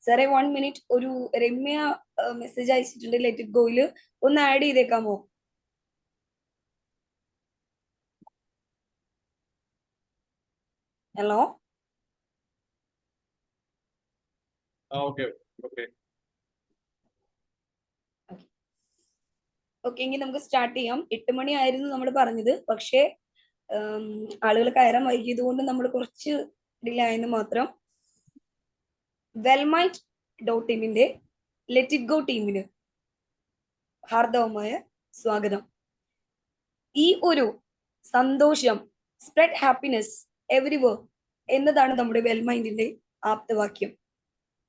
സാറേ 1 മിനിറ്റ്, ഒരു രമ്യ മെസ്സേജ് അയച്ചിട്ടുണ്ട് ലെറ്റ് ഇറ്റ് ഗോയില്, ഒന്ന് ആഡ് ചെയ്തേക്കാമോ? ഹലോ. ഓക്കെ എങ്കിൽ നമുക്ക് സ്റ്റാർട്ട് ചെയ്യാം. 8 മണി ആയിരുന്നു നമ്മൾ പറഞ്ഞത്, പക്ഷേ ആളുകൾ കയറാൻ വൈകിയത് കൊണ്ട് നമ്മൾ കുറച്ച് ഡിലേ ആയെന്ന് മാത്രം. Wellmind.in ലെറ്റ് ഇറ്റ് ഗോ ടീമിന് ഹാർദവമായ സ്വാഗതം. ഈ ഒരു സന്തോഷം, സ്പ്രെഡ് ഹാപ്പിനെസ് എവരിവർ എന്നതാണ് നമ്മുടെ വെൽമൈൻഡിന്റെ ആപ്തവാക്യം.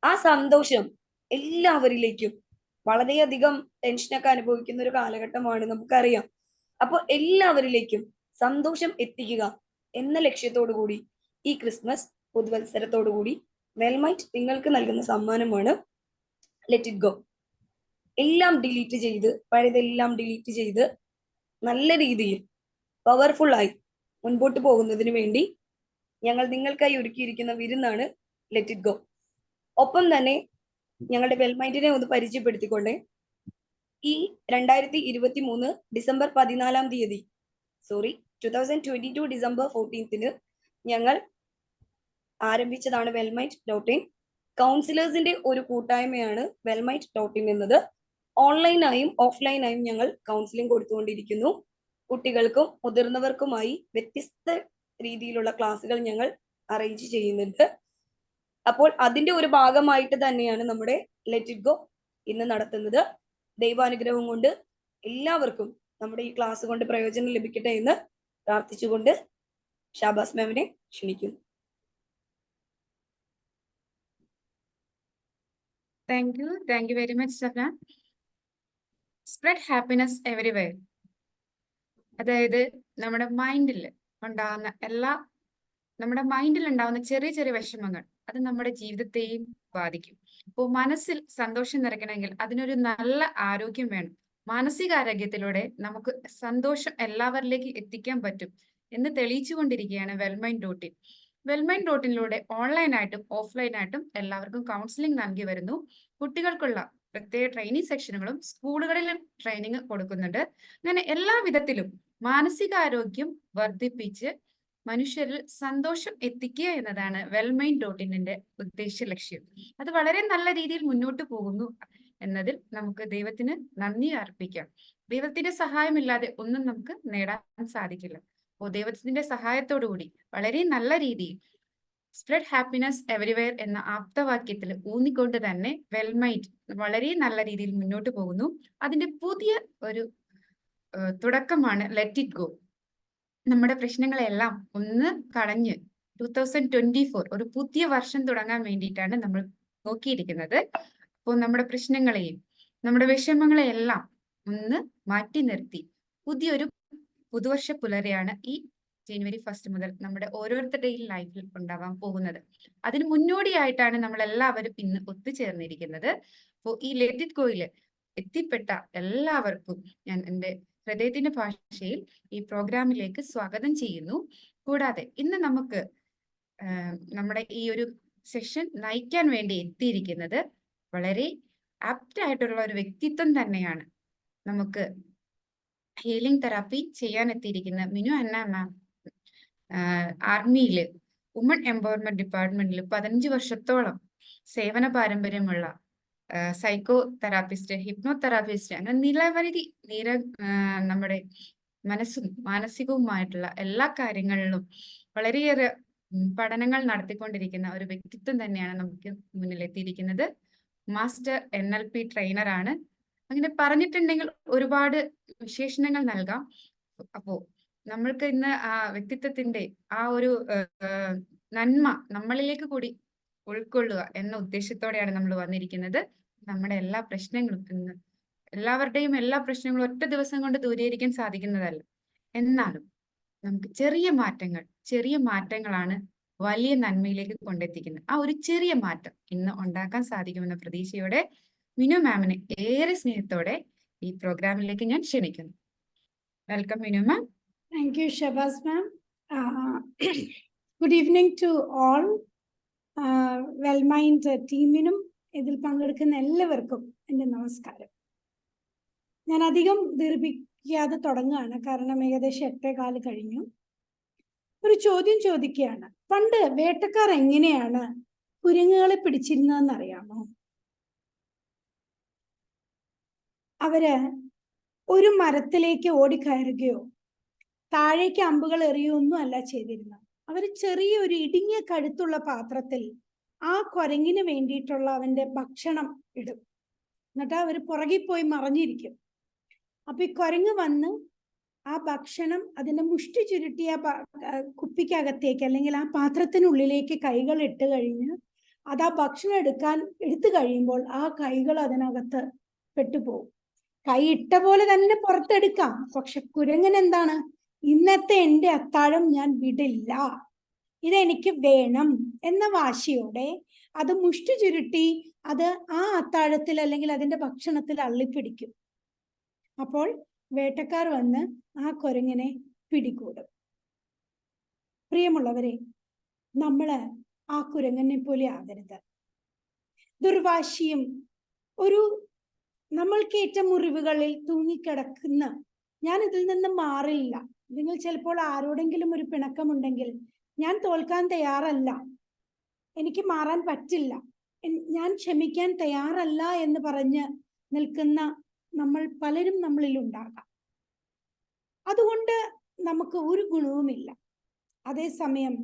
ആ സന്തോഷം എല്ലാവരിലേക്കും, വളരെയധികം ടെൻഷനൊക്കെ അനുഭവിക്കുന്ന ഒരു കാലഘട്ടമാണ്, നമുക്കറിയാം. അപ്പോൾ എല്ലാവരിലേക്കും സന്തോഷം എത്തിക്കുക എന്ന ലക്ഷ്യത്തോടു കൂടി ഈ ക്രിസ്മസ് പുതുവത്സരത്തോടു കൂടി വെൽമൈൻഡ് നിങ്ങൾക്ക് നൽകുന്ന സമ്മാനമാണ് ലെറ്റ് ഇറ്റ് ഗോ. എല്ലാം ഡിലീറ്റ് ചെയ്ത്, പഴയതെല്ലാം ഡിലീറ്റ് ചെയ്ത് നല്ല രീതിയിൽ പവർഫുൾ ആയി മുൻപോട്ട് പോകുന്നതിന് വേണ്ടി ഞങ്ങൾ നിങ്ങൾക്കായി ഒരുക്കിയിരിക്കുന്ന വിരുന്നാണ് ലെറ്റ് ഇറ്റ് ഗോ. ഒപ്പം തന്നെ ഞങ്ങളുടെ വെൽമൈൻഡിനെ ഒന്ന് പരിചയപ്പെടുത്തിക്കൊണ്ടേ, ഈ 2023 ഡിസംബർ 14 2022 ഡിസംബർ 14 ഞങ്ങൾ ആരംഭിച്ചതാണ് Wellmind.in. കൗൺസിലേഴ്സിന്റെ ഒരു കൂട്ടായ്മയാണ് Wellmind.in എന്നത്. ഓൺലൈനായും ഓഫ്ലൈനായും ഞങ്ങൾ കൗൺസിലിംഗ് കൊടുത്തുകൊണ്ടിരിക്കുന്നു. കുട്ടികൾക്കും മുതിർന്നവർക്കുമായി വ്യത്യസ്ത രീതിയിലുള്ള ക്ലാസ്സുകൾ ഞങ്ങൾ അറേഞ്ച് ചെയ്യുന്നുണ്ട്. അപ്പോൾ അതിന്റെ ഒരു ഭാഗമായിട്ട് തന്നെയാണ് നമ്മുടെ ലെറ്റ് ഇറ്റ് ഗോ ഇന്ന് നടത്തുന്നത്. ദൈവാനുഗ്രഹം കൊണ്ട് എല്ലാവർക്കും നമ്മുടെ ഈ ക്ലാസ് കൊണ്ട് പ്രയോജനം ലഭിക്കട്ടെ എന്ന് പ്രാർത്ഥിച്ചുകൊണ്ട് ഷാബാസ് മാമിനെ ക്ഷണിക്കുന്നു. Thank you very much, Safna. Spread happiness everywhere. അതായത് നമ്മുടെ മൈൻഡിൽ ഉണ്ടാവുന്ന ചെറിയ ചെറിയ വിഷമങ്ങൾ അത് നമ്മുടെ ജീവിതത്തെയും ബാധിക്കും. അപ്പോൾ മനസ്സിൽ സന്തോഷം നിറയ്ക്കണമെങ്കിൽ അതിനൊരു നല്ല ആരോഗ്യം വേണം. മാനസികാരോഗ്യത്തിലൂടെ നമുക്ക് സന്തോഷം എല്ലാവരിലേക്ക് എത്തിക്കാൻ പറ്റും എന്ന് തെളിയിച്ചുകൊണ്ടിരിക്കുകയാണ് Wellmind.in. Wellmind.inലൂടെ ഓൺലൈനായിട്ടും ഓഫ്ലൈനായിട്ടും എല്ലാവർക്കും കൗൺസിലിംഗ് നൽകി വരുന്നു. കുട്ടികൾക്കുള്ള പ്രത്യേക ട്രെയിനിങ് സെക്ഷനുകളും സ്കൂളുകളിലും ട്രെയിനിങ് കൊടുക്കുന്നുണ്ട്. അങ്ങനെ എല്ലാ വിധത്തിലും മാനസികാരോഗ്യം വർദ്ധിപ്പിച്ച് മനുഷ്യരിൽ സന്തോഷം എത്തിക്കുക എന്നതാണ് Wellmind.inന്റെ ഉദ്ദേശ ലക്ഷ്യം. അത് വളരെ നല്ല രീതിയിൽ മുന്നോട്ട് പോകുന്നു എന്നതിൽ നമുക്ക് ദൈവത്തിന് നന്ദി അർപ്പിക്കാം. ദൈവത്തിന്റെ സഹായമില്ലാതെ ഒന്നും നമുക്ക് നേടാൻ സാധിക്കില്ല. അപ്പോൾ ദൈവത്തിന്റെ സഹായത്തോടു കൂടി വളരെ നല്ല രീതിയിൽ സ്പ്രെഡ് ഹാപ്പിനെസ് എവരിവെയർ എന്ന ആപ്തവാക്യത്തിൽ ഊന്നിക്കൊണ്ട് തന്നെ Wellmind വളരെ നല്ല രീതിയിൽ മുന്നോട്ട് പോകുന്നു. അതിന്റെ പുതിയ ഒരു തുടക്കമാണ് ലെറ്റ് ഇറ്റ് ഗോ. നമ്മുടെ പ്രശ്നങ്ങളെല്ലാം ഒന്ന് കളഞ്ഞ് 2024 ഒരു പുതിയ വർഷം തുടങ്ങാൻ വേണ്ടിയിട്ടാണ് നമ്മൾ നോക്കിയിരിക്കുന്നത്. അപ്പോൾ നമ്മുടെ പ്രശ്നങ്ങളെയും നമ്മുടെ വിഷമങ്ങളെയെല്ലാം ഒന്ന് മാറ്റി നിർത്തി പുതിയൊരു പുതുവർഷ പുലരെയാണ് ഈ ജനുവരി 1 മുതൽ നമ്മുടെ ഓരോരുത്തരുടെയും ലൈഫിൽ ഉണ്ടാവാൻ പോകുന്നത്. അതിന് മുന്നോടിയായിട്ടാണ് നമ്മൾ എല്ലാവരും ഇന്ന് ഒത്തുചേർന്നിരിക്കുന്നത്. അപ്പോൾ ഈ ലെറ്റ് ഇറ്റ് ഗോയിൽ എത്തിപ്പെട്ട എല്ലാവർക്കും ഞാൻ എൻ്റെ ഹൃദയത്തിന്റെ ഭാഷയിൽ ഈ പ്രോഗ്രാമിലേക്ക് സ്വാഗതം ചെയ്യുന്നു. കൂടാതെ ഇന്ന് നമുക്ക് നമ്മുടെ ഈ ഒരു സെഷൻ നയിക്കാൻ വേണ്ടി എത്തിയിരിക്കുന്നത് വളരെ ആപ്റ്റ് ആയിട്ടുള്ള ഒരു വ്യക്തിത്വം തന്നെയാണ്. നമുക്ക് ഹീലിംഗ് തെറാപ്പി ചെയ്യാൻ എത്തിയിരിക്കുന്ന മിനു അന്ന മാം ആർമിയില് വുമൺ എംപവർമെന്റ് ഡിപ്പാർട്ട്മെന്റിൽ 15 വർഷത്തോളം സേവന പാരമ്പര്യമുള്ള സൈക്കോ തെറാപ്പിസ്റ്റ്, ഹിപ്നോ തെറാപ്പിസ്റ്റ്, അങ്ങനെ നിരവധി നമ്മുടെ മനസ്സും മാനസികവുമായിട്ടുള്ള എല്ലാ കാര്യങ്ങളിലും വളരെയേറെ പഠനങ്ങൾ നടത്തിക്കൊണ്ടിരിക്കുന്ന ഒരു വ്യക്തിത്വം തന്നെയാണ് നമുക്ക് മുന്നിലെത്തിയിരിക്കുന്നത്. Master NLP ട്രെയിനറാണ്. അങ്ങനെ പറഞ്ഞിട്ടുണ്ടെങ്കിൽ ഒരുപാട് വിശേഷണങ്ങൾ നൽകാം. അപ്പോ നമ്മൾക്ക് ഇന്ന് ആ വ്യക്തിത്വത്തിന്റെ ആ ഒരു നന്മ നമ്മളിലേക്ക് കൂടി ഉൾക്കൊള്ളുക എന്ന ഉദ്ദേശത്തോടെയാണ് നമ്മൾ വന്നിരിക്കുന്നത്. നമ്മുടെ എല്ലാ പ്രശ്നങ്ങളും ഇന്ന് എല്ലാവരുടെയും എല്ലാ പ്രശ്നങ്ങളും ഒറ്റ ദിവസം കൊണ്ട് ദൂരീകരിക്കാൻ സാധിക്കുന്നതല്ല. എന്നാലും നമുക്ക് ചെറിയ മാറ്റങ്ങളാണ് വലിയ നന്മയിലേക്ക് കൊണ്ടെത്തിക്കുന്നത്. ആ ഒരു ചെറിയ മാറ്റം ഇന്ന് ഉണ്ടാക്കാൻ സാധിക്കുമെന്ന പ്രതീക്ഷയോടെ മിനു മാമിനെ ഏറെ സ്നേഹത്തോടെ ഈ പ്രോഗ്രാമിലേക്ക് ഞാൻ ക്ഷണിക്കുന്നു. Welcome Minu ma'am. Thank you, Shabazz ma'am. Good evening to all. Wellmind ടീമിനും ഇതിൽ പങ്കെടുക്കുന്ന എല്ലാവർക്കും എൻ്റെ നമസ്കാരം. ഞാൻ അധികം ദീർഘിപ്പിക്കാതെ തുടങ്ങുകയാണ്, കാരണം ഏകദേശം 8:15 കഴിഞ്ഞു. ഒരു ചോദ്യം ചോദിക്കുകയാണ്. പണ്ട് വേട്ടക്കാർ എങ്ങനെയാണ് കുരങ്ങുകളെ പിടിച്ചിരുന്നതെന്ന് അറിയാമോ? അവര് ഒരു മരത്തിലേക്ക് ഓടിക്കയറുകയോ താഴേക്ക് അമ്പുകൾ എറിയോ ഒന്നും അല്ല ചെയ്തിരുന്നത്. അവർ ചെറിയൊരു ഇടുങ്ങിയ കഴുത്തുള്ള പാത്രത്തിൽ ആ കുരങ്ങിന് വേണ്ടിയിട്ടുള്ള അവന്റെ ഭക്ഷണം ഇടും. എന്നിട്ട് അവർ പുറകിൽ പോയി മറഞ്ഞിരിക്കും. അപ്പൊ ഈ കുരങ്ങ് വന്ന് ആ ഭക്ഷണം അതിന്റെ മുഷ്ടി ചുരുട്ടിയ കുപ്പിക്കകത്തേക്ക് അല്ലെങ്കിൽ ആ പാത്രത്തിനുള്ളിലേക്ക് കൈകൾ ഇട്ട് കഴിഞ്ഞ് അത് ആ ഭക്ഷണം എടുത്തു കഴിയുമ്പോൾ ആ കൈകൾ അതിനകത്ത് പെട്ടുപോകും. കൈ ഇട്ട പോലെ തന്നെ പുറത്തെടുക്കാം. പക്ഷെ കുരങ്ങൻ എന്താണ്? ഇന്നത്തെ എൻ്റെ അത്താഴം ഞാൻ വിടില്ല, ഇതെനിക്ക് വേണം എന്ന വാശിയോടെ അത് മുഷ്ടി ചുരുട്ടി അത് ആ അത്താഴത്തിൽ അല്ലെങ്കിൽ അതിന്റെ ഭക്ഷണത്തിൽ അള്ളിപ്പിടിക്കും. അപ്പോൾ വേട്ടക്കാർ വന്ന് ആ കുരങ്ങനെ പിടികൂടും. പ്രിയമുള്ളവരെ, നമ്മള് ആ കുരങ്ങനെ പോലെ ആകരുത്. ദുർവാശിയും ഒരു നമ്മൾക്കേറ്റ മുറിവുകളിൽ തൂങ്ങിക്കിടക്കുന്ന ഞാൻ ഇതിൽ നിന്ന് മാറില്ല. നിങ്ങൾ ചിലപ്പോൾ ആരോടെങ്കിലും ഒരു പിണക്കമുണ്ടെങ്കിൽ ഞാൻ തോൽക്കാൻ തയ്യാറല്ല, എനിക്ക് മാറാൻ പറ്റില്ല, ഞാൻ ക്ഷമിക്കാൻ തയ്യാറല്ല എന്ന് പറഞ്ഞ് നിൽക്കുന്ന നമ്മൾ പലരും നമ്മളിൽ ഉണ്ടാകാം. അതുകൊണ്ട് നമുക്ക് ഒരു ഗുണവുമില്ല. അതേസമയം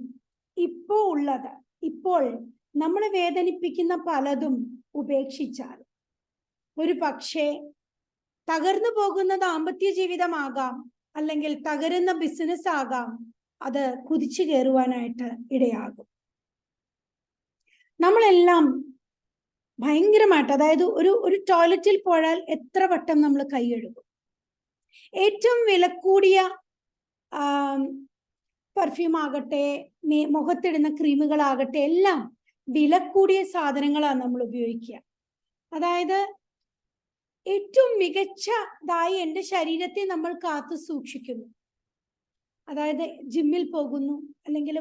ഇപ്പോൾ നമ്മളെ വേദനിപ്പിക്കുന്ന പലതും ഉപേക്ഷിച്ചാൽ ഒരു പക്ഷേ തകർന്നു പോകുന്ന ദാമ്പത്യ ജീവിതമാകാം, അല്ലെങ്കിൽ തകരുന്ന ബിസിനസ് ആകാം, അത് കുതിച്ചു കയറുവാനായിട്ട് ഇടയാകും. നമ്മളെല്ലാം ഭയങ്കരമായിട്ട്, അതായത് ഒരു ടോയ്ലറ്റിൽ പോയാൽ എത്ര വട്ടം നമ്മൾ കൈ കഴുകും? ഏറ്റവും വിലക്കൂടിയ പെർഫ്യൂം ആകട്ടെ, മുഖത്തിടുന്ന ക്രീമുകളാകട്ടെ, എല്ലാം വിലക്കൂടിയ സാധനങ്ങളാണ് നമ്മൾ ഉപയോഗിക്കുക. അതായത് ഏറ്റവും മികച്ചതായി എൻ്റെ ശരീരത്തെ നമ്മൾ കാത്തു സൂക്ഷിക്കുന്നു. അതായത് ജിമ്മിൽ പോകുന്നു, അല്ലെങ്കിൽ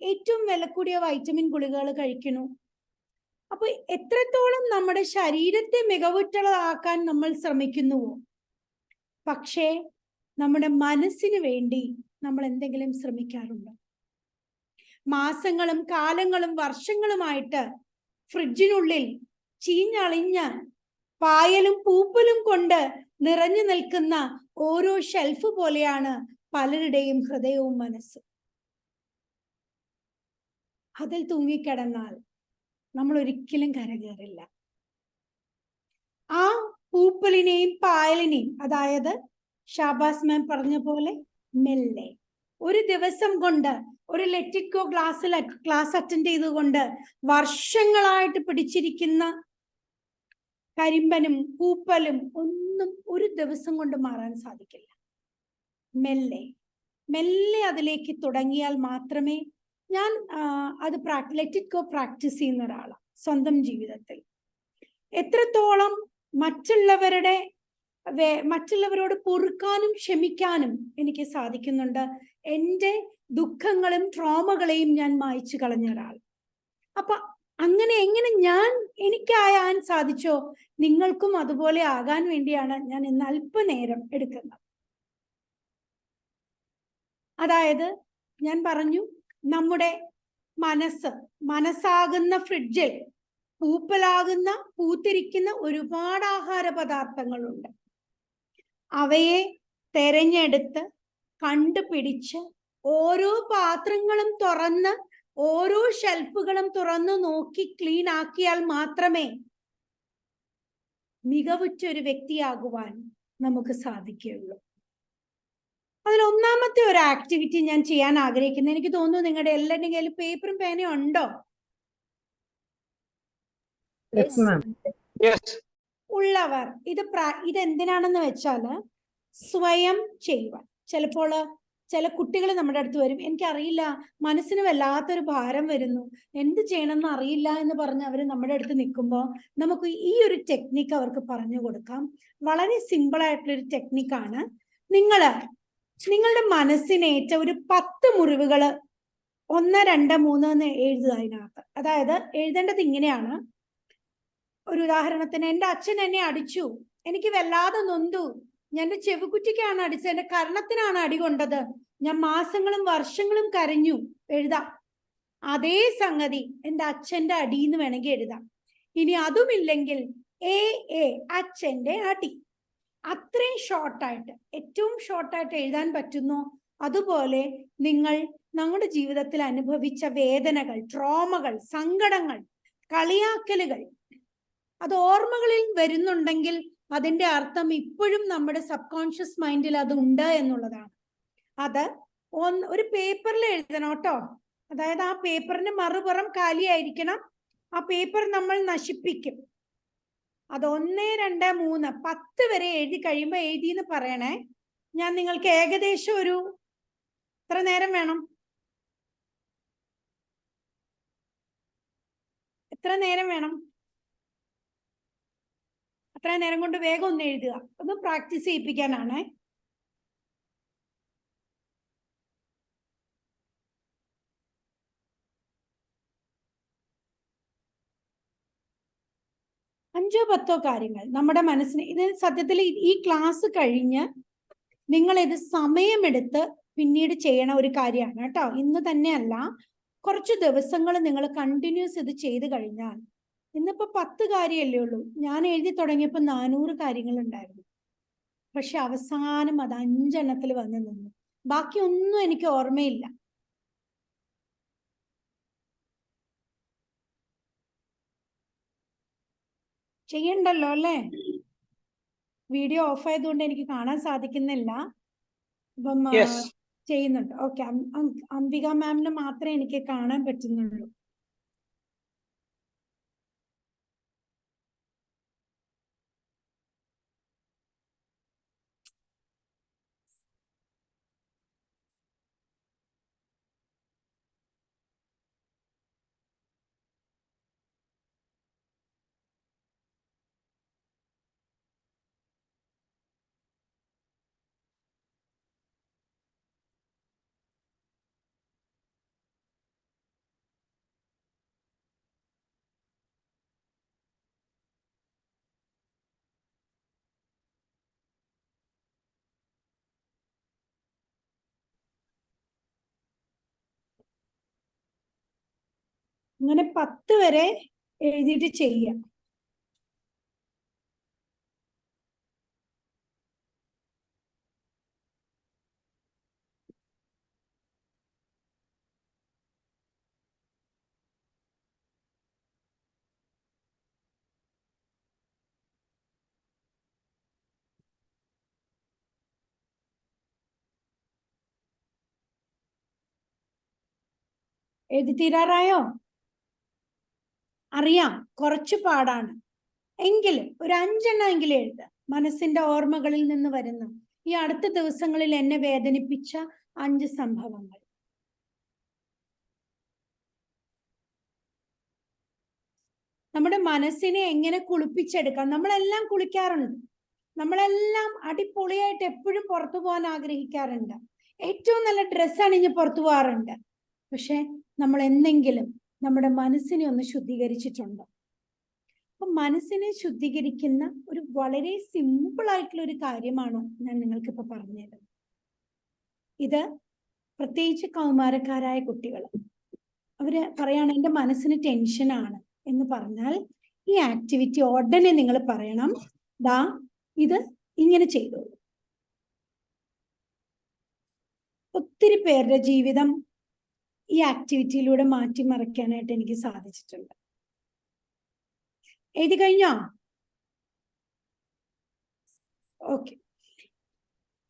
ഏറ്റവും വില കൂടിയ വൈറ്റമിൻ ഗുളികകൾ കഴിക്കുന്നു. അപ്പൊ എത്രത്തോളം നമ്മുടെ ശരീരത്തെ മികവുറ്റതാക്കാൻ നമ്മൾ ശ്രമിക്കുന്നുവോ, പക്ഷേ നമ്മുടെ മനസ്സിന് വേണ്ടി നമ്മൾ എന്തെങ്കിലും ശ്രമിക്കാറുണ്ടോ? മാസങ്ങളും കാലങ്ങളും വർഷങ്ങളുമായിട്ട് ഫ്രിഡ്ജിനുള്ളിൽ ചീഞ്ഞളിഞ്ഞ പായലും പൂപ്പലും കൊണ്ട് നിറഞ്ഞു നിൽക്കുന്ന ഓരോ ഷെൽഫ് പോലെയാണ് പലരുടെയും ഹൃദയവും മനസ്സും. അതിൽ തൂങ്ങിക്കിടന്നാൽ നമ്മൾ ഒരിക്കലും കരകയറില്ല. ആ പൂപ്പലിനെയും പായലിനെയും, അതായത് ഷാബാസ് മാം പറഞ്ഞ പോലെ മെല്ലെ ഒരു ദിവസം കൊണ്ട് ഒരു ലെറ്റിക്കോ ക്ലാസ് അറ്റൻഡ് ചെയ്തുകൊണ്ട് വർഷങ്ങളായിട്ട് പിടിച്ചിരിക്കുന്ന കരിമ്പനും പൂപ്പലും ഒന്നും ഒരു ദിവസം കൊണ്ട് മാറാൻ സാധിക്കില്ല. മെല്ലെ അതിലേക്ക് തുടങ്ങിയാൽ മാത്രമേ ഞാൻ ലെറ്റ് ഗോ പ്രാക്ടീസ് ചെയ്യുന്ന ഒരാളാണ് സ്വന്തം ജീവിതത്തിൽ. എത്രത്തോളം മറ്റുള്ളവരോട് പൊറുക്കാനും ക്ഷമിക്കാനും എനിക്ക് സാധിക്കുന്നുണ്ട്. എൻ്റെ ദുഃഖങ്ങളും ട്രോമകളെയും ഞാൻ മായ്ച്ചു കളഞ്ഞ ഒരാൾ. അപ്പൊ എങ്ങനെ എനിക്കായാൻ സാധിച്ചോ, നിങ്ങൾക്കും അതുപോലെ ആകാൻ വേണ്ടിയാണ് ഞാൻ ഇന്ന് അല്പനേരം എടുക്കുന്നത്. അതായത് ഞാൻ പറഞ്ഞു, നമ്മുടെ മനസ്സാകുന്ന ഫ്രിഡ്ജിൽ പൂത്തിരിക്കുന്ന ഒരുപാട് ആഹാര പദാർത്ഥങ്ങളുണ്ട്. അവയെ തെരഞ്ഞെടുത്ത് കണ്ടുപിടിച്ച് ഓരോ പാത്രങ്ങളും തുറന്ന് ഓരോ ഷെൽഫുകളും തുറന്നു നോക്കി ക്ലീൻ ആക്കിയാൽ മാത്രമേ മികവുറ്റൊരു വ്യക്തിയാകുവാൻ നമുക്ക് സാധിക്കുകയുള്ളൂ. അതിൽ ഒന്നാമത്തെ ഒരു ആക്ടിവിറ്റി ഞാൻ ചെയ്യാൻ ആഗ്രഹിക്കുന്നത്, എനിക്ക് തോന്നുന്നു നിങ്ങളുടെ എല്ലാവരുടെയും കയ്യിൽ പേപ്പറും പേനയും ഉണ്ടോ? ഉള്ളവർ ഇതെന്തിനാണെന്ന് വെച്ചാല് സ്വയം ചെയ്യുവാൻ. ചിലപ്പോൾ ചില കുട്ടികൾ നമ്മുടെ അടുത്ത് വരും, എനിക്കറിയില്ല, മനസ്സിന് വല്ലാത്തൊരു ഭാരം വരുന്നു, എന്ത് ചെയ്യണമെന്ന് അറിയില്ല എന്ന് പറഞ്ഞ് അവർ നമ്മുടെ അടുത്ത് നിൽക്കുമ്പോൾ നമുക്ക് ഈ ഒരു ടെക്നിക്ക് അവർക്ക് പറഞ്ഞു കൊടുക്കാം. വളരെ സിമ്പിൾ ആയിട്ടുള്ളൊരു ടെക്നിക്കാണ്. നിങ്ങളുടെ മനസ്സിനേറ്റ ഒരു 10 മുറിവുകൾ 1, 2, 3 എന്ന് എഴുതുക അതിനകത്ത്. അതായത് എഴുതേണ്ടത് ഇങ്ങനെയാണ്. ഒരു ഉദാഹരണത്തിന്, എൻ്റെ അച്ഛൻ എന്നെ അടിച്ചു, എനിക്ക് വല്ലാതെ നൊന്തു, ഞാൻ എൻ്റെ ചെവിക്കുറ്റിക്കാണ് അടിച്ചത്, എൻ്റെ കർണത്തിനാണ് അടി കൊണ്ടത്, ഞാൻ മാസങ്ങളും വർഷങ്ങളും കരഞ്ഞു. എഴുതാം. അതേ സംഗതി എൻ്റെ അച്ഛൻ്റെ അടിന്ന് വേണമെങ്കിൽ എഴുതാം. ഇനി അതുമില്ലെങ്കിൽ എ അച്ഛൻ്റെ അടി. അത്രയും ഷോർട്ടായിട്ട്, ഏറ്റവും ഷോർട്ടായിട്ട് എഴുതാൻ പറ്റുന്നു. അതുപോലെ നിങ്ങൾ നമ്മുടെ ജീവിതത്തിൽ അനുഭവിച്ച വേദനകൾ, ട്രോമകൾ, സങ്കടങ്ങൾ, കളിയാക്കലുകൾ, അത് ഓർമ്മകളിൽ വരുന്നുണ്ടെങ്കിൽ അതിന്റെ അർത്ഥം ഇപ്പോഴും നമ്മുടെ സബ് കോൺഷ്യസ് മൈൻഡിൽ അത് ഉണ്ട് എന്നുള്ളതാണ്. അത് ഒരു പേപ്പറിൽ എഴുതണം കേട്ടോ. അതായത് ആ പേപ്പറിന്റെ മറുപുറം കാലിയായിരിക്കണം. ആ പേപ്പർ നമ്മൾ നശിപ്പിക്കും. അത് 1, 2, 3, 10 വരെ എഴുതി കഴിയുമ്പോൾ എഴുതിന്ന് പറയണേ. ഞാൻ നിങ്ങൾക്ക് ഏകദേശം ഒരു എത്ര നേരം വേണം? എത്ര നേരം വേണം? അത്ര നേരം കൊണ്ട് വേഗം ഒന്ന് എഴുതുക. ഒന്ന് പ്രാക്ടീസ് ചെയ്യിപ്പിക്കാനാണ്. അഞ്ചോ 10 കാര്യങ്ങൾ നമ്മുടെ മനസ്സിന്, ഇത് സത്യത്തിൽ ഈ ക്ലാസ് കഴിഞ്ഞ് നിങ്ങൾ ഇത് സമയമെടുത്ത് പിന്നീട് ചെയ്യണ ഒരു കാര്യമാണ് കേട്ടോ. ഇന്ന് തന്നെയല്ല, കുറച്ച് ദിവസങ്ങൾ നിങ്ങൾ കണ്ടിന്യൂസ് ഇത് ചെയ്ത് കഴിഞ്ഞാൽ, ഇന്നിപ്പോ 10 കാര്യമല്ലേ ഉള്ളൂ. ഞാൻ എഴുതി തുടങ്ങിയപ്പോൾ 400 കാര്യങ്ങൾ ഉണ്ടായിരുന്നു. പക്ഷെ അവസാനം അത് 5 എണ്ണത്തിൽ വന്ന് നിന്നു. ബാക്കി ഒന്നും എനിക്ക് ഓർമ്മയില്ല. ചെയ്യണ്ടല്ലോ അല്ലേ? വീഡിയോ ഓഫ് ആയതുകൊണ്ട് എനിക്ക് കാണാൻ സാധിക്കുന്നില്ല. അപ്പം ചെയ്യുന്നുണ്ട്. ഓക്കെ, അംബിക മാമിന് മാത്രമേ എനിക്ക് കാണാൻ പറ്റുന്നുള്ളൂ. അങ്ങനെ 10 വരെ എഴുതിയിട്ട് ചെയ്യാം. എഴുതി തീരാറായോ? അറിയാം, കുറച്ച് പാടാണ്. എങ്കിലും ഒരു 5 എണ്ണം എങ്കിലും എഴുതുക. മനസ്സിന്റെ ഓർമ്മകളിൽ നിന്ന് വരുന്ന ഈ അടുത്ത ദിവസങ്ങളിൽ എന്നെ വേദനിപ്പിച്ച 5 സംഭവങ്ങൾ. നമ്മുടെ മനസ്സിനെ എങ്ങനെ കുളിപ്പിച്ചെടുക്കാം? നമ്മളെല്ലാം കുളിക്കാറുണ്ട്. നമ്മളെല്ലാം അടിപൊളിയായിട്ട് എപ്പോഴും പുറത്തു പോകാൻ ആഗ്രഹിക്കാറുണ്ട്. ഏറ്റവും നല്ല ഡ്രസ്സ് അണിഞ്ഞ് പുറത്തു പോകാറുണ്ട്. പക്ഷെ നമ്മൾ എന്തെങ്കിലും നമ്മുടെ മനസ്സിനെ ഒന്ന് ശുദ്ധീകരിച്ചിട്ടുണ്ടോ? അപ്പൊ മനസ്സിനെ ശുദ്ധീകരിക്കുന്ന ഒരു വളരെ സിമ്പിൾ ആയിട്ടുള്ള ഒരു കാര്യമാണ് ഞാൻ നിങ്ങൾക്ക് ഇപ്പൊ പറഞ്ഞത്. ഇത് പ്രത്യേകിച്ച് കൗമാരക്കാരായ കുട്ടികൾ അവര് പറയാണ് എൻ്റെ മനസ്സിന് ടെൻഷനാണ് എന്ന് പറഞ്ഞാൽ, ഈ ആക്ടിവിറ്റി ഉടനെ നിങ്ങൾ പറയണം, ദാ ഇത് ഇങ്ങനെ ചെയ്തോളൂ. ഒത്തിരി പേരുടെ ജീവിതം ഈ ആക്ടിവിറ്റിയിലൂടെ മാറ്റിമറിക്കാനായിട്ട് എനിക്ക് സാധിച്ചിട്ടുണ്ട്. എഴുതി കഴിഞ്ഞോ? ഓക്കെ,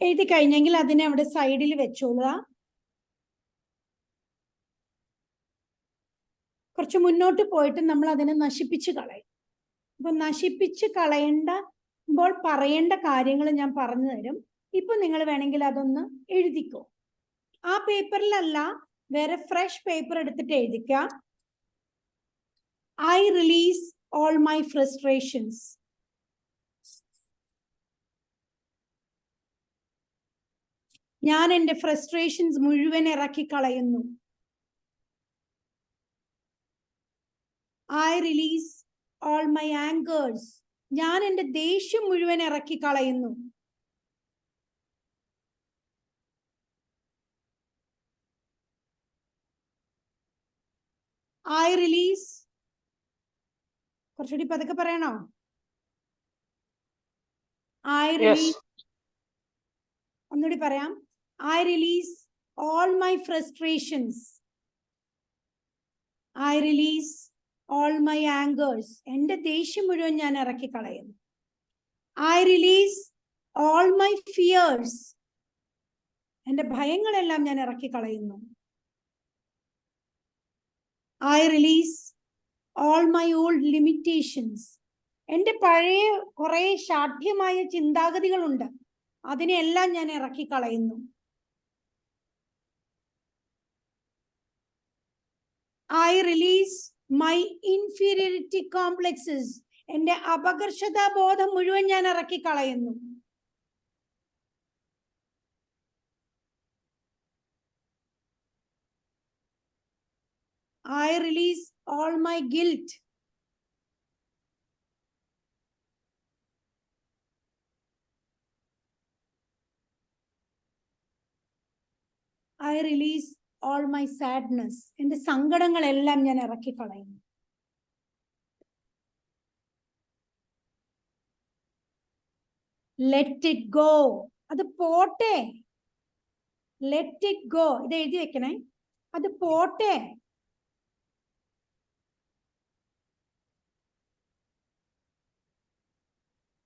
എഴുതി കഴിഞ്ഞെങ്കിൽ അതിനെ അവിടെ സൈഡിൽ വെച്ചോളുക. കുറച്ച് മുന്നോട്ട് പോയിട്ട് നമ്മൾ അതിനെ നശിപ്പിച്ച് കളയും. അപ്പൊ നശിപ്പിച്ച് കളയുമ്പോൾ പറയേണ്ട കാര്യങ്ങൾ ഞാൻ പറഞ്ഞു തരും. ഇപ്പൊ നിങ്ങൾ വേണമെങ്കിൽ അതൊന്ന് എഴുതിക്കോ. ആ പേപ്പറിലല്ല, വേറെ ഫ്രഷ് പേപ്പർ എടുത്തിട്ട് എഴുതിക്ക. I release all my frustrations. ഞാൻ എൻ്റെ ഫ്രസ്ട്രേഷൻസ് മുഴുവൻ ഇറക്കി കളയുന്നു. I release all my angers. ഞാൻ എൻ്റെ ദേഷ്യം മുഴുവൻ ഇറക്കി കളയുന്നു. I release, കുറച്ചുകൂടി പതുക്കെ പറയണോ? I release, ഒന്നുകൂടി പറയാം. I release all my frustrations. I release all my angers. എൻ്റെ ദേഷ്യം മുഴുവൻ ഞാൻ ഇറക്കി കളയുന്നു. I release all my fears. എൻ്റെ ഭയങ്ങളെല്ലാം ഞാൻ ഇറക്കി കളയുന്നു. I release all my old limitations. എൻ്റെ പഴയ കുറെ ശാഠ്യമായ ചിന്താഗതികളുണ്ട്, അതിനെല്ലാം ഞാൻ ഇറക്കി കളയുന്നു. I release my inferiority complexes. എൻ്റെ അപകർഷതാ ബോധം മുഴുവൻ ഞാൻ ഇറക്കി കളയുന്നു. I release all my guilt. I release all my sadness. എൻ്റെ സങ്കടങ്ങളെല്ലാം ഞാൻ ഇറക്കി കളയുന്നു. Let it go. അത് പോട്ടെ. Let it go. ഇത് എഴുതി വെക്കണേ. അത് പോട്ടെ.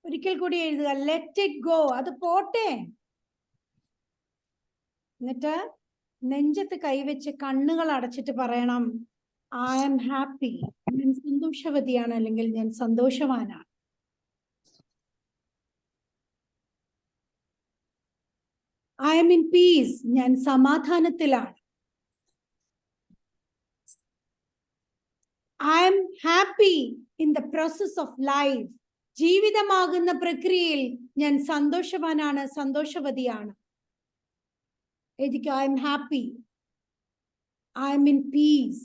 ഒരിക്കൽ കൂടി എഴുതുക. Let it go. അത് പോട്ടെ. എന്നിട്ട് നെഞ്ചത്ത് കൈവച്ച് കണ്ണുകൾ അടച്ചിട്ട് പറയണം, I am happy. ഞാൻ സന്തോഷവതിയാണ്, അല്ലെങ്കിൽ ഞാൻ സന്തോഷവാനാണ്. I am in peace. ഞാൻ സമാധാനത്തിലാണ്. I am happy in the process of life. ജീവിതമാകുന്ന പ്രക്രിയയിൽ ഞാൻ സന്തോഷവാനാണ്, സന്തോഷവതിയാണ്. I am happy. I am in peace.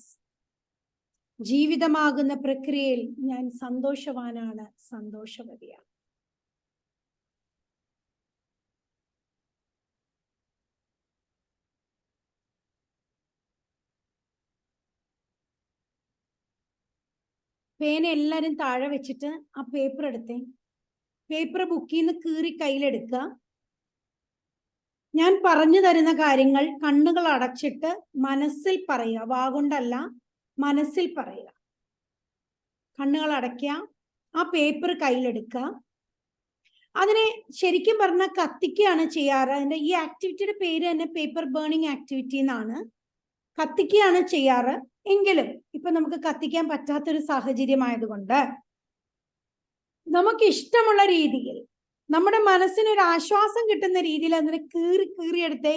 ജീവിതമാകുന്ന പ്രക്രിയയിൽ ഞാൻ സന്തോഷവാനാണ്, സന്തോഷവതിയാണ്. പേന എല്ലാരും താഴെ വെച്ചിട്ട് ആ പേപ്പർ എടുത്തേ. പേപ്പർ ബുക്കിൽ നിന്ന് കീറി കയ്യിലെടുക്കുക. ഞാൻ പറഞ്ഞു തരുന്ന കാര്യങ്ങൾ കണ്ണുകൾ അടച്ചിട്ട് മനസ്സിൽ പറയുക, വാഗൊണ്ടല്ല, മനസ്സിൽ പറയുക. കണ്ണുകൾ അടയ്ക്കുക, ആ പേപ്പർ കയ്യിലെടുക്കുക. അതിനെ ശരിക്കും പറഞ്ഞാൽ കത്തിക്കുകയാണ് ചെയ്യാറ്. അതിന്റെ ഈ ആക്ടിവിറ്റിയുടെ പേര് തന്നെ പേപ്പർ ബേണിംഗ് ആക്ടിവിറ്റി എന്നാണ്. കത്തിക്കുകയാണ് ചെയ്യാറ്. എങ്കിലും ഇപ്പൊ നമുക്ക് കത്തിക്കാൻ പറ്റാത്തൊരു സാഹചര്യമായതുകൊണ്ട് നമുക്ക് ഇഷ്ടമുള്ള രീതിയിൽ, നമ്മുടെ മനസ്സിനൊരു ആശ്വാസം കിട്ടുന്ന രീതിയിൽ അതിനെ കീറിയെടുത്തേ.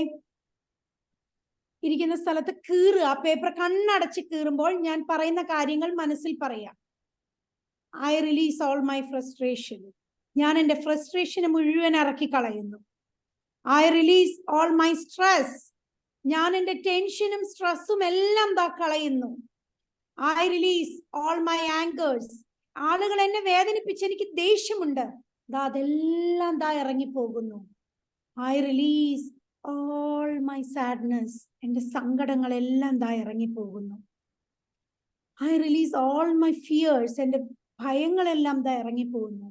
ഇരിക്കുന്ന സ്ഥലത്ത് കീറുക. ആ പേപ്പർ കണ്ണടച്ച് കീറുമ്പോൾ ഞാൻ പറയുന്ന കാര്യങ്ങൾ മനസ്സിൽ പറയാം. I release all my frustration. ഞാൻ എൻ്റെ ഫ്രസ്ട്രേഷനെ മുഴുവൻ ഇറക്കി കളയുന്നു. I release all my stress. ഞാൻ എൻ്റെ ടെൻഷനും സ്ട്രെസ്സും എല്ലാം കളയുന്നു. I release all my angers. ആളുകൾ എന്നെ വേദനിപ്പിച്ച് എനിക്ക് ദേഷ്യമുണ്ട്, അതെല്ലാം ഇറങ്ങിപ്പോകുന്നു. I release all my sadness. എൻ്റെ സങ്കടങ്ങളെല്ലാം ഇറങ്ങിപ്പോകുന്നു. I release all my fears. എൻ്റെ ഭയങ്ങളെല്ലാം ഇറങ്ങിപ്പോകുന്നു.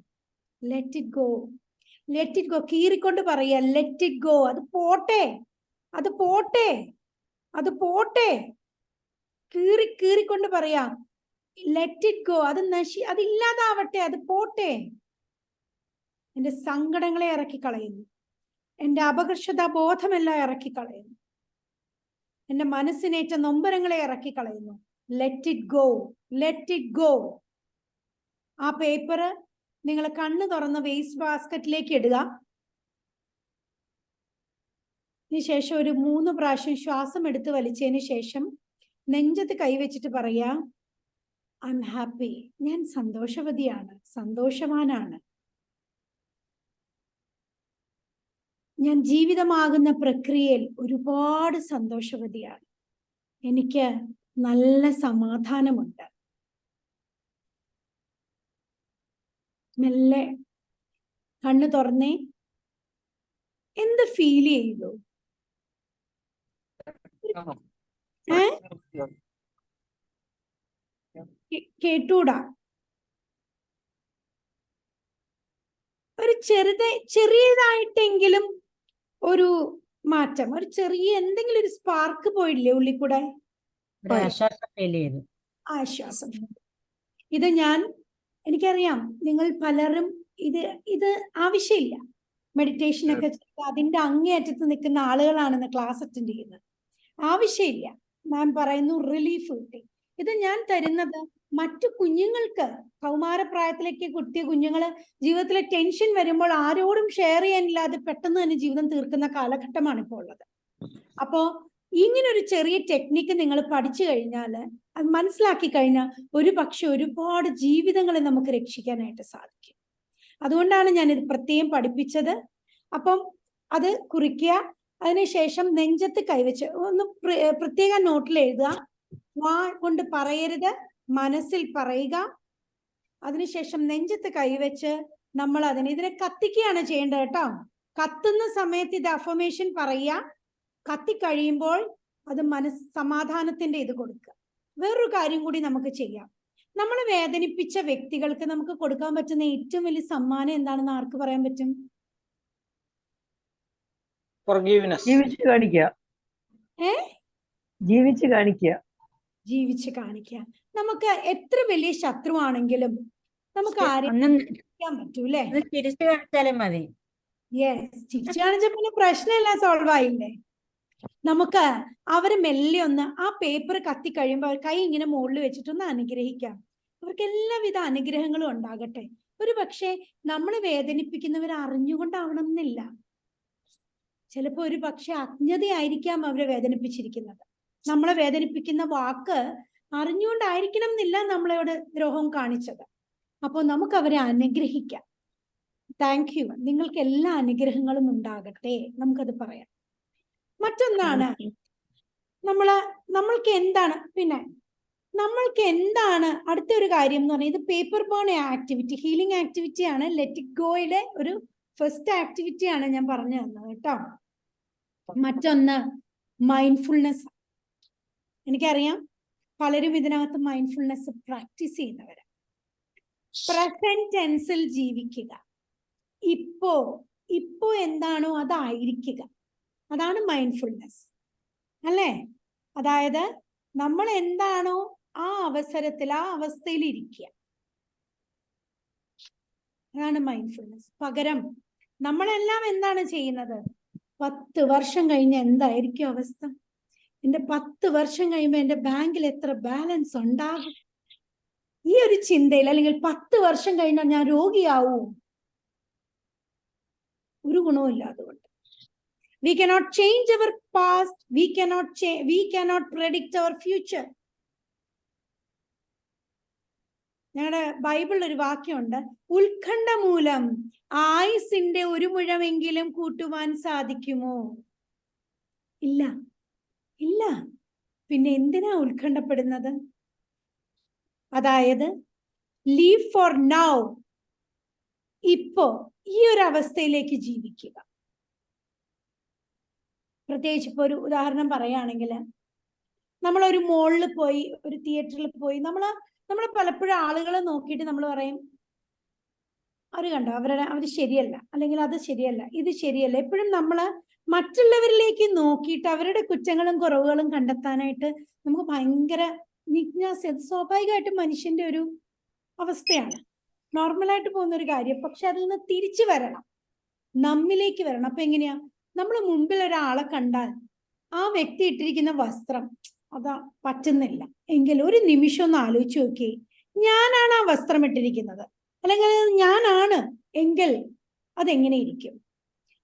Let it go. Let it go. കീറിക്കൊണ്ട് പറയുക, let it go. അത് പോട്ടെ, അത് പോട്ടെ, അത് പോട്ടെ. കീറിക്കൊണ്ട് പറയാ, let it go. അത് ഇല്ലാതാവട്ടെ, അത് പോട്ടെ. എൻ്റെ സങ്കടങ്ങളെ ഇറക്കി കളയുന്നു. എൻ്റെ അപകർഷതാ ബോധമെല്ലാം ഇറക്കി കളയുന്നു. എൻ്റെ മനസ്സിനേറ്റ നൊമ്പരങ്ങളെ ഇറക്കി കളയുന്നു. Let it go. Let it go. ആ പേപ്പർ നിങ്ങൾ കണ്ണ് തുറന്ന് വേസ്റ്റ് ബാസ്ക്കറ്റിലേക്ക് ഇടുക. ശേഷം ഒരു 3 പ്രാവശ്യം ശ്വാസം എടുത്ത് വലിച്ചതിന് ശേഷം നെഞ്ചത്ത് കൈവച്ചിട്ട് പറയാ, ഐ എം ഹാപ്പി. ഞാൻ സന്തോഷവതിയാണ്, സന്തോഷവാനാണ്. ഞാൻ ജീവിതമാകുന്ന പ്രക്രിയയിൽ ഒരുപാട് സന്തോഷവതിയാണ്. എനിക്ക് നല്ല സമാധാനമുണ്ട്. മെല്ലെ കണ്ണ് തുറന്നേ. എന്ത് ഫീൽ ചെയ്തു? ഏ കേട്ടൂടാ. ഒരു ചെറിയതായിട്ടെങ്കിലും ഒരു മാറ്റം, ഒരു ചെറിയ എന്തെങ്കിലും ഒരു സ്പാർക്ക് പോയില്ലേ ഉള്ളിൽ കൂടെ? ആശ്വാസം ഫീൽ ചെയ്തു. ആശ്വാസം. ഇത് എനിക്കറിയാം നിങ്ങൾ പലരും ഇത് ആവശ്യമില്ല. മെഡിറ്റേഷൻ ഒക്കെ ചെയ്ത് അതിന്റെ അങ്ങേയറ്റത്ത് നിൽക്കുന്ന ആളുകളാണെന്ന് ക്ലാസ് അറ്റൻഡ് ചെയ്യുന്നത്. ആവശ്യമില്ല. മാം പറയുന്നു റിലീഫ് കിട്ടി. ഇത് ഞാൻ തരുന്നത് മറ്റു കുഞ്ഞുങ്ങൾക്ക്, കൗമാരപ്രായത്തിലേക്ക് കുട്ടിയ കുഞ്ഞുങ്ങള് ജീവിതത്തിലെ ടെൻഷൻ വരുമ്പോൾ ആരോടും ഷെയർ ചെയ്യാനില്ലാതെ പെട്ടെന്ന് തന്നെ ജീവിതം തീർക്കുന്ന കാലഘട്ടമാണ് ഇപ്പോൾ ഉള്ളത്. അപ്പോ ഇങ്ങനൊരു ചെറിയ ടെക്നിക്ക് നിങ്ങൾ പഠിച്ചു കഴിഞ്ഞാൽ, അത് മനസ്സിലാക്കി കഴിഞ്ഞാൽ ഒരു പക്ഷെ ഒരുപാട് ജീവിതങ്ങളെ നമുക്ക് രക്ഷിക്കാനായിട്ട് സാധിക്കും. അതുകൊണ്ടാണ് ഞാൻ ഇത് പ്രത്യേകം പഠിപ്പിച്ചത്. അപ്പം അത് കുറിക്കുക. അതിനുശേഷം നെഞ്ചത്ത് കൈവച്ച് ഒന്ന് പ്രത്യേക നോട്ടിൽ എഴുതുക. വാ കൊണ്ട് പറയരുത്, മനസ്സിൽ പറയുക. അതിനുശേഷം നെഞ്ചത്ത് കൈവച്ച് നമ്മൾ ഇതിനെ കത്തിക്കുകയാണ് ചെയ്യേണ്ടത് കേട്ടോ. കത്തുന്ന സമയത്ത് ഇത് അഫർമേഷൻ പറയുക. കത്തിക്കഴിയുമ്പോൾ അത് സമാധാനത്തിന്റെ ഇത് കൊടുക്കുക. വേറൊരു കാര്യം കൂടി നമുക്ക് ചെയ്യാം. നമ്മൾ വേദനിപ്പിച്ച വ്യക്തികൾക്ക് നമുക്ക് കൊടുക്കാൻ പറ്റുന്ന ഏറ്റവും വലിയ സമ്മാനം എന്താണെന്ന് ആർക്ക് പറയാൻ പറ്റും? ജീവിച്ച് കാണിക്കുക. ജീവിച്ച് കാണിക്കുക. നമുക്ക് എത്ര വലിയ ശത്രുവാണെങ്കിലും നമുക്ക് ആരെയും പറ്റൂലേ? തിരിച്ചു കാണിച്ചാലും മതി. യെസ്, തിരിച്ചു കാണിച്ചാൽ പിന്നെ പ്രശ്നമില്ല, സോൾവ് ആയില്ലേ? നമുക്ക് അവരെ മെല്ലെ ഒന്ന് ആ പേപ്പർ കത്തി കഴിയുമ്പോൾ കൈ ഇങ്ങനെ മുകളിൽ വെച്ചിട്ടൊന്ന് അനുഗ്രഹിക്കാം. അവർക്ക് എല്ലാവിധ അനുഗ്രഹങ്ങളും ഉണ്ടാകട്ടെ. ഒരു പക്ഷേ നമ്മളെ വേദനിപ്പിക്കുന്നവർ അറിഞ്ഞുകൊണ്ടാവണം എന്നില്ല. ചിലപ്പോ ഒരു പക്ഷെ അജ്ഞതയായിരിക്കാം അവരെ വേദനിപ്പിച്ചിരിക്കുന്നത്. നമ്മളെ വേദനിപ്പിക്കുന്ന വാക്ക് അറിഞ്ഞുകൊണ്ടായിരിക്കണം എന്നില്ല നമ്മളോട് ദ്രോഹം കാണിച്ചത്. അപ്പോൾ നമുക്ക് അവരെ അനുഗ്രഹിക്കാം. താങ്ക് യു, നിങ്ങൾക്ക് എല്ലാ അനുഗ്രഹങ്ങളും ഉണ്ടാകട്ടെ, നമുക്കത് പറയാം. മറ്റൊന്നാണ് നമ്മൾക്ക് എന്താണ് അടുത്ത ഒരു കാര്യം എന്ന് പറഞ്ഞാൽ, ഇത് paper bone activity, healing activity ആണ്. ലെറ്റ് ഇറ്റ് ഗോയിലെ ഒരു ഫസ്റ്റ് ആക്ടിവിറ്റി ആണ് ഞാൻ പറഞ്ഞു തന്നത് കേട്ടോ. മറ്റൊന്ന് മൈൻഡ്ഫുൾനെസ്. എനിക്കറിയാം പലരും ഇതിനകത്ത് മൈൻഡ്ഫുൾനെസ് പ്രാക്ടീസ് ചെയ്യുന്നവര്. പ്രസന്റ് ടെൻസിൽ ജീവിക്കുക. ഇപ്പോ എന്താണോ അതായിരിക്കുക. അതാണ് മൈൻഡ്ഫുൾനെസ് അല്ലേ? അതായത് നമ്മൾ എന്താണോ ആ അവസ്ഥയിൽ ഇരിക്കുക. അതാണ് മൈൻഡ്ഫുൾനെസ്. പകരം നമ്മളെല്ലാം എന്താണ് ചെയ്യുന്നത്? 10 വർഷം കഴിഞ്ഞ് എന്തായിരിക്കും അവസ്ഥ? എന്റെ 10 വർഷം കഴിയുമ്പോൾ എന്റെ ബാങ്കിൽ എത്ര ബാലൻസ് ഉണ്ടാകും? ഈ ഒരു ചിന്തയിൽ, അല്ലെങ്കിൽ 10 വർഷം കഴിഞ്ഞാൽ ഞാൻ രോഗിയാവും, ഒരു ഗുണവുമില്ല. അതുകൊണ്ട് we cannot change our past, we cannot predict our future. ഞങ്ങളുടെ ബൈബിളിൽ ഒരു വാക്യമുണ്ട്, ഉത്കണ്ഠ മൂലം ആയുസിന്റെ 1 മുഴമെങ്കിലും കൂട്ടുവാൻ സാധിക്കുമോ? ഇല്ല. പിന്നെ എന്തിനാ ഉത്കണ്ഠപ്പെടുന്നത്? അതായത് ലീവ് ഫോർ നൗ, ഇപ്പോ ഈ ഒരു അവസ്ഥയിലേക്ക് ജീവിക്കുക. പ്രത്യേകിച്ച് ഇപ്പൊ ഒരു ഉദാഹരണം പറയുകയാണെങ്കിൽ, നമ്മളൊരു മോളിൽ പോയി, ഒരു തിയേറ്ററിൽ പോയി, നമ്മൾ പലപ്പോഴും ആളുകളെ നോക്കിയിട്ട് നമ്മൾ പറയും, അവർ കണ്ടോ, അവർ ശരിയല്ല, അല്ലെങ്കിൽ അത് ശരിയല്ല, ഇത് ശരിയല്ല. എപ്പോഴും നമ്മൾ മറ്റുള്ളവരിലേക്ക് നോക്കിയിട്ട് അവരുടെ കുറ്റങ്ങളും കുറവുകളും കണ്ടെത്താനായിട്ട് നമുക്ക് ഭയങ്കര ജിജ്ഞാസ. അത് സ്വാഭാവികമായിട്ടും മനുഷ്യന്റെ ഒരു അവസ്ഥയാണ്, നോർമലായിട്ട് പോകുന്ന ഒരു കാര്യം. പക്ഷെ അതിൽ നിന്ന് തിരിച്ചു വരണം, നമ്മിലേക്ക് വരണം. അപ്പൊ എങ്ങനെയാ? നമ്മൾ മുമ്പിൽ ഒരാളെ കണ്ടാൽ ആ വ്യക്തി ഇട്ടിരിക്കുന്ന വസ്ത്രം അതാ പറ്റുന്നില്ല എങ്കിൽ ഒരു നിമിഷം ഒന്ന് ആലോചിച്ച് നോക്കി, ഞാനാണ് ആ വസ്ത്രം ഇട്ടിരിക്കുന്നത്, അല്ലെങ്കിൽ ഞാനാണ് എങ്കിൽ അതെങ്ങനെ ഇരിക്കും?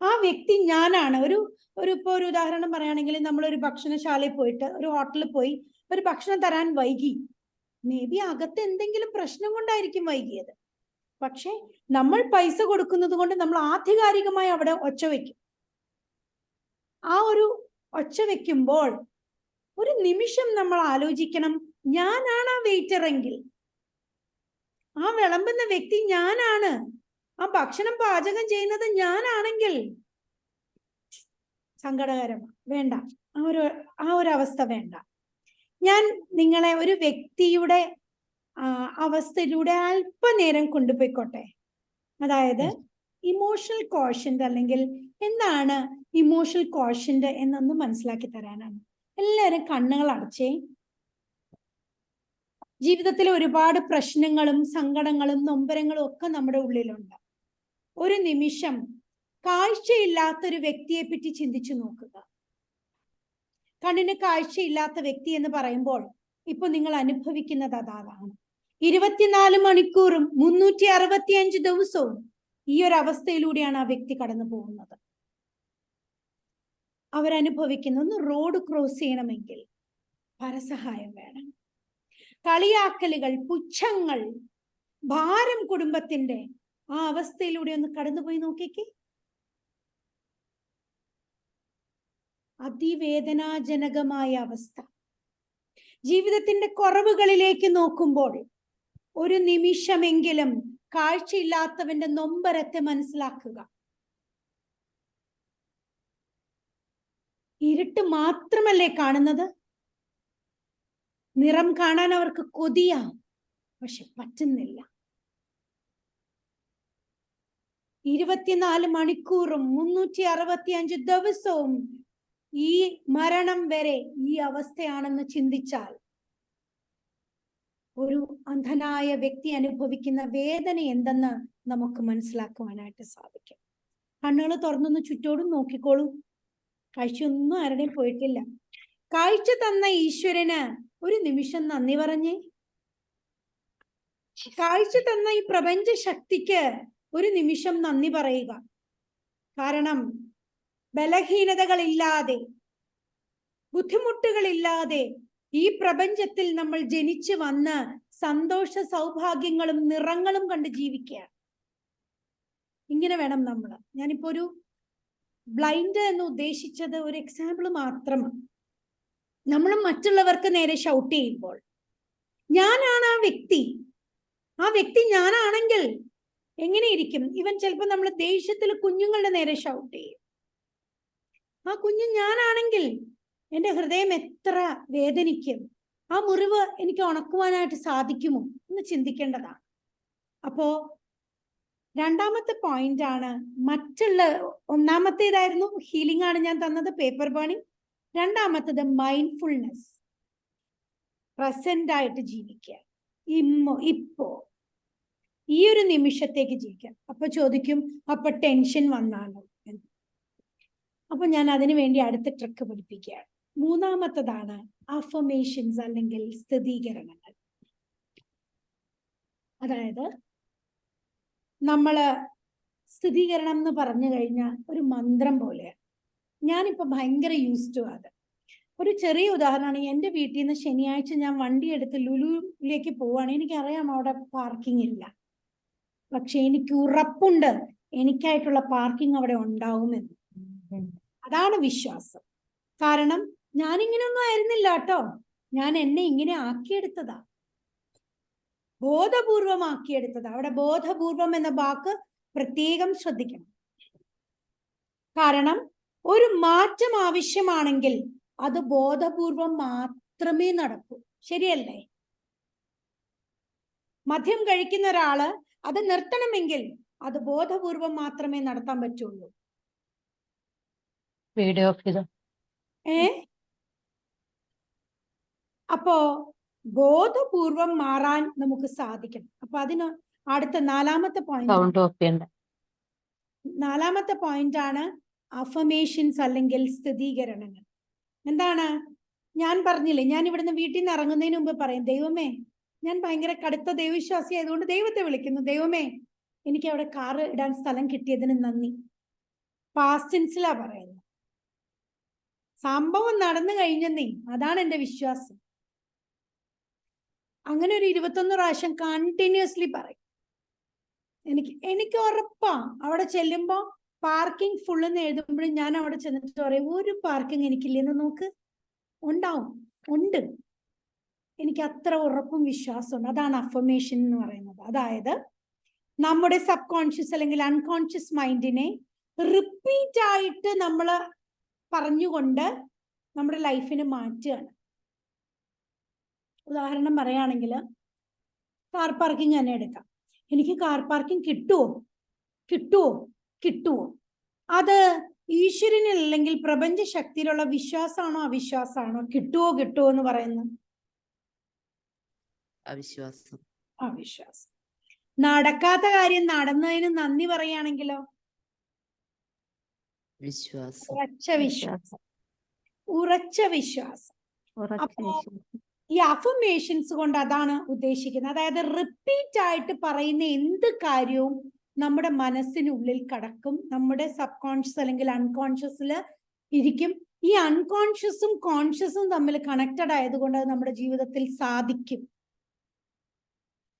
ആ വ്യക്തി ഞാനാണ്. ഇപ്പൊ ഒരു ഉദാഹരണം പറയുകയാണെങ്കിൽ, നമ്മളൊരു ഭക്ഷണശാലയിൽ പോയിട്ട്, ഒരു ഹോട്ടലിൽ പോയി ഒരു ഭക്ഷണം തരാൻ വൈകി. മേ ബി അകത്ത് എന്തെങ്കിലും പ്രശ്നം കൊണ്ടായിരിക്കും വൈകിയത്. പക്ഷെ നമ്മൾ പൈസ കൊടുക്കുന്നത് കൊണ്ട് നമ്മൾ ആധികാരികമായി അവിടെ ഒച്ച വെക്കും. ആ ഒരു ഒച്ച വെക്കുമ്പോൾ ഒരു നിമിഷം നമ്മൾ ആലോചിക്കണം, ഞാനാണ് ആ വെയിറ്റർ എങ്കിൽ ആ വിളമ്പുന്ന വ്യക്തി ഞാനാണ്, ആ ഭക്ഷണം പാചകം ചെയ്യുന്നത് ഞാനാണെങ്കിൽ സങ്കടകരമാണ്. വേണ്ട, ആ ഒരു അവസ്ഥ വേണ്ട. ഞാൻ നിങ്ങളെ ഒരു വ്യക്തിയുടെ അവസ്ഥയിലൂടെ അല്പനേരം കൊണ്ടുപോയിക്കോട്ടെ. അതായത് ഇമോഷണൽ കോഷ്യന്റ് അല്ലെങ്കിൽ എന്താണ് ഇമോഷണൽ കോഷ്യന്റ് എന്നൊന്ന് മനസ്സിലാക്കി തരാനാണ്. എല്ലാവരും കണ്ണുകൾ അടച്ചേ. ജീവിതത്തിലെ ഒരുപാട് പ്രശ്നങ്ങളും സങ്കടങ്ങളും നൊമ്പരങ്ങളും ഒക്കെ നമ്മുടെ ഉള്ളിലുണ്ട്. ഒരു നിമിഷം കാഴ്ചയില്ലാത്തൊരു വ്യക്തിയെ പറ്റി ചിന്തിച്ചു നോക്കുക. കണ്ണിന് കാഴ്ചയില്ലാത്ത വ്യക്തി എന്ന് പറയുമ്പോൾ ഇപ്പൊ നിങ്ങൾ അനുഭവിക്കുന്നത് അതാണ്. 24 മണിക്കൂറും 365 ദിവസവും ഈ ഒരു അവസ്ഥയിലൂടെയാണ് ആ വ്യക്തി കടന്നു പോകുന്നത്. അവരനുഭവിക്കുന്ന ഒന്ന് റോഡ് ക്രോസ് ചെയ്യണമെങ്കിൽ പരസഹായം വേണം. കളിയാക്കലുകൾ, പുച്ഛങ്ങൾ, ഭാരം കുടുംബത്തിന്റെ ആ അവസ്ഥയിലൂടെ ഒന്ന് കടന്നുപോയി നോക്കിക്കേ. അതിവേദനാജനകമായ അവസ്ഥ. ജീവിതത്തിന്റെ കുറവുകളിലേക്ക് നോക്കുമ്പോൾ ഒരു നിമിഷമെങ്കിലും കാഴ്ചയില്ലാത്തവന്റെ നൊമ്പരത്തെ മനസ്സിലാക്കുക. ഇരുട്ട് മാത്രമല്ലേ കാണുന്നത്? നിറം കാണാൻ അവർക്ക് കൊതിയാ, പക്ഷെ പറ്റുന്നില്ല. 24 മണിക്കൂറും 365 ദിവസവും ഈ മരണം വരെ ഈ അവസ്ഥയാണെന്ന് ചിന്തിച്ചാൽ ഒരു അന്ധനായ വ്യക്തി അനുഭവിക്കുന്ന വേദന എന്തെന്ന് നമുക്ക് മനസ്സിലാക്കുവാനായിട്ട് സാധിക്കും. കണ്ണുകൾ തുറന്നൊന്ന് ചുറ്റോടും നോക്കിക്കോളൂ. കാഴ്ചയൊന്നും ആരുടെയും പോയിട്ടില്ല. കാഴ്ച തന്ന ഈശ്വരന് ഒരു നിമിഷം നന്ദി പറഞ്ഞേ. കാഴ്ച തന്ന ഈ പ്രപഞ്ച ശക്തിക്ക് ഒരു നിമിഷം നന്ദി പറയുക. കാരണം ബലഹീനതകളില്ലാതെ, ബുദ്ധിമുട്ടുകളില്ലാതെ ഈ പ്രപഞ്ചത്തിൽ നമ്മൾ ജനിച്ചു വന്ന് സന്തോഷ സൗഭാഗ്യങ്ങളും നിറങ്ങളും കണ്ട് ജീവിക്കുകയാണ്. ഇങ്ങനെ വേണം നമ്മൾ. ഞാനിപ്പോ ഒരു ബ്ലൈൻഡ് എന്ന് ഉദ്ദേശിച്ചത് ഒരു എക്സാമ്പിൾ മാത്രമാണ്. നമ്മൾ മറ്റുള്ളവർക്ക് നേരെ ഷൗട്ട് ചെയ്യുമ്പോൾ ഞാനാണ് ആ വ്യക്തി ഞാനാണെങ്കിൽ എങ്ങനെയിരിക്കും? ഇവൻ ചിലപ്പോൾ നമ്മൾ ദേഷ്യത്തിൽ കുഞ്ഞുങ്ങളുടെ നേരെ ഷൗട്ട് ചെയ്യും. ആ കുഞ്ഞു ഞാനാണെങ്കിൽ എൻ്റെ ഹൃദയം എത്ര വേദനിക്കും? ആ മുറിവ് എനിക്ക് ഉണക്കുവാനായിട്ട് സാധിക്കുമോ എന്ന് ചിന്തിക്കേണ്ടതാണ്. അപ്പോ രണ്ടാമത്തെ പോയിന്റ് ആണ് ഒന്നാമത്തേതായിരുന്നു ഹീലിംഗ് ആണ് ഞാൻ തന്നത്, പേപ്പർ ബേണിംഗ്. രണ്ടാമത്തത് മൈൻഡ്ഫുൾനെസ്, പ്രസന്റ് ആയിട്ട് ജീവിക്കുക. ഇപ്പോ ഈ ഒരു നിമിഷത്തേക്ക് ജീവിക്കാം. അപ്പൊ ചോദിക്കും, അപ്പൊ ടെൻഷൻ വന്നാലോ എന്ന്. അപ്പൊ ഞാൻ അതിനു വേണ്ടി അടുത്ത ട്രിക്ക് പഠിപ്പിക്കുകയാണ്. മൂന്നാമത്തതാണ് അഫർമേഷൻസ് അല്ലെങ്കിൽ സ്ഥിരീകരണങ്ങൾ. അതായത് നമ്മള് സ്ഥിരീകരണം എന്ന് പറഞ്ഞു കഴിഞ്ഞാൽ ഒരു മന്ത്രം പോലെയാണ്. ഞാനിപ്പോ ഭയങ്കര യൂസ് ടു അത്. ഒരു ചെറിയ ഉദാഹരണമാണ്. എൻ്റെ വീട്ടിൽ നിന്ന് ശനിയാഴ്ച ഞാൻ വണ്ടി എടുത്ത് ലുലുവിലേക്ക് പോവാണ്. എനിക്കറിയാം അവിടെ പാർക്കിംഗ് ഇല്ല, പക്ഷെ എനിക്ക് ഉറപ്പുണ്ട് എനിക്കായിട്ടുള്ള പാർക്കിംഗ് അവിടെ ഉണ്ടാവുമെന്ന്. അതാണ് വിശ്വാസം. കാരണം ഞാനിങ്ങനെയൊന്നും ആയിരുന്നില്ല കേട്ടോ. ഞാൻ എന്നെ ഇങ്ങനെ ആക്കിയെടുത്തതാ, ബോധപൂർവമാക്കിയെടുത്തതാ. അവിടെ ബോധപൂർവം എന്ന വാക്ക് പ്രത്യേകം ശ്രദ്ധിക്കണം. കാരണം ഒരു മാറ്റം ആവശ്യമാണെങ്കിൽ അത് ബോധപൂർവം മാത്രമേ നടക്കൂ. ശരിയല്ലേ? മദ്യം കഴിക്കുന്ന ഒരാള് അത് നിർത്തണമെങ്കിൽ അത് ബോധപൂർവം മാത്രമേ നടത്താൻ പറ്റുള്ളൂ. വീഡിയോ ഓഫ് ചെയ്തോ. അപ്പോ ബോധപൂർവം മാറാൻ നമുക്ക് സാധിക്കണം. അപ്പൊ അതിന് അടുത്ത നാലാമത്തെ പോയിന്റ് ആണ് അഫർമേഷൻസ് അല്ലെങ്കിൽ സ്ഥിരീകരണങ്ങൾ. എന്താണ്? ഞാൻ പറഞ്ഞില്ലേ, ഞാൻ ഇവിടുന്ന് വീട്ടിൽ നിന്ന് ഇറങ്ങുന്നതിന് മുമ്പ് പറയും, ദൈവമേ, ഞാൻ ഭയങ്കര കടുത്ത ദൈവവിശ്വാസി ആയതുകൊണ്ട് ദൈവത്തെ വിളിക്കുന്നു. ദൈവമേ, എനിക്ക് അവിടെ കാറ് ഇടാൻ സ്ഥലം കിട്ടിയതിന് നന്ദി. പാസ്റ്റ് ടെൻസിലാ പറയുന്നത്. സംഭവം നടന്നു കഴിഞ്ഞെന്നേ, അതാണ് എൻ്റെ വിശ്വാസം. അങ്ങനെ ഒരു 21 പ്രാവശ്യം കണ്ടിന്യൂസ്ലി പറയും. എനിക്ക് ഉറപ്പാ അവിടെ ചെല്ലുമ്പോ പാർക്കിംഗ് ഫുള്ളെന്ന് എഴുതുമ്പോഴും ഞാൻ അവിടെ ചെന്നിട്ട് പറയും, ഒരു പാർക്കിംഗ് എനിക്കില്ലെന്ന് നോക്ക്. ഉണ്ട്. എനിക്ക് എനിക്ക് അത്ര ഉറപ്പും വിശ്വാസമുണ്ട്. അതാണ് അഫർമേഷൻ എന്ന് പറയുന്നത്. അതായത് നമ്മുടെ സബ് കോൺഷ്യസ് അല്ലെങ്കിൽ അൺകോൺഷ്യസ് മൈൻഡിനെ റിപ്പീറ്റ് ആയിട്ട് നമ്മൾ പറഞ്ഞുകൊണ്ട് നമ്മുടെ ലൈഫിനെ മാറ്റുകയാണ്. ഉദാഹരണം പറയുകയാണെങ്കിൽ കാർ പാർക്കിംഗ് തന്നെ എടുക്കാം. എനിക്ക് കാർ പാർക്കിംഗ് കിട്ടുമോ? അത് ഈശ്വരനിൽ അല്ലെങ്കിൽ പ്രപഞ്ച ശക്തിയിലുള്ള വിശ്വാസമാണോ അവിശ്വാസമാണോ? കിട്ടുമോ എന്ന് പറയുന്നത് അവിശ്വാസം. നടക്കാത്ത കാര്യം നടന്നതിന് നന്ദി പറയുകയാണെങ്കിലോ? ഉറച്ച വിശ്വാസം. അപ്പോ ഈ അഫർമേഷൻസ് കൊണ്ട് അതാണ് ഉദ്ദേശിക്കുന്നത്. അതായത് റിപ്പീറ്റ് ആയിട്ട് പറയുന്ന എന്ത് കാര്യവും നമ്മുടെ മനസ്സിനുള്ളിൽ കടക്കും, നമ്മുടെ സബ് കോൺഷ്യസ് അല്ലെങ്കിൽ അൺകോൺഷ്യസിൽ ഇരിക്കും. ഈ അൺകോൺഷ്യസും കോൺഷ്യസും തമ്മിൽ കണക്റ്റഡ് ആയതുകൊണ്ട് അത് നമ്മുടെ ജീവിതത്തിൽ സാധിക്കും.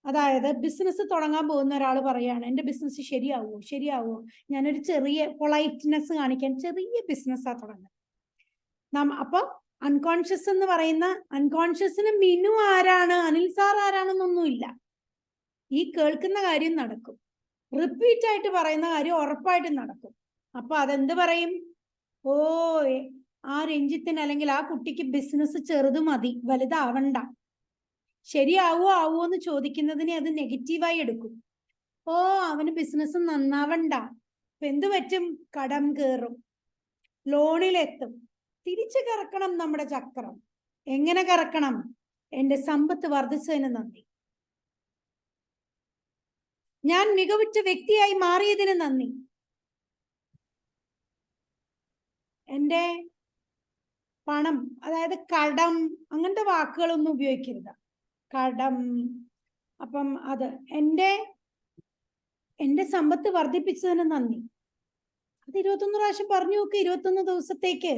അതായത് ബിസിനസ് തുടങ്ങാൻ പോകുന്ന ഒരാൾ പറയാണ്, എൻ്റെ ബിസിനസ് ശരിയാവോ? ഞാനൊരു ചെറിയ പൊളൈറ്റ്നെസ് കാണിക്കാൻ ചെറിയ ബിസിനസ്സാണ് തുടങ്ങുന്നത്. അപ്പൊ അൺകോൺഷ്യസ് എന്ന് പറയുന്ന അൺകോൺഷ്യസിന് മിനു ആരാണ്, അനിൽ സാർ ആരാണെന്നൊന്നുമില്ല. ഈ കേൾക്കുന്ന കാര്യം നടക്കും, റിപ്പീറ്റ് ആയിട്ട് പറയുന്ന കാര്യം ഉറപ്പായിട്ടും നടക്കും. അപ്പൊ അതെന്ത് പറയും? ഓ, ആ രഞ്ജിത്തിന് അല്ലെങ്കിൽ ആ കുട്ടിക്ക് ബിസിനസ് ചെറുത് മതി, വലുതാവണ്ട. ശരിയാവോ എന്ന് ചോദിക്കുന്നതിനെ അത് നെഗറ്റീവായി എടുക്കും. ഓ, അവന് ബിസിനസ് നന്നാവണ്ട. അപ്പൊ എന്ത് പറ്റും? കടം കയറും, ലോണിലെത്തും. തിരിച്ചു കറക്കണം നമ്മുടെ ചക്രം. എങ്ങനെ കറക്കണം? എന്റെ സമ്പത്ത് വർദ്ധിച്ചതിന് നന്ദി, ഞാൻ മികവുറ്റ വ്യക്തിയായി മാറിയതിന് നന്ദി, എന്റെ പണം, അതായത് കടം, അങ്ങനത്തെ വാക്കുകളൊന്നും ഉപയോഗിക്കരുത്. കടം, അപ്പം അത് എന്റെ സമ്പത്ത് വർദ്ധിപ്പിച്ചതിന് നന്ദി. അത് 21 പ്രാവശ്യം പറഞ്ഞു നോക്ക്, 21 ദിവസത്തേക്ക്.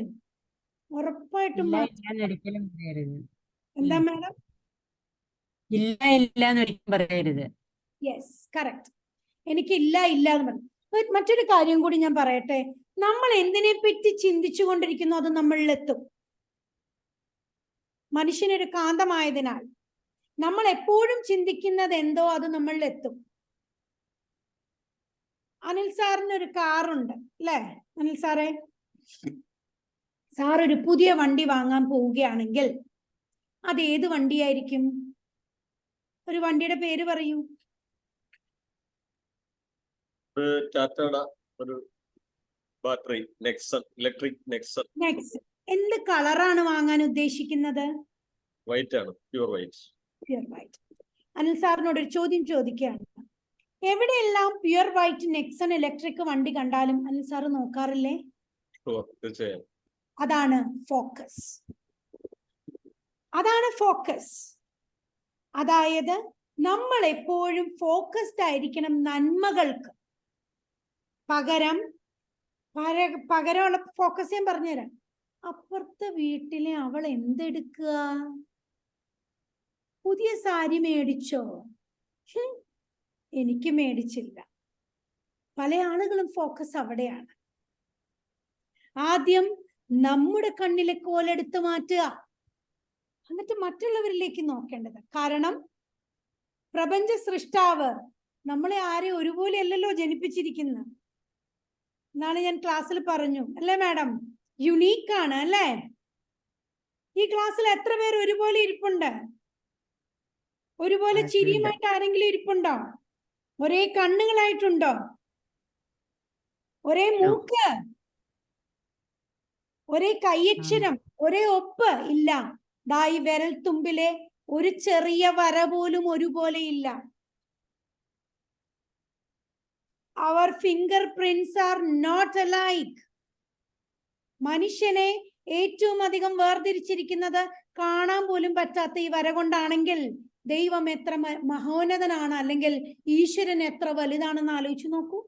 ഉറപ്പായിട്ടും ഒരിക്കലും പറയരുത്. എന്താ മാഡം? ഇല്ല എന്നൊരിക്കലും പറയരുത്. Yes, correct. എനിക്കില്ല എന്ന് പറഞ്ഞു. മറ്റൊരു കാര്യം കൂടി ഞാൻ പറയട്ടെ. നമ്മൾ എന്തിനെ പറ്റി ചിന്തിച്ചു കൊണ്ടിരിക്കുന്നു അത് നമ്മളിലെത്തും. മനുഷ്യനൊരു കാന്തമായതിനാൽ നമ്മൾ എപ്പോഴും ചിന്തിക്കുന്നത് എന്തോ അത് നമ്മളിലെത്തും. അനിൽ സാറിന് ഒരു കാറുണ്ട് അല്ലേ? അനിൽ സാറേ, സാർ ഒരു പുതിയ വണ്ടി വാങ്ങാൻ പോവുകയാണെങ്കിൽ അത് ഏത് വണ്ടിയായിരിക്കും? ഒരു വണ്ടിയുടെ പേര് പറയൂ. ടാറ്റയുടെ ഒരു ബാറ്ററി നെക്സൺ, ഇലക്ട്രിക് നെക്സൺ. എന്ത് കളറാണ് വാങ്ങാൻ ഉദ്ദേശിക്കുന്നത്? വൈറ്റ് ആണ്, pure white. Pure white. Anil സാറിനോട് ഒരു ചോദ്യം ചോദിക്കുകയാണ്. എവിടെയെല്ലാം പ്യൂർ വൈറ്റ് നെക്സൺ ഇലക്ട്രിക് വണ്ടി കണ്ടാലും അനിൽ സാറ് നോക്കാറില്ലേ? തീർച്ചയായും. അതാണ് ഫോക്കസ്. അതായത് നമ്മൾ എപ്പോഴും ഫോക്കസ്ഡ് ആയിരിക്കണം നന്മകൾക്ക്. പകരമുള്ള ഫോക്കസ് ഞാൻ പറഞ്ഞുതരാം. അപ്പുറത്തെ വീട്ടിലെ അവൾ എന്തെടുക്കുക? പുതിയ സാരി മേടിച്ചോ? എനിക്ക് മേടിച്ചില്ല. പല ആളുകളും ഫോക്കസ് അവിടെയാണ്. ആദ്യം നമ്മുടെ കണ്ണിലെ കോലെടുത്ത് മാറ്റുക, എന്നിട്ട് മറ്റുള്ളവരിലേക്ക് നോക്കേണ്ടത്. കാരണം പ്രപഞ്ച സൃഷ്ടാവ് നമ്മളെ ആരെ ഒരുപോലെ അല്ലല്ലോ ജനിപ്പിച്ചിരിക്കുന്നത്. എന്നാണ് ഞാൻ ക്ലാസ്സിൽ പറഞ്ഞു അല്ലേ മാഡം? യുണീക്കാണ് അല്ലേ? ഈ ക്ലാസ്സിൽ എത്ര പേർ ഒരുപോലെ ഇരിപ്പുണ്ട്? ഒരുപോലെ ചിരിയുമായിട്ട് ആരെങ്കിലും ഇരിപ്പുണ്ടോ? ഒരേ കണ്ണുകളായിട്ടുണ്ടോ? ഒരേ മൂക്ക്, ഒരേ കൈയക്ഷരം, ഒരേ ഒപ്പ് ഇല്ല. ദാ ഈ വിരൽ തുമ്പിലെ ഒരു ചെറിയ വര പോലും ഒരുപോലെ ഇല്ല. Our fingerprints are not alike. മനുഷ്യനെ ഏറ്റവും അധികം വേർതിരിച്ചിരിക്കുന്നത് കാണാൻ പോലും പറ്റാത്ത ഈ വര കൊണ്ടാണെങ്കിൽ ദൈവം എത്ര മഹോന്നതനാണ്, അല്ലെങ്കിൽ ഈശ്വരൻ എത്ര വലുതാണെന്ന് ആലോചിച്ചു നോക്കൂ.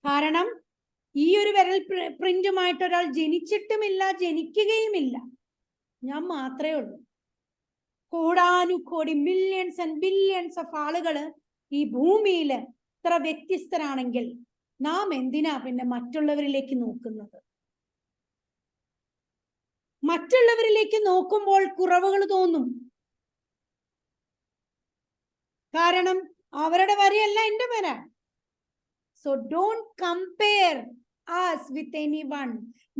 കാരണം ഈ ഒരു വിരൽ പ്രിന്റുമായിട്ട് ഒരാൾ ജനിച്ചിട്ടുമില്ല, ജനിക്കുകയുമില്ല. ഞാൻ മാത്രമേ ഉള്ളൂ. കോടാനുകോടി മില്യൺസ് ആൻഡ് ബില്യൺസ് ഓഫ് ആളുകള് ഈ ഭൂമിയില് ഇത്ര വ്യത്യസ്തരാണെങ്കിൽ നാം എന്തിനാ പിന്നെ മറ്റുള്ളവരിലേക്ക് നോക്കുന്നത്? മറ്റുള്ളവരിലേക്ക് നോക്കുമ്പോൾ കുറവുകൾ തോന്നും. കാരണം അവരുടെ വരയല്ല എന്റെ വര. So don't compare us with anyone.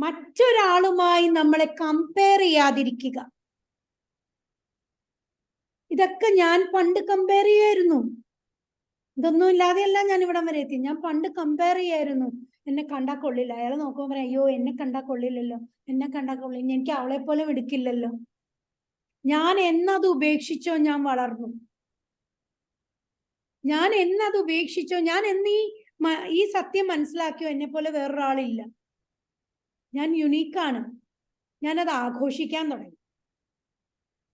മറ്റൊരാളുമായി നമ്മളെ കമ്പയർ ചെയ്യാതിരിക്കുക. ഇതൊക്കെ ഞാൻ പണ്ട് കമ്പയർ ചെയ്യായിരുന്നു. ഇതൊന്നും ഇല്ലാതെയല്ല ഞാൻ ഇവിടം വരെ എത്തി. ഞാൻ പണ്ട് കമ്പയർ ചെയ്യായിരുന്നു. എന്നെ കണ്ടാ കൊള്ളില്ല. അയാൾ നോക്കുമ്പോൾ പറയാം, അയ്യോ എന്നെ കണ്ടാ കൊള്ളില്ലല്ലോ, എന്നെ കണ്ടാ കൊള്ളില്ല, എനിക്ക് അവളെ പോലെ എടുക്കില്ലല്ലോ. ഞാൻ എന്നത് ഉപേക്ഷിച്ചോ ഞാൻ വളർന്നു. ഞാൻ എന്നത് ഉപേക്ഷിച്ചോ, ഞാൻ ഈ സത്യം മനസ്സിലാക്കിയോ, എന്നെ പോലെ വേറൊരാളില്ല. ഞാൻ യുണീക്കാണ്. ഞാനത് ആഘോഷിക്കാൻ തുടങ്ങി.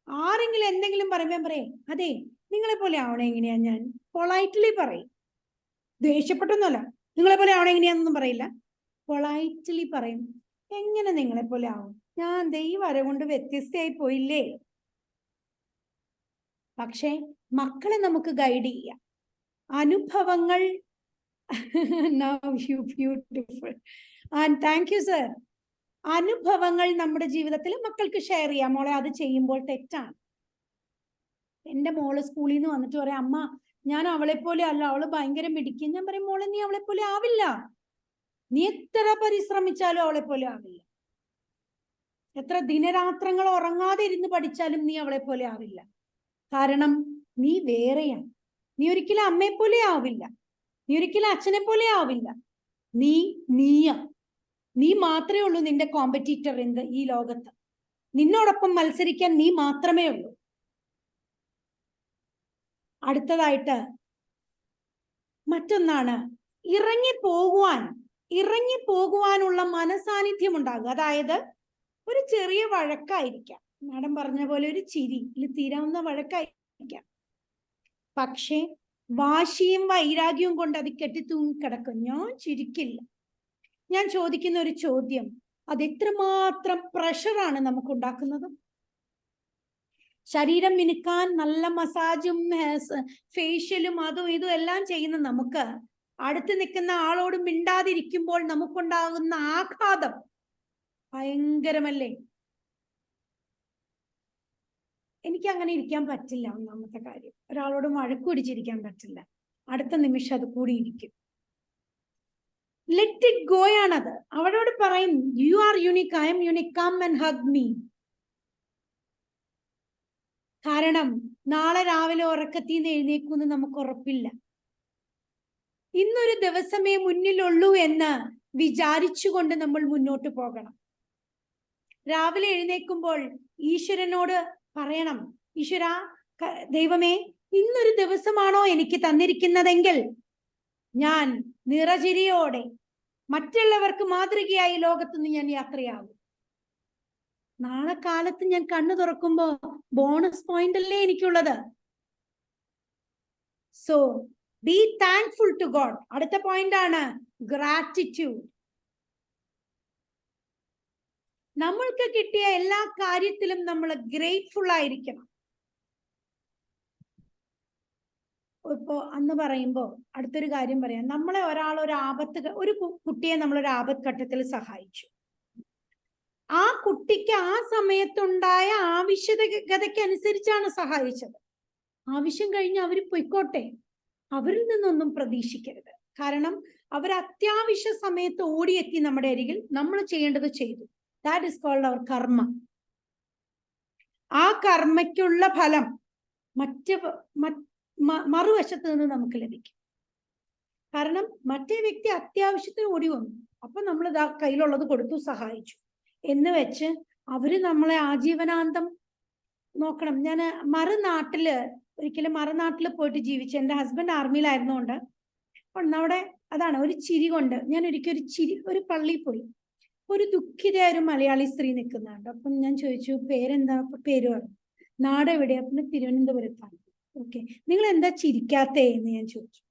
ആരെങ്കിലും എന്തെങ്കിലും പറയുമ്പോൾ പറയേ, അതെ നിങ്ങളെ പോലെ ആവണേ എങ്ങനെയാ, ഞാൻ പൊളൈറ്റ്ലി പറയും. ദേഷ്യപ്പെട്ടൊന്നുമല്ല, നിങ്ങളെ പോലെ ആവണേ എങ്ങനെയാന്നൊന്നും പറയില്ല, പൊളൈറ്റ്ലി പറയും. എങ്ങനെ നിങ്ങളെ പോലെ ആവും, ഞാൻ ദൈവം കൊണ്ട് വ്യത്യസ്തയായി പോയില്ലേ. പക്ഷെ മക്കളെ നമുക്ക് ഗൈഡ് ചെയ്യാം. അനുഭവങ്ങൾ beautiful and thank you sir. അനുഭവങ്ങൾ നമ്മുടെ ജീവിതത്തിൽ മക്കൾക്ക് ഷെയർ ചെയ്യാം. മോളെ അത് ചെയ്യുമ്പോൾ തെറ്റാണ്. എന്റെ മോള് സ്കൂളിൽ നിന്ന് വന്നിട്ട് പറയാം, അമ്മ ഞാൻ അവളെ പോലെ അല്ല, അവള് ഭയങ്കര മിടിക്കും. ഞാൻ പറയും, മോളെ നീ അവളെ പോലെ ആവില്ല. നീ എത്ര പരിശ്രമിച്ചാലും അവളെ പോലെ ആവില്ല. എത്ര ദിനരാത്രങ്ങൾ ഉറങ്ങാതെ ഇരുന്ന് പഠിച്ചാലും നീ അവളെ പോലെ ആവില്ല. കാരണം നീ വേറെയാണ്. നീ ഒരിക്കലും അമ്മയെ പോലെ ആവില്ല, നീ ഒരിക്കലും അച്ഛനെ പോലെ ആവില്ല. നീയാ. നീ മാത്രമേ ഉള്ളൂ നിന്റെ കോമ്പറ്റീറ്റർ ഈ ലോകത്ത്. നിന്നോടൊപ്പം മത്സരിക്കാൻ നീ മാത്രമേ ഉള്ളൂ. അടുത്തതായിട്ട് മറ്റൊന്നാണ് ഇറങ്ങിപ്പോകുവാനുള്ള മനസാന്നിധ്യം ഉണ്ടാകുക. അതായത് ഒരു ചെറിയ വഴക്കായിരിക്കാം, മാഡം പറഞ്ഞ പോലെ ഒരു ചിരിയിൽ തീരാവുന്ന വഴക്കായിരിക്കാം. പക്ഷെ വാശിയും വൈരാഗ്യവും കൊണ്ട് അത് കെട്ടിത്തൂങ്ങി കിടക്കും. ഞാൻ ചിരിക്കില്ല. ഞാൻ ചോദിക്കുന്ന ഒരു ചോദ്യം, അത് എത്രമാത്രം പ്രഷറാണ് നമുക്ക് ഉണ്ടാക്കുന്നത്. ശരീരം മിനുക്കാൻ നല്ല മസാജും ഫേഷ്യലും അതും ഇതും എല്ലാം ചെയ്യുന്ന നമുക്ക് അടുത്ത് നിൽക്കുന്ന ആളോട് മിണ്ടാതിരിക്കുമ്പോൾ നമുക്കുണ്ടാകുന്ന ആഘാതം ഭയങ്കരമല്ലേ. എനിക്ക് അങ്ങനെ ഇരിക്കാൻ പറ്റില്ല. ഒന്നാമത്തെ കാര്യം, ഒരാളോട് വഴക്ക് പിടിച്ചിരിക്കാൻ പറ്റില്ല. അടുത്ത നിമിഷം അത് കൂടിയിരിക്കും. ലെറ്റ് ഇറ്റ് ഗോ ആണത്. അവളോട് പറയും, you are unique, I'm unique, come and hug me. കാരണം നാളെ രാവിലെ ഉറക്കത്തിൽ നിന്ന് എഴുന്നേക്കുമെന്ന് നമുക്ക് ഉറപ്പില്ല. ഇന്നൊരു ദിവസമേ മുന്നിലുള്ളൂ എന്ന് വിചാരിച്ചുകൊണ്ട് നമ്മൾ മുന്നോട്ട് പോകണം. രാവിലെ എഴുന്നേൽക്കുമ്പോൾ ഈശ്വരനോട് പറയണം, ഈശ്വര, ദൈവമേ, ഇന്നൊരു ദിവസമാണോ എനിക്ക് തന്നിരിക്കുന്നതെങ്കിൽ ഞാൻ നിറചിരിയോടെ മറ്റുള്ളവർക്ക് മാതൃകയായി ലോകത്തുനിന്ന് ഞാൻ യാത്രയാകും. നാളെ കാലത്ത് ഞാൻ കണ്ണു തുറക്കുമ്പോ ബോണസ് പോയിന്റ് അല്ലേ എനിക്കുള്ളത്. So be thankful to God. അടുത്ത പോയിന്റ് ആണ് ഗ്രാറ്റിറ്റ്യൂഡ്. നമ്മൾക്ക് കിട്ടിയ എല്ലാ കാര്യത്തിലും നമ്മൾ ഗ്രേറ്റ്ഫുൾ ആയിരിക്കണം. ഇപ്പോ അന്ന് പറയുമ്പോ അടുത്തൊരു കാര്യം പറയാം. നമ്മളെ ഒരു കുട്ടിയെ നമ്മളൊരു ആപത്ഘട്ടത്തിൽ സഹായിച്ചു. ആ കുട്ടിക്ക് ആ സമയത്തുണ്ടായ ആവശ്യകതയ്ക്കനുസരിച്ചാണ് സഹായിച്ചത്. ആവശ്യം കഴിഞ്ഞ് അവർ പൊയ്ക്കോട്ടെ, അവരിൽ നിന്നൊന്നും പ്രതീക്ഷിക്കരുത്. കാരണം അവർ അത്യാവശ്യ സമയത്ത് ഓടിയെത്തി നമ്മുടെ അരികിൽ. നമ്മൾ ചെയ്യേണ്ടത് ചെയ്തു. ദാറ്റ് ഇസ് കോൾഡ് അവർ കർമ്മ. ആ കർമ്മയ്ക്കുള്ള ഫലം മറുവശത്ത് നിന്ന് നമുക്ക് ലഭിക്കും. കാരണം മറ്റേ വ്യക്തി അത്യാവശ്യത്തിന് ഓടി വന്നു, അപ്പൊ നമ്മൾ ഇതാ കയ്യിലുള്ളത് കൊടുത്തു, സഹായിച്ചു എന്ന് വെച്ച് അവര് നമ്മളെ ആജീവനാന്തം നോക്കണം. ഞാൻ മറുനാട്ടില് പോയിട്ട് ജീവിച്ചു. എൻ്റെ ഹസ്ബൻഡ് ആർമിയിലായിരുന്നുകൊണ്ട് അവിടെ അതാണ് ഒരു ചിരി കൊണ്ട് ഞാൻ ഒരു പള്ളിയിൽ പോയി. ഒരു ദുഃഖിതയായ ഒരു മലയാളി സ്ത്രീ നിൽക്കുന്നുണ്ട്. അപ്പം ഞാൻ ചോദിച്ചു, പേരെന്താ? പേര് പറഞ്ഞു. നാട് എവിടെയാ? പിന്നെ തിരുവനന്തപുരത്താണ്. ഓക്കെ, നിങ്ങൾ എന്താ ചിരിക്കാത്തേ എന്ന് ഞാൻ ചോദിച്ചു.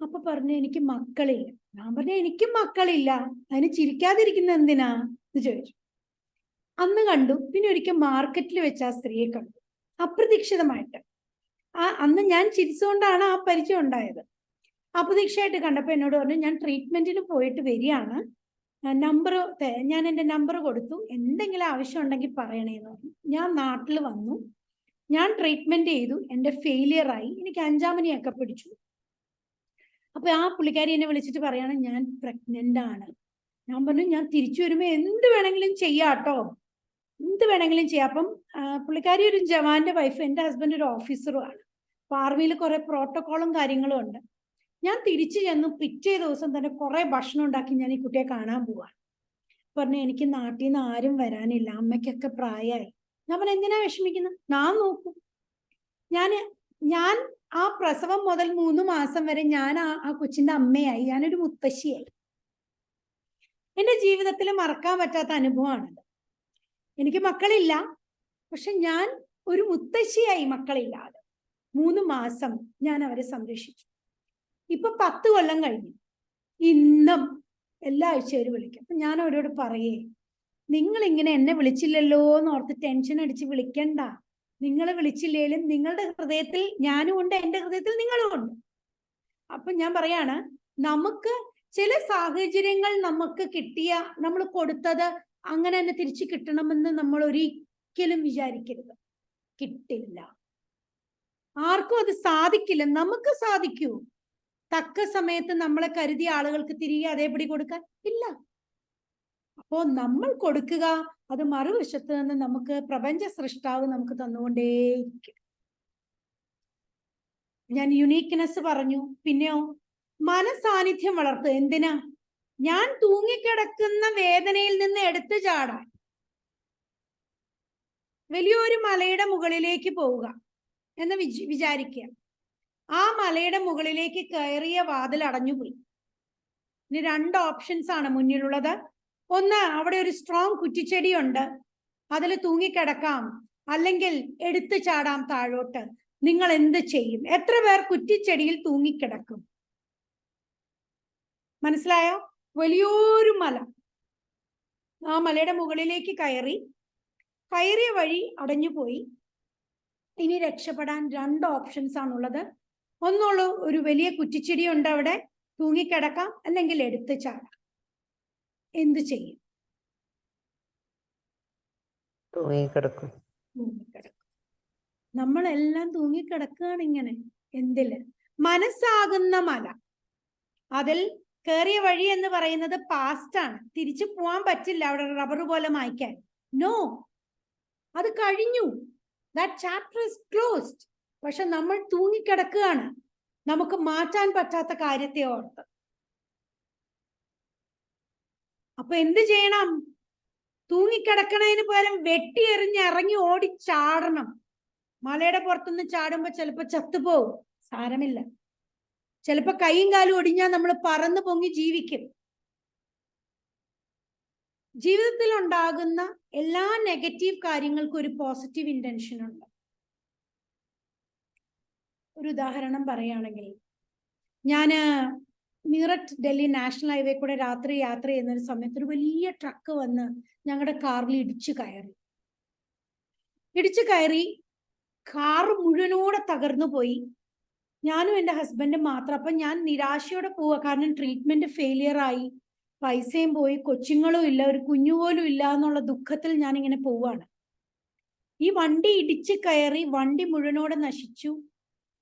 അപ്പൊ പറഞ്ഞു, എനിക്ക് മക്കളില്ല. ഞാൻ പറഞ്ഞു, എനിക്കും മക്കളില്ല, അതിന് ചിരിക്കാതിരിക്കുന്ന എന്തിനാ എന്ന് ചോദിച്ചു. അന്ന് കണ്ടു. പിന്നെ ഒരിക്കൽ മാർക്കറ്റിൽ വെച്ച് ആ സ്ത്രീയെ കണ്ടു, അപ്രതീക്ഷിതമായിട്ട്. അന്ന് ഞാൻ ചിരിച്ചുകൊണ്ടാണ് ആ പരിചയം ഉണ്ടായത്. അപ്രതീക്ഷയായിട്ട് കണ്ടപ്പോ എന്നോട് പറഞ്ഞു, ഞാൻ ട്രീറ്റ്മെന്റിന് പോയിട്ട് വരികയാണ്, നമ്പർ ഞാൻ എൻ്റെ നമ്പർ കൊടുത്തു, എന്തെങ്കിലും ആവശ്യം ഉണ്ടെങ്കിൽ പറയണേന്ന് പറഞ്ഞു. ഞാൻ നാട്ടിൽ വന്നു, ഞാൻ ട്രീറ്റ്മെന്റ് ചെയ്തു, എൻ്റെ ഫെയിലിയർ ആയി, എനിക്ക് 5ാം പനിയൊക്കെ പിടിച്ചു. അപ്പൊ ആ പുള്ളിക്കാരി എന്നെ വിളിച്ചിട്ട് പറയാണ് ഞാൻ പ്രഗ്നന്റ് ആണ്. ഞാൻ പറഞ്ഞു ഞാൻ തിരിച്ചു വരുമ്പോ എന്ത് വേണമെങ്കിലും ചെയ്യാട്ടോ, എന്ത് വേണമെങ്കിലും ചെയ്യാം. അപ്പം പുള്ളിക്കാരി ഒരു ജവാന്റെ വൈഫ്, എൻ്റെ ഹസ്ബൻഡ് ഒരു ഓഫീസറും ആണ്. അപ്പൊ ആർമിയിൽ കുറെ പ്രോട്ടോക്കോളും കാര്യങ്ങളും ഉണ്ട്. ഞാൻ തിരിച്ചു ചെന്നു, പിറ്റേ ദിവസം തന്നെ കുറെ ഭക്ഷണം ഉണ്ടാക്കി ഞാൻ ഈ കുട്ടിയെ കാണാൻ പോവാണ്. പറഞ്ഞു എനിക്ക് നാട്ടിൽ നിന്ന് ആരും വരാനില്ല, അമ്മയ്ക്കൊക്കെ പ്രായമായി. ഞാൻ പറഞ്ഞു എന്തിനാ വിഷമിക്കുന്നത്, ഞാൻ നോക്കും. ഞാൻ ആ പ്രസവം മുതൽ 3 മാസം വരെ ഞാൻ ആ കൊച്ചിന്റെ അമ്മയായി, ഞാനൊരു മുത്തശ്ശിയായി. എൻ്റെ ജീവിതത്തിൽ മറക്കാൻ പറ്റാത്ത അനുഭവമാണത്. എനിക്ക് മക്കളില്ല, പക്ഷെ ഞാൻ ഒരു മുത്തശ്ശിയായി മക്കളില്ലാതെ 3 മാസം ഞാൻ അവരെ സംരക്ഷിച്ചു. ഇപ്പൊ 10 കൊല്ലം കഴിഞ്ഞു. ഇന്നും എല്ലാ ആഴ്ചയും അവർ വിളിക്കും. അപ്പൊ ഞാൻ അവരോട് പറയേ, നിങ്ങൾ ഇങ്ങനെ എന്നെ വിളിച്ചില്ലല്ലോ എന്ന് ഓർത്ത് ടെൻഷൻ അടിച്ച് വിളിക്കണ്ട. നിങ്ങൾ വിളിച്ചില്ലേലും നിങ്ങളുടെ ഹൃദയത്തിൽ ഞാനും ഉണ്ട്, എൻ്റെ ഹൃദയത്തിൽ നിങ്ങളും ഉണ്ട്. അപ്പൊ ഞാൻ പറയാണ്, നമുക്ക് ചില സാഹചര്യങ്ങൾ നമുക്ക് കിട്ടിയ, നമ്മൾ കൊടുത്തത് അങ്ങനെ തന്നെ തിരിച്ചു കിട്ടണമെന്ന് നമ്മൾ ഒരിക്കലും വിചാരിക്കരുത്. കിട്ടില്ല, ആർക്കും അത് സാധിക്കില്ല. നമുക്ക് സാധിക്കൂ തക്ക സമയത്ത് നമ്മളെ കരുതിയ ആളുകൾക്ക് തിരികെ അതേപടി കൊടുക്കാൻ ഇല്ല. അപ്പോ നമ്മൾ കൊടുക്കുക, അത് മറുവശത്ത് നിന്ന് നമുക്ക് പ്രപഞ്ച സൃഷ്ടാവ് നമുക്ക് തന്നുകൊണ്ടേയിരിക്കും. ഞാൻ യുണീക്ക്നെസ് പറഞ്ഞു. പിന്നെയോ മനസാന്നിധ്യം വളർത്തുക. എന്തിനാ? ഞാൻ തൂങ്ങിക്കിടക്കുന്ന വേദനയിൽ നിന്ന് എടുത്തു ചാടാൻ, വലിയൊരു മലയുടെ മുകളിലേക്ക് പോവുക എന്ന് വിചാരിക്കുക. ആ മലയുടെ മുകളിലേക്ക് കയറിയ വാതിൽ അടഞ്ഞുപോയി. ഇനി 2 ഓപ്ഷൻസ് ആണ് മുന്നിലുള്ളത്. ഒന്ന്, അവിടെ ഒരു സ്ട്രോങ് കുറ്റിച്ചെടി ഉണ്ട്, അതിൽ തൂങ്ങിക്കിടക്കാം, അല്ലെങ്കിൽ എടുത്തു ചാടാം താഴോട്ട്. നിങ്ങൾ എന്ത് ചെയ്യും? എത്ര പേർ കുറ്റിച്ചെടിയിൽ തൂങ്ങിക്കിടക്കും? മനസ്സിലായോ? വലിയൊരു മല, ആ മലയുടെ മുകളിലേക്ക് കയറിയ വഴി അടഞ്ഞുപോയി. ഇനി രക്ഷപ്പെടാൻ 2 ഓപ്ഷൻസ് ആണുള്ളത്. ഒന്നുള്ളൂ, ഒരു വലിയ കുറ്റിച്ചെടി ഉണ്ട്, അവിടെ തൂങ്ങിക്കിടക്കാം, അല്ലെങ്കിൽ എടുത്തു ചാടാം. എന്തു ചെയ്യും? തൂങ്ങിക്കിടക്കും. നമ്മളെല്ലാം തൂങ്ങിക്കിടക്കുകയാണ് ഇങ്ങനെ. എന്തില്? മനസ്സാകുന്ന മല. അതിൽ കയറിയ വഴി എന്ന് പറയുന്നത് പാസ്റ്റ് ആണ്, തിരിച്ചു പോവാൻ പറ്റില്ല, അവിടെ റബ്ബർ പോലെ മായ്ക്കാൻ. നോ, അത് കഴിഞ്ഞു. That chapter is closed. പക്ഷെ നമ്മൾ തൂങ്ങിക്കിടക്കുകയാണ്, നമുക്ക് മാറ്റാൻ പറ്റാത്ത കാര്യത്തെ ഓർത്ത്. അപ്പൊ എന്ത് ചെയ്യണം? തൂങ്ങിക്കിടക്കണതിന് പകരം വെട്ടിയെറിഞ്ഞ് ഇറങ്ങി ഓടി ചാടണം. മലയുടെ പുറത്തുനിന്ന് ചാടുമ്പോ ചിലപ്പോ ചത്തുപോകും, സാരമില്ല. ചിലപ്പോ കൈയും കാലും ഒടിഞ്ഞാൽ നമ്മൾ പറന്നു പൊങ്ങി ജീവിക്കും. ജീവിതത്തിൽ ഉണ്ടാകുന്ന എല്ലാ നെഗറ്റീവ് കാര്യങ്ങൾക്കും ഒരു പോസിറ്റീവ് ഇന്റൻഷൻ ഉണ്ട്. ഒരു ഉദാഹരണം പറയുകയാണെങ്കിൽ, ഞാന് മീററ്റ് ഡൽഹി നാഷണൽ ഹൈവേ കൂടെ രാത്രി യാത്ര ചെയ്യുന്ന സമയത്ത് ഒരു വലിയ ട്രക്ക് വന്ന് ഞങ്ങളുടെ കാറിൽ ഇടിച്ചു കയറി. കാർ മുഴുവനോടെ തകർന്നു പോയി. ഞാനും എൻ്റെ ഹസ്ബൻഡും മാത്രം. അപ്പൊ ഞാൻ നിരാശയോടെ പോവുക, കാരണം ട്രീറ്റ്മെന്റ് ഫെയിലിയർ ആയി, പൈസയും പോയി, കൊച്ചുങ്ങളും ഇല്ല, ഒരു കുഞ്ഞു പോലും ഇല്ല എന്നുള്ള ദുഃഖത്തിൽ ഞാൻ ഇങ്ങനെ പോവാണ്. ഈ വണ്ടി ഇടിച്ചു കയറി, വണ്ടി മുഴുവനോടെ നശിച്ചു,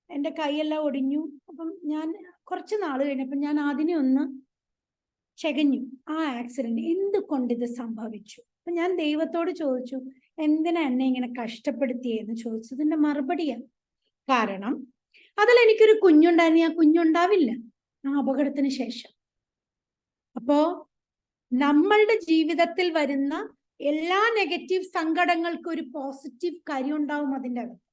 എൻ്റെ കൈയെല്ലാം ഒടിഞ്ഞു. അപ്പം ഞാൻ കുറച്ച് നാൾ കഴിഞ്ഞപ്പോൾ ഞാൻ അതിനെ ഒന്ന് ചകഞ്ഞു, ആ ആക്സിഡന്റ് എന്തുകൊണ്ട് ഇത് സംഭവിച്ചു. അപ്പൊ ഞാൻ ദൈവത്തോട് ചോദിച്ചു, എന്തിനാ എന്നെ ഇങ്ങനെ കഷ്ടപ്പെടുത്തിയെന്ന് ചോദിച്ചതിന്റെ മറുപടിയാണ്, കാരണം അതിൽ എനിക്കൊരു കുഞ്ഞുണ്ടായിരുന്നു, ആ കുഞ്ഞുണ്ടാവില്ല ആ അപകടത്തിന് ശേഷം. അപ്പോ നമ്മളുടെ ജീവിതത്തിൽ വരുന്ന എല്ലാ നെഗറ്റീവ് സങ്കടങ്ങൾക്കും ഒരു പോസിറ്റീവ് കാര്യം ഉണ്ടാവും അതിൻ്റെ അകത്ത്.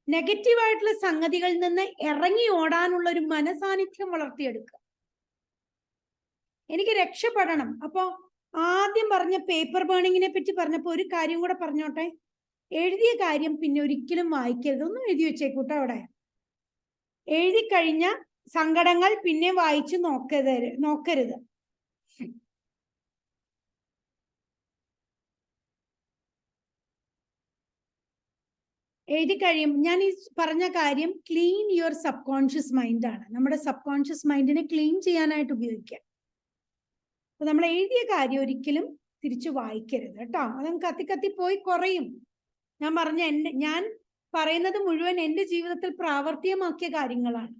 നെഗറ്റീവായിട്ടുള്ള സംഗതികളിൽ നിന്ന് ഇറങ്ങി ഓടാനുള്ള ഒരു മനസാന്നിധ്യം വളർത്തിയെടുക്കുക. എനിക്ക് രക്ഷപ്പെടണം. അപ്പോ ആദ്യം പറഞ്ഞ പേപ്പർ ബേണിങ്ങിനെ പറ്റി പറഞ്ഞപ്പോ ഒരു കാര്യം കൂടെ പറഞ്ഞോട്ടെ. എഴുതിയ കാര്യം പിന്നെ ഒരിക്കലും വായിക്കരുത്. ഒന്നും എഴുതി വെച്ചേക്കൂട്ടോ അവിടെ. എഴുതി കഴിഞ്ഞ സങ്കടങ്ങൾ പിന്നെ വായിച്ചു നോക്കരുത്. എഴുതി കഴിയും. ഞാൻ ഈ പറഞ്ഞ കാര്യം clean your sub conscious mind ആണ്. നമ്മുടെ സബ് കോൺഷ്യസ് മൈൻഡിനെ ക്ലീൻ ചെയ്യാനായിട്ട് ഉപയോഗിക്കാം. അപ്പൊ നമ്മൾ എഴുതിയ കാര്യം ഒരിക്കലും തിരിച്ചു വായിക്കരുത് കേട്ടോ. അത് കത്തി കത്തി പോയി കുറയും. ഞാൻ പറഞ്ഞ ഞാൻ പറയുന്നത് മുഴുവൻ എൻ്റെ ജീവിതത്തിൽ പ്രാവർത്തികമാക്കിയ കാര്യങ്ങളാണ്.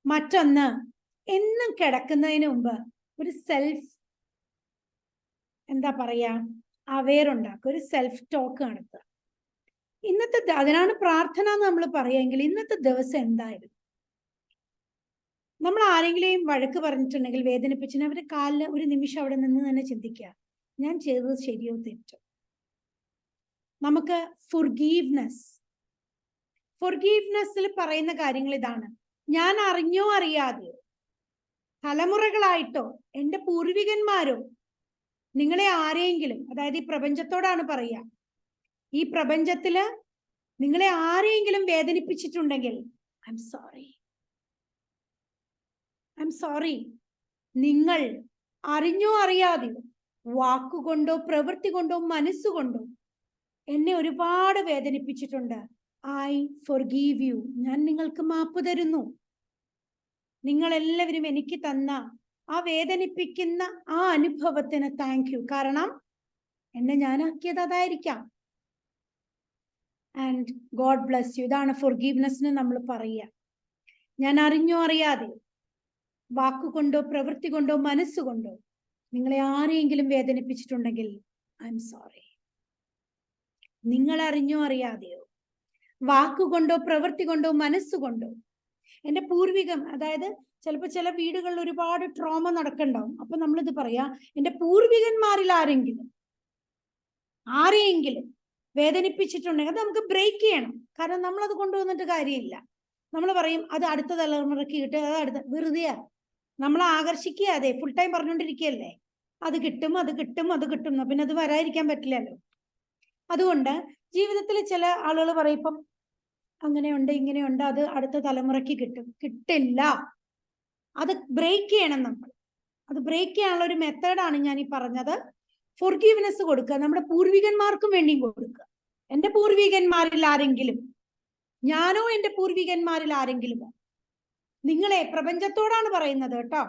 മറ്റൊന്ന്, എന്നും കിടക്കുന്നതിന് മുമ്പ് ഒരു എന്താ പറയാ, അവെയർ ഉണ്ടാക്കുക, ഒരു സെൽഫ് ടോക്ക് നടത്തുക. അതിനാണ് പ്രാർത്ഥന എന്ന് നമ്മൾ പറയുമെങ്കിൽ ഇന്നത്തെ ദിവസം എന്തായിരുന്നു? നമ്മൾ ആരെങ്കിലും വഴക്ക് പറഞ്ഞിട്ടുണ്ടെങ്കിൽ, വേദനിപ്പിച്ചിട്ട് അവരുടെ കാലിൽ ഒരു നിമിഷം അവിടെ നിന്ന് തന്നെ ചിന്തിക്കുക, ഞാൻ ചെയ്തത് ശരിയോ തെറ്റോ. നമുക്ക് ഫൊർഗീവ്നെസ്സിൽ പറയുന്ന കാര്യങ്ങൾ ഇതാണ്. ഞാൻ അറിഞ്ഞോ അറിയാതെയോ, തലമുറകളായിട്ടോ, എൻ്റെ പൂർവികന്മാരോ നിങ്ങളെ ആരെയെങ്കിലും, അതായത് ഈ പ്രപഞ്ചത്തോടാണ് പറയുക, ഈ പ്രപഞ്ചത്തില് നിങ്ങളെ ആരെയെങ്കിലും വേദനിപ്പിച്ചിട്ടുണ്ടെങ്കിൽ ഐ എം സോറി. നിങ്ങൾ അറിഞ്ഞോ അറിയാതെയോ, വാക്കുകൊണ്ടോ പ്രവൃത്തി കൊണ്ടോ മനസ്സുകൊണ്ടോ എന്നെ ഒരുപാട് വേദനിപ്പിച്ചിട്ടുണ്ട്. I forgive U. ഞാൻ നിങ്ങൾക്ക് മാപ്പ് തരുന്നു. നിങ്ങൾ എല്ലാവരും എനിക്ക് തന്ന ആ വേദനിപ്പിക്കുന്ന ആ അനുഭവത്തിന് താങ്ക് യു. കാരണം എന്നെ ഞാനാക്കിയത് അതായിരിക്കാം. And God bless you. ഇതാണ് ഫൊർഗീവ്നെസ്സിന് നമ്മൾ പറയുക. ഞാൻ അറിഞ്ഞോ അറിയാതെ, വാക്കുകൊണ്ടോ പ്രവൃത്തി കൊണ്ടോ മനസ്സുകൊണ്ടോ നിങ്ങളെ ആരെയെങ്കിലും വേദനിപ്പിച്ചിട്ടുണ്ടെങ്കിൽ ഐ എം സോറി. നിങ്ങൾ അറിഞ്ഞോ അറിയാതെയോ, വാക്കുകൊണ്ടോ പ്രവൃത്തി കൊണ്ടോ മനസ്സുകൊണ്ടോ എൻ്റെ പൂർവികം, അതായത് ചിലപ്പോൾ ചില വീടുകളിൽ ഒരുപാട് ട്രോമ നടക്കണ്ടാവും. അപ്പൊ നമ്മളിത് പറയാ, എൻ്റെ പൂർവികന്മാരിൽ ആരെയെങ്കിലും വേദനിപ്പിച്ചിട്ടുണ്ടെങ്കിൽ അത് നമുക്ക് ബ്രേക്ക് ചെയ്യണം. കാരണം നമ്മളത് കൊണ്ടുവന്നിട്ട് കാര്യമില്ല. നമ്മൾ പറയും അത് അടുത്ത തലമുറയ്ക്ക് കിട്ടുക, അത് വെറുതെയാ, നമ്മൾ ആകർഷിക്കുക. അതെ, ഫുൾ ടൈം പറഞ്ഞുകൊണ്ടിരിക്കുകയല്ലേ, അത് കിട്ടും അത് കിട്ടും അത് കിട്ടും, പിന്നെ അത് വരാതിരിക്കാൻ പറ്റില്ലല്ലോ. അതുകൊണ്ട് ജീവിതത്തിൽ ചില ആളുകൾ പറയും, ഇപ്പം അങ്ങനെയുണ്ട് ഇങ്ങനെയുണ്ട്, അത് അടുത്ത തലമുറയ്ക്ക് കിട്ടില്ല. അത് ബ്രേക്ക് ചെയ്യണം നമ്മൾ. അത് ബ്രേക്ക് ചെയ്യാനുള്ള ഒരു മെത്തേഡാണ് ഞാൻ ഈ പറഞ്ഞത്. ഫൊർഗീവ്നെസ് കൊടുക്കുക, നമ്മുടെ പൂർവികന്മാർക്കും വേണ്ടിയും കൊടുക്കുക. എൻ്റെ പൂർവികന്മാരിൽ ആരെങ്കിലും, ഞാനോ എൻ്റെ പൂർവികന്മാരിൽ ആരെങ്കിലുമോ, നിങ്ങളെ പ്രപഞ്ചത്തോടാണ് പറയുന്നത് കേട്ടോ.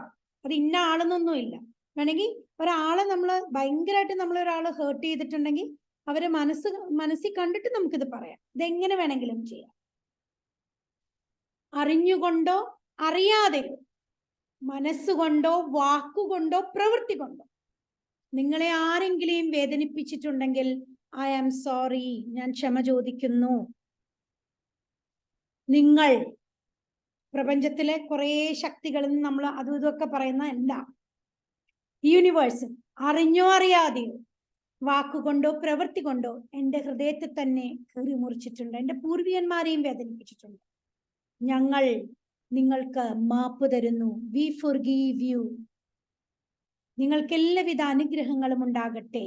അത് ഇന്ന ആളെന്നൊന്നുമില്ല. വേണമെങ്കിൽ ഒരാളെ നമ്മൾ ഭയങ്കരമായിട്ട് ഒരാള് ഹേർട്ട് ചെയ്തിട്ടുണ്ടെങ്കിൽ അവരെ മനസ്സിൽ കണ്ടിട്ട് നമുക്കിത് പറയാം. ഇതെങ്ങനെ വേണമെങ്കിലും ചെയ്യാം. അറിഞ്ഞുകൊണ്ടോ അറിയാതെയോ, മനസ്സുകൊണ്ടോ വാക്കുകൊണ്ടോ പ്രവൃത്തി കൊണ്ടോ നിങ്ങളെ ആരെങ്കിലും വേദനിപ്പിച്ചിട്ടുണ്ടെങ്കിൽ ഐ ആം സോറി. ഞാൻ ക്ഷമ ചോദിക്കുന്നു. നിങ്ങൾ പ്രപഞ്ചത്തിലെ കുറെ ശക്തികളിൽ നിന്ന് നമ്മൾ അതും ഇതൊക്കെ പറയുന്ന എല്ലാം യൂണിവേഴ്സ് അറിഞ്ഞോ അറിയാതെയോ, വാക്കുകൊണ്ടോ പ്രവൃത്തി കൊണ്ടോ എൻ്റെ ഹൃദയത്തിൽ തന്നെ കീറി മുറിച്ചിട്ടുണ്ട്. എൻ്റെ പൂർവികന്മാരെയും വേദനിപ്പിച്ചിട്ടുണ്ട്. ഞങ്ങൾ നിങ്ങൾക്ക് മാപ്പ് തരുന്നു. We forgive you. നിങ്ങൾക്ക് എല്ലാവിധ അനുഗ്രഹങ്ങളും ഉണ്ടാകട്ടെ.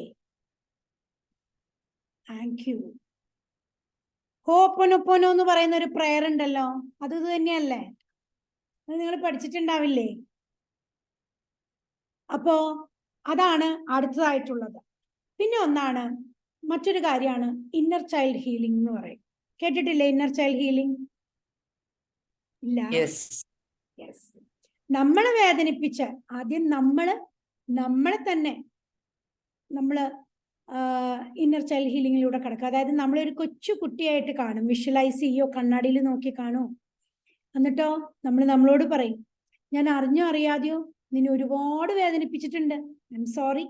Thank you. ഹോപ്പൊനൊപ്പൊനോ എന്ന് പറയുന്ന ഒരു പ്രയർ ഉണ്ടല്ലോ, അത് തന്നെയല്ലേ? അത് നിങ്ങൾ പഠിച്ചിട്ടുണ്ടാവില്ലേ? അപ്പോ അതാണ് അടുത്തതായിട്ടുള്ളത്. പിന്നെ ഒന്നാണ്, മറ്റൊരു കാര്യമാണ് ഇന്നർ ചൈൽഡ് ഹീലിംഗ് എന്ന് പറയും. കേട്ടിട്ടില്ലേ ഇന്നർ ചൈൽഡ് ഹീലിംഗ്? ഇല്ല. യെസ്. നമ്മളെ വേദനിപ്പിച്ച ആദ്യം നമ്മളെ തന്നെ ഇന്നർ ചൈൽഡ് ഹീലിംഗിലൂടെ കിടക്കുക. അതായത് നമ്മളൊരു കൊച്ചു കുട്ടിയായിട്ട് കാണും, വിഷ്വലൈസ് ചെയ്യോ, കണ്ണാടിയിൽ നോക്കി കാണൂ. എന്നിട്ടോ നമ്മളോട് പറയും, ഞാൻ അറിഞ്ഞോ അറിയാതെയോ നിന്നെ ഒരുപാട് വേദനിപ്പിച്ചിട്ടുണ്ട്, ഐ എം സോറി.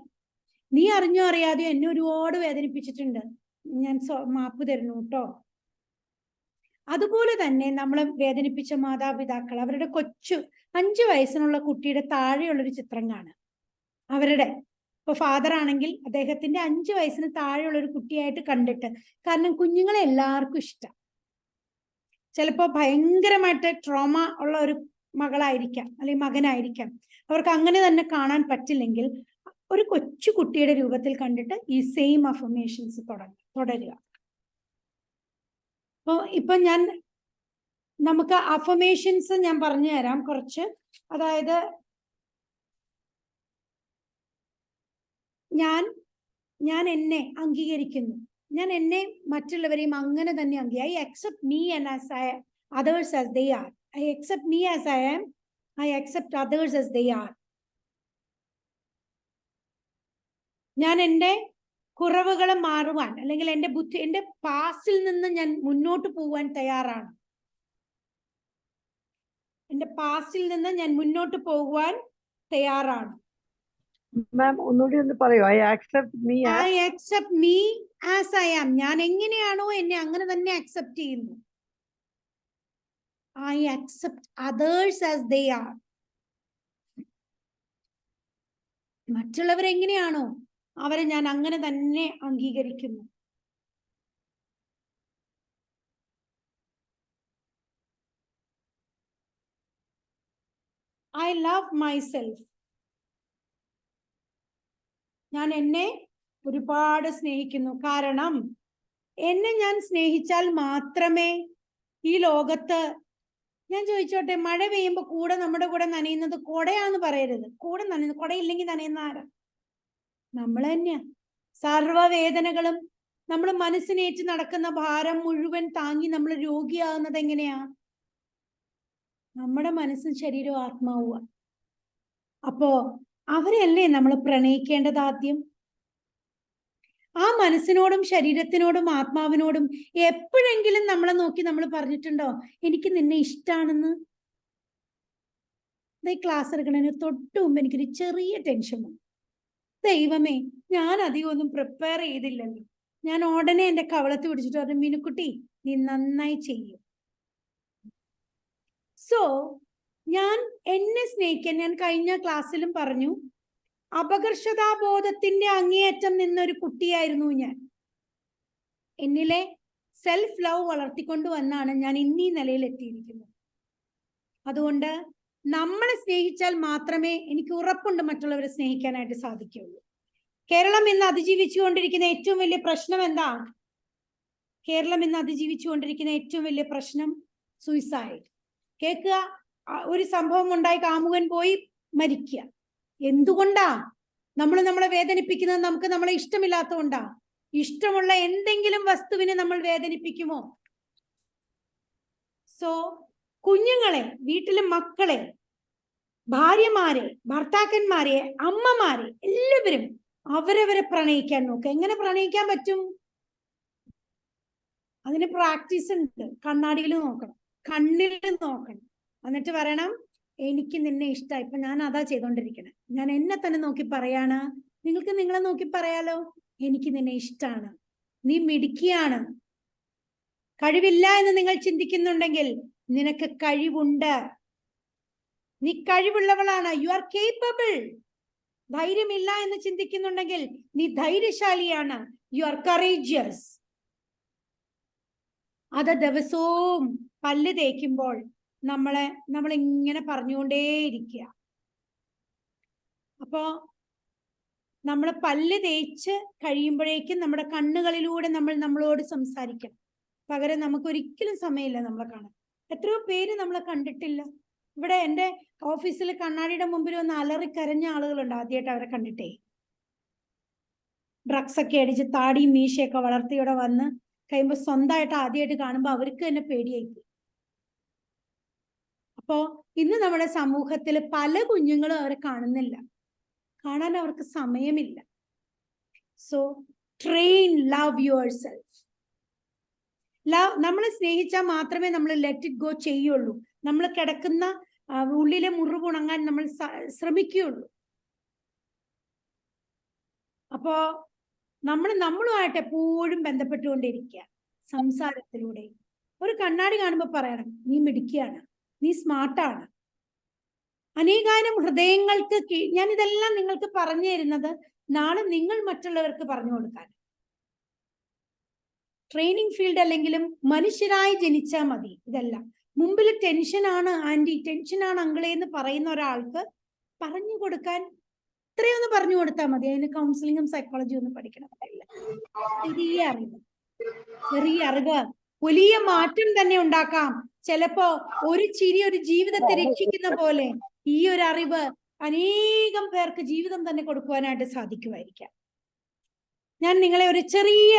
നീ അറിഞ്ഞോ അറിയാതെയോ എന്നെ ഒരുപാട് വേദനിപ്പിച്ചിട്ടുണ്ട്, ഞാൻ മാപ്പ് തരുന്നു കേട്ടോ. അതുപോലെ തന്നെ നമ്മളെ വേദനിപ്പിച്ച മാതാപിതാക്കൾ, അവരുടെ 5 വയസ്സിനുള്ള കുട്ടിയുടെ താഴെയുള്ളൊരു ചിത്രം കാണുക. അവരുടെ ഇപ്പൊ ഫാദർ ആണെങ്കിൽ അദ്ദേഹത്തിന്റെ 5 വയസ്സിന് താഴെയുള്ള ഒരു കുട്ടിയായിട്ട് കണ്ടിട്ട്, കാരണം കുഞ്ഞുങ്ങളെ എല്ലാവർക്കും ഇഷ്ടം. ചിലപ്പോൾ ഭയങ്കരമായിട്ട് ട്രോമ ഉള്ള ഒരു മകളായിരിക്കാം അല്ലെങ്കിൽ മകനായിരിക്കാം, അവർക്ക് അങ്ങനെ തന്നെ കാണാൻ പറ്റില്ലെങ്കിൽ ഒരു കൊച്ചു കുട്ടിയുടെ രൂപത്തിൽ കണ്ടിട്ട് ഈ സെയിം അഫർമേഷൻസ് തുടരുക. ഇപ്പൊ നമുക്ക് അഫർമേഷൻസ് ഞാൻ പറഞ്ഞു തരാം കുറച്ച്. അതായത് ഞാൻ എന്നെ അംഗീകരിക്കുന്നു, ഞാൻ എന്നെ മറ്റുള്ളവരെയും അങ്ങനെ തന്നെ I accept me and as others as they are. I accept me as I am. I accept others as they are. ഞാൻ എൻ്റെ കുറവുകൾ മാറുവാൻ അല്ലെങ്കിൽ എൻ്റെ പാസ്റ്റിൽ നിന്ന് ഞാൻ മുന്നോട്ട് പോവാൻ തയ്യാറാണ്. എൻ്റെ പാസ്റ്റിൽ നിന്ന് ഞാൻ മുന്നോട്ട് പോകുവാൻ തയ്യാറാണ്. മാം ഒന്നുകൂടി ഒന്ന് പറയോ? I accept me as I am. ഞാൻ എങ്ങനെയാണോ എന്നെ അങ്ങനെ തന്നെ അക്സെപ്റ്റ് ചെയ്യുന്നു. I accept others as they are. മറ്റുള്ളവർ എങ്ങനെയാണോ അവരെ ഞാൻ അങ്ങനെ തന്നെ അംഗീകരിക്കുന്നു. I love myself. ഞാൻ എന്നെ ഒരുപാട് സ്നേഹിക്കുന്നു. കാരണം എന്നെ ഞാൻ സ്നേഹിച്ചാൽ മാത്രമേ ഈ ലോകത്ത്, ഞാൻ ചോദിച്ചോട്ടെ, മഴ പെയ്യുമ്പോ കൂടെ നമ്മുടെ കൂടെ നനയുന്നത് കൊടയാന്ന് പറയരുത്. കൂടെ നനയുന്നത്, കൊടയില്ലെങ്കിൽ നനയുന്ന ആരാ? നമ്മൾ തന്നെയാ. സർവവേദനകളും നമ്മൾ മനസ്സിനേറ്റ് നടക്കുന്ന ഭാരം മുഴുവൻ താങ്ങി നമ്മൾ രോഗിയാകുന്നത് എങ്ങനെയാ? നമ്മുടെ മനസ്സും ശരീരവും ആത്മാവുക. അപ്പോ അവരെയല്ലേ നമ്മൾ പ്രണയിക്കേണ്ടത് ആദ്യം? ആ മനസ്സിനോടും ശരീരത്തിനോടും ആത്മാവിനോടും എപ്പോഴെങ്കിലും നമ്മളെ നോക്കി നമ്മൾ പറഞ്ഞിട്ടുണ്ടോ എനിക്ക് നിന്നെ ഇഷ്ടാണെന്ന്? ക്ലാസ് എടുക്കണതിന് തൊട്ട് മുമ്പ് എനിക്കൊരു ചെറിയ ടെൻഷൻ വന്നു. ദൈവമേ, ഞാൻ അധികം ഒന്നും പ്രിപ്പയർ ചെയ്തില്ലല്ലോ. ഞാൻ ഉടനെ എൻ്റെ കവളത്ത് പിടിച്ചിട്ട് പറഞ്ഞു, മീനുക്കുട്ടി നീ നന്നായി ചെയ്യും. സോ ഞാൻ എന്നെ സ്നേഹിക്കാൻ, ഞാൻ കഴിഞ്ഞ ക്ലാസ്സിലും പറഞ്ഞു, അപകർഷതാബോധത്തിന്റെ അങ്ങേയറ്റം നിന്നൊരു കുട്ടിയായിരുന്നു ഞാൻ. എന്നിലെ സെൽഫ് ലവ് വളർത്തിക്കൊണ്ടുവന്നാണ് ഞാൻ ഇന്നീ നിലയിൽ എത്തിയിരിക്കുന്നത്. അതുകൊണ്ട് നമ്മളെ സ്നേഹിച്ചാൽ മാത്രമേ എനിക്ക് ഉറപ്പുണ്ട് മറ്റുള്ളവരെ സ്നേഹിക്കാനായിട്ട് സാധിക്കുകയുള്ളൂ. കേരളം ഇന്ന് അതിജീവിച്ചുകൊണ്ടിരിക്കുന്ന ഏറ്റവും വലിയ പ്രശ്നം എന്താ? കേരളം ഇന്ന് അതിജീവിച്ചുകൊണ്ടിരിക്കുന്ന ഏറ്റവും വലിയ പ്രശ്നം സൂയിസൈഡ്. കേൾക്കുക, ഒരു സംഭവം ഉണ്ടായി, കാമുകൻ പോയി മരിക്കുക. എന്തുകൊണ്ടാ? നമ്മൾ നമ്മളെ വേദനിപ്പിക്കുന്നത് നമുക്ക് നമ്മളെ ഇഷ്ടമില്ലാത്തതുകൊണ്ടാ. ഇഷ്ടമുള്ള എന്തെങ്കിലും വസ്തുവിനെ നമ്മൾ വേദനിപ്പിക്കുമോ? സോ കുഞ്ഞുങ്ങളെ, വീട്ടിലെ മക്കളെ, ഭാര്യമാരെ, ഭർത്താക്കന്മാരെ, അമ്മമാരെ, എല്ലാവരും അവരവരെ പ്രണയിക്കാൻ നോക്കുക. എങ്ങനെ പ്രണയിക്കാൻ പറ്റും? അതിന് പ്രാക്ടീസ് ഉണ്ട്. കണ്ണാടിയിൽ നോക്കണം, കണ്ണിൽ നോക്കണം, എന്നിട്ട് പറയണം എനിക്ക് നിന്നെ ഇഷ്ടമായി. ഇപ്പൊ ഞാൻ അതാ ചെയ്തോണ്ടിരിക്കണേ. ഞാൻ എന്നെ തന്നെ നോക്കി പറയാണ്, നിങ്ങൾക്ക് നിങ്ങളെ നോക്കി പറയാലോ, എനിക്ക് നിന്നെ ഇഷ്ടമാണ്, നീ മിടുക്കിയാണ്. കഴിവില്ല എന്ന് നിങ്ങൾ ചിന്തിക്കുന്നുണ്ടെങ്കിൽ നിനക്ക് കഴിവുണ്ട്, നീ കഴിവുള്ളവളാണ്, യു ആർ കേപ്പബിൾ. ധൈര്യമില്ല എന്ന് ചിന്തിക്കുന്നുണ്ടെങ്കിൽ നീ ധൈര്യശാലിയാണ്, യു ആർ കറേജിയസ്. അത് ദിവസവും പല്ല് തേക്കുമ്പോൾ നമ്മൾ ഇങ്ങനെ പറഞ്ഞുകൊണ്ടേയിരിക്കുക. അപ്പോ നമ്മൾ പല്ല് തേച്ച് കഴിയുമ്പോഴേക്കും നമ്മുടെ കണ്ണുകളിലൂടെ നമ്മളോട് സംസാരിക്കണം. പകരം നമുക്ക് ഒരിക്കലും സമയമില്ല നമ്മളെ കാണാൻ. എത്രയോ പേര് നമ്മളെ കണ്ടിട്ടില്ല. ഇവിടെ എൻ്റെ ഓഫീസിൽ കണ്ണാടിയുടെ മുമ്പിൽ വന്ന് അലറിക്കരഞ്ഞ ആളുകളുണ്ട് ആദ്യമായിട്ട് അവരെ കണ്ടിട്ടേ. ഡ്രഗ്സ് ഒക്കെ അടിച്ച് താടിയും മീശയൊക്കെ വളർത്തിയോടെ വന്ന് കഴിയുമ്പോൾ സ്വന്തമായിട്ട് ആദ്യമായിട്ട് കാണുമ്പോൾ അവർക്ക് തന്നെ പേടിയായിപ്പോയി. അപ്പോ ഇന്ന് നമ്മുടെ സമൂഹത്തിൽ പല കുഞ്ഞുങ്ങളും അവരെ കാണുന്നില്ല, കാണാൻ അവർക്ക് സമയമില്ല. So train love your self. നമ്മളെ സ്നേഹിച്ചാൽ മാത്രമേ നമ്മൾ ലെറ്റ് ഇറ്റ് ഗോ ചെയ്യുള്ളൂ. നമ്മൾ കിടക്കുന്ന ഉള്ളിലെ മുറിവുണങ്ങാൻ നമ്മൾ ശ്രമിക്കുകയുള്ളൂ. അപ്പോ നമ്മളുമായിട്ട് എപ്പോഴും ബന്ധപ്പെട്ടുകൊണ്ടിരിക്കുക, സംസാരത്തിലൂടെ. ഒരു കണ്ണാടി കാണുമ്പോൾ പറയണം നീ മിടുക്കിയാണ്, നീ സ്മാർട്ടാണ്. അനേകായിരം ഹൃദയങ്ങൾക്ക് ഞാൻ ഇതെല്ലാം നിങ്ങൾക്ക് പറഞ്ഞു തരുന്നത് നാളെ നിങ്ങൾ മറ്റുള്ളവർക്ക് പറഞ്ഞു കൊടുക്കാൻ. ട്രെയിനിങ് ഫീൽഡ് അല്ലെങ്കിലും മനുഷ്യരായി ജനിച്ചാൽ മതി. ഇതെല്ലാം മുമ്പിൽ ടെൻഷനാണ് ആന്റി, ടെൻഷനാണ് അങ്കിളെ എന്ന് പറയുന്ന ഒരാൾക്ക് പറഞ്ഞു കൊടുക്കാൻ ഇത്രയൊന്ന് പറഞ്ഞു കൊടുത്താൽ മതി. അതിന് കൗൺസിലിങ്ങും സൈക്കോളജിയും ഒന്നും പഠിക്കണമെന്നില്ല. ചെറിയ അറിവ് വലിയ മാറ്റം തന്നെ ഉണ്ടാക്കാം. ചിലപ്പോ ഒരു ചിരി ഒരു ജീവിതത്തെ രക്ഷിക്കുന്ന പോലെ ഈ ഒരു അറിവ് അനേകം പേർക്ക് ജീവിതം തന്നെ കൊടുക്കുവാനായിട്ട് സാധിക്കുമായിരിക്കാം. ഞാൻ നിങ്ങളെ ഒരു ചെറിയ